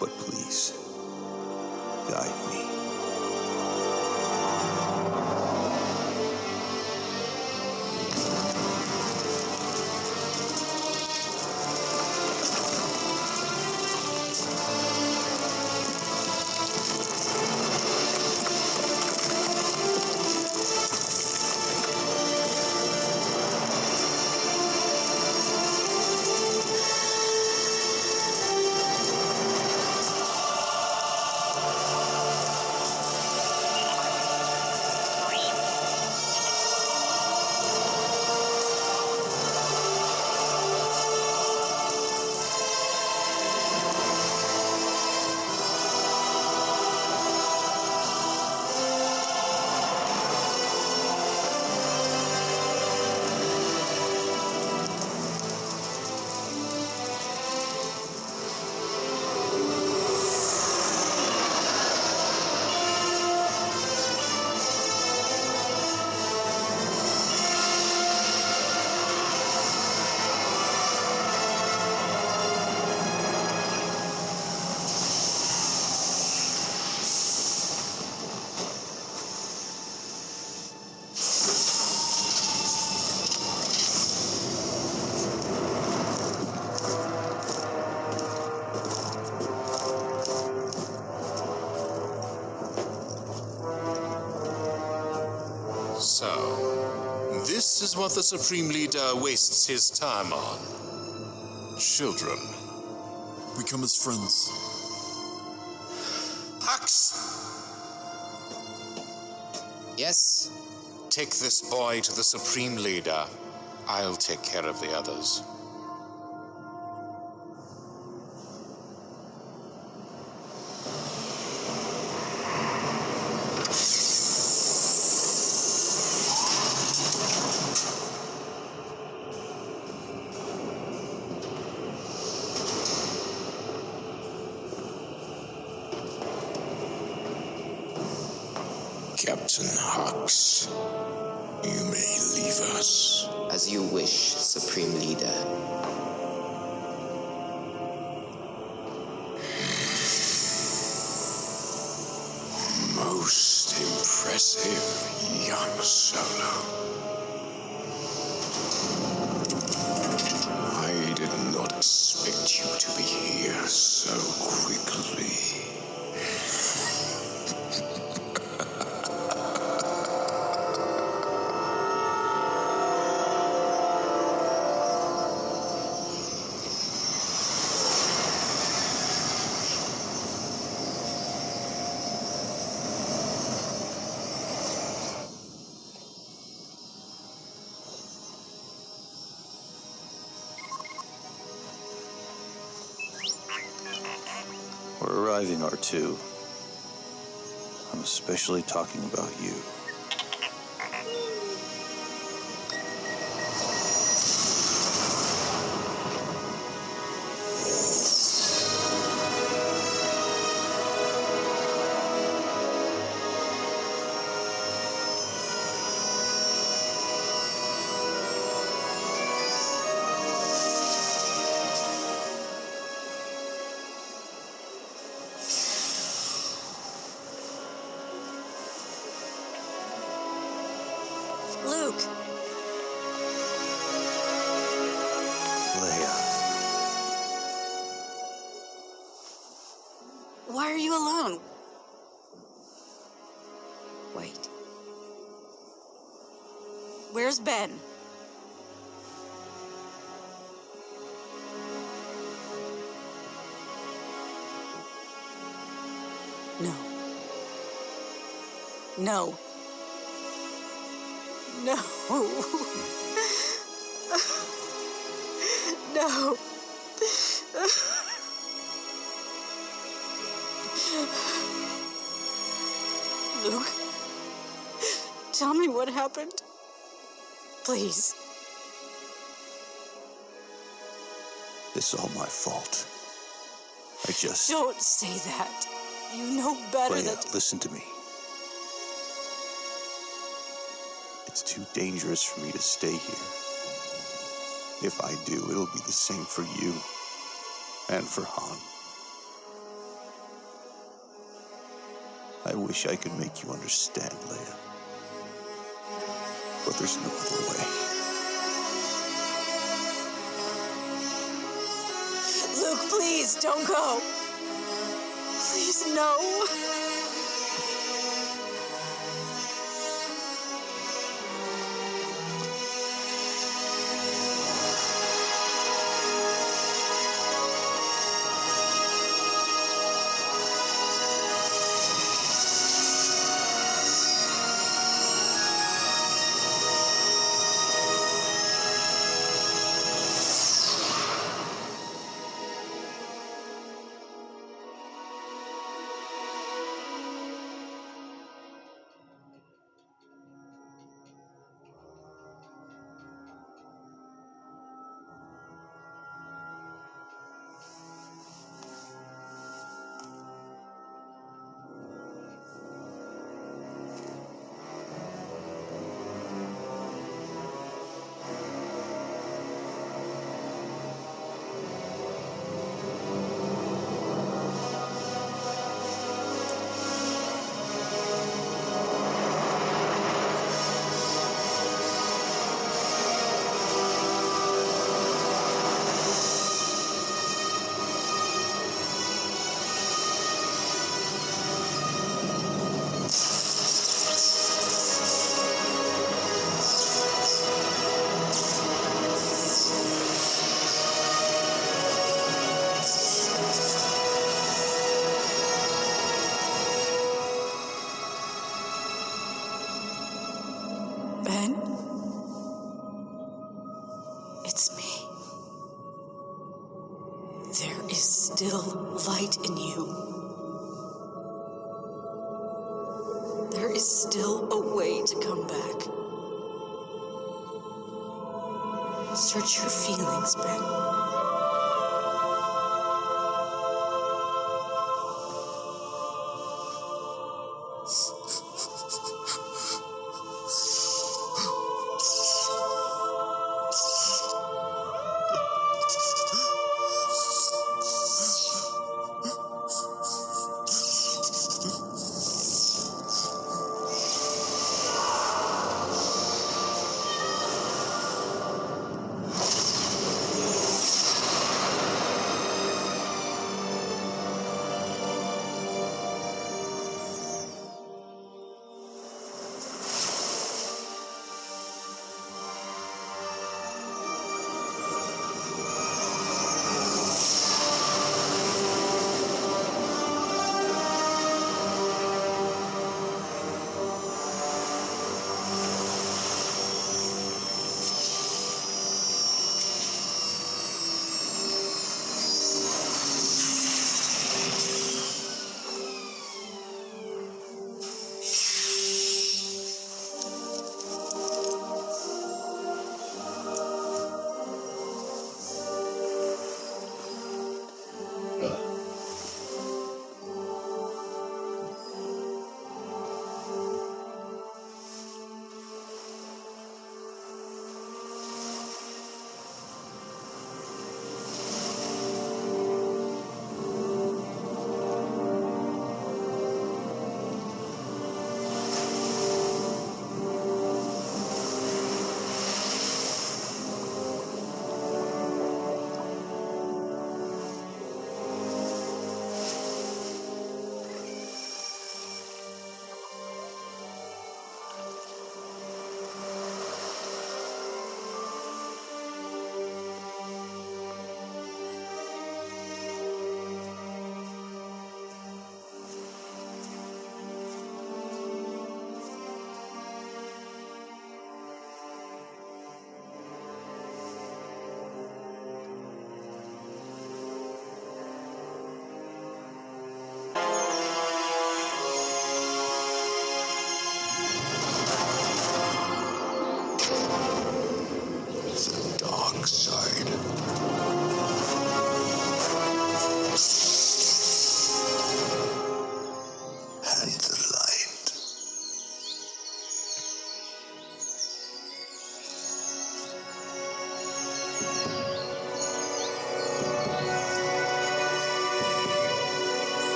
Speaker 12: But please, guide me.
Speaker 13: This is what the Supreme Leader wastes his time on. Children.
Speaker 1: We come as friends.
Speaker 13: Hux!
Speaker 14: Yes?
Speaker 13: Take this boy to the Supreme Leader. I'll take care of the others.
Speaker 1: Captain Hux, you may leave us.
Speaker 14: As you wish, Supreme Leader.
Speaker 1: Most impressive, young Solo. I did not expect you to be here so quickly.
Speaker 12: We're arriving, R2. I'm especially talking about you.
Speaker 15: Luke!
Speaker 12: Leia.
Speaker 15: Why are you alone?
Speaker 14: Wait.
Speaker 15: Where's Ben? No. No. No. No. Luke, tell me what happened. Please.
Speaker 12: It's all my fault. I just...
Speaker 15: Don't say that. You know better
Speaker 12: Leia,
Speaker 15: than...
Speaker 12: listen to me. It's too dangerous for me to stay here. If I do, it'll be the same for you and for Han. I wish I could make you understand, Leia. But there's no other way.
Speaker 15: Luke, please, don't go. Please, no. There is still light in you. There is still a way to come back. Search your feelings, Ben.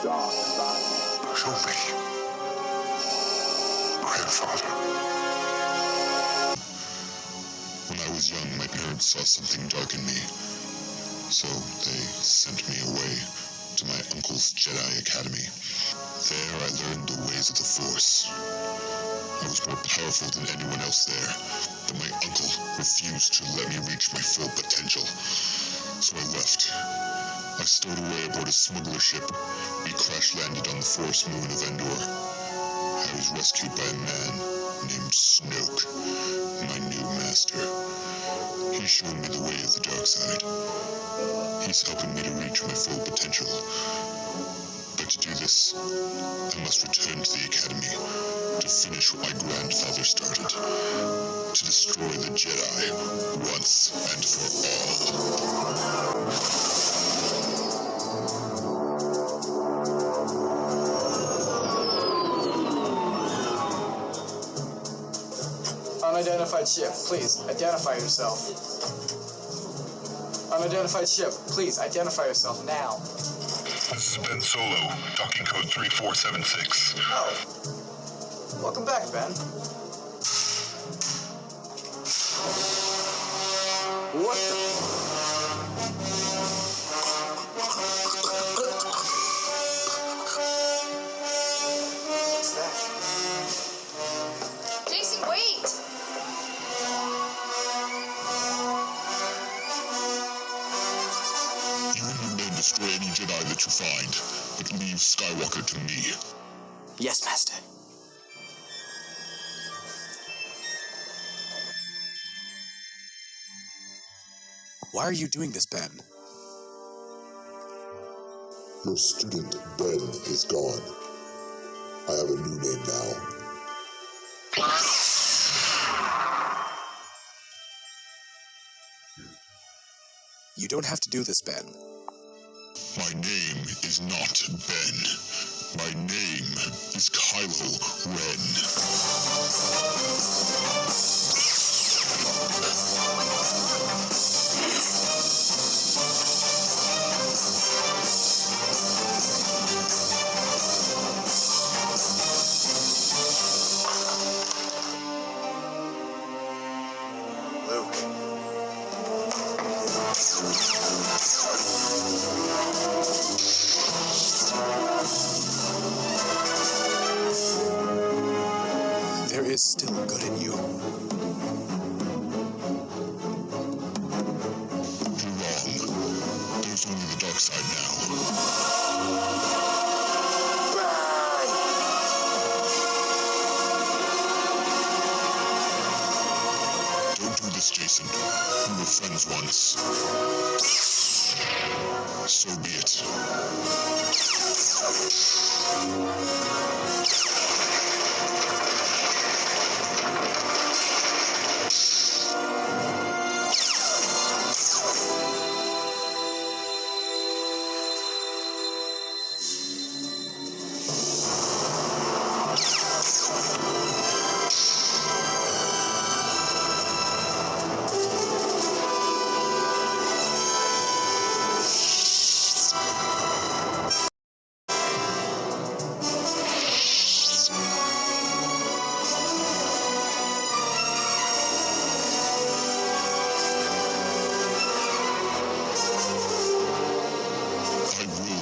Speaker 1: dark side. Show me. Grandfather.
Speaker 24: When I was young, my parents saw something dark in me. So they sent me away to my uncle's Jedi Academy. There I learned the ways of the Force. I was more powerful than anyone else there, but my uncle refused to let me reach my full potential. So I left. I stowed away aboard a smuggler ship. We crash-landed on the Forest moon of Endor. I was rescued by a man named Snoke, my new master. He showed me the way of the dark side. He's helping me to reach my full potential. But to do this, I must return to the Academy to finish what my grandfather started. To destroy the Jedi once and for all.
Speaker 6: Unidentified ship, please identify yourself. Unidentified ship, please identify yourself now.
Speaker 24: This is Ben Solo, docking code 3476.
Speaker 6: Oh. Welcome back, Ben. What the? What's that?
Speaker 22: Jason, wait!
Speaker 24: You and your men destroy any Jedi that you find, but leave Skywalker to me.
Speaker 11: Yes, Master.
Speaker 12: Why are you doing this, Ben?
Speaker 24: Your student, Ben, is gone. I have a new name now.
Speaker 12: You don't have to do this, Ben.
Speaker 24: My name is not Ben. My name is Kylo
Speaker 12: There is still good in you.
Speaker 24: You're wrong. There's only the dark side now. Don't do this, Jason. We were friends once. So be it.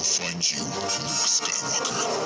Speaker 24: Find you, Luke Skywalker.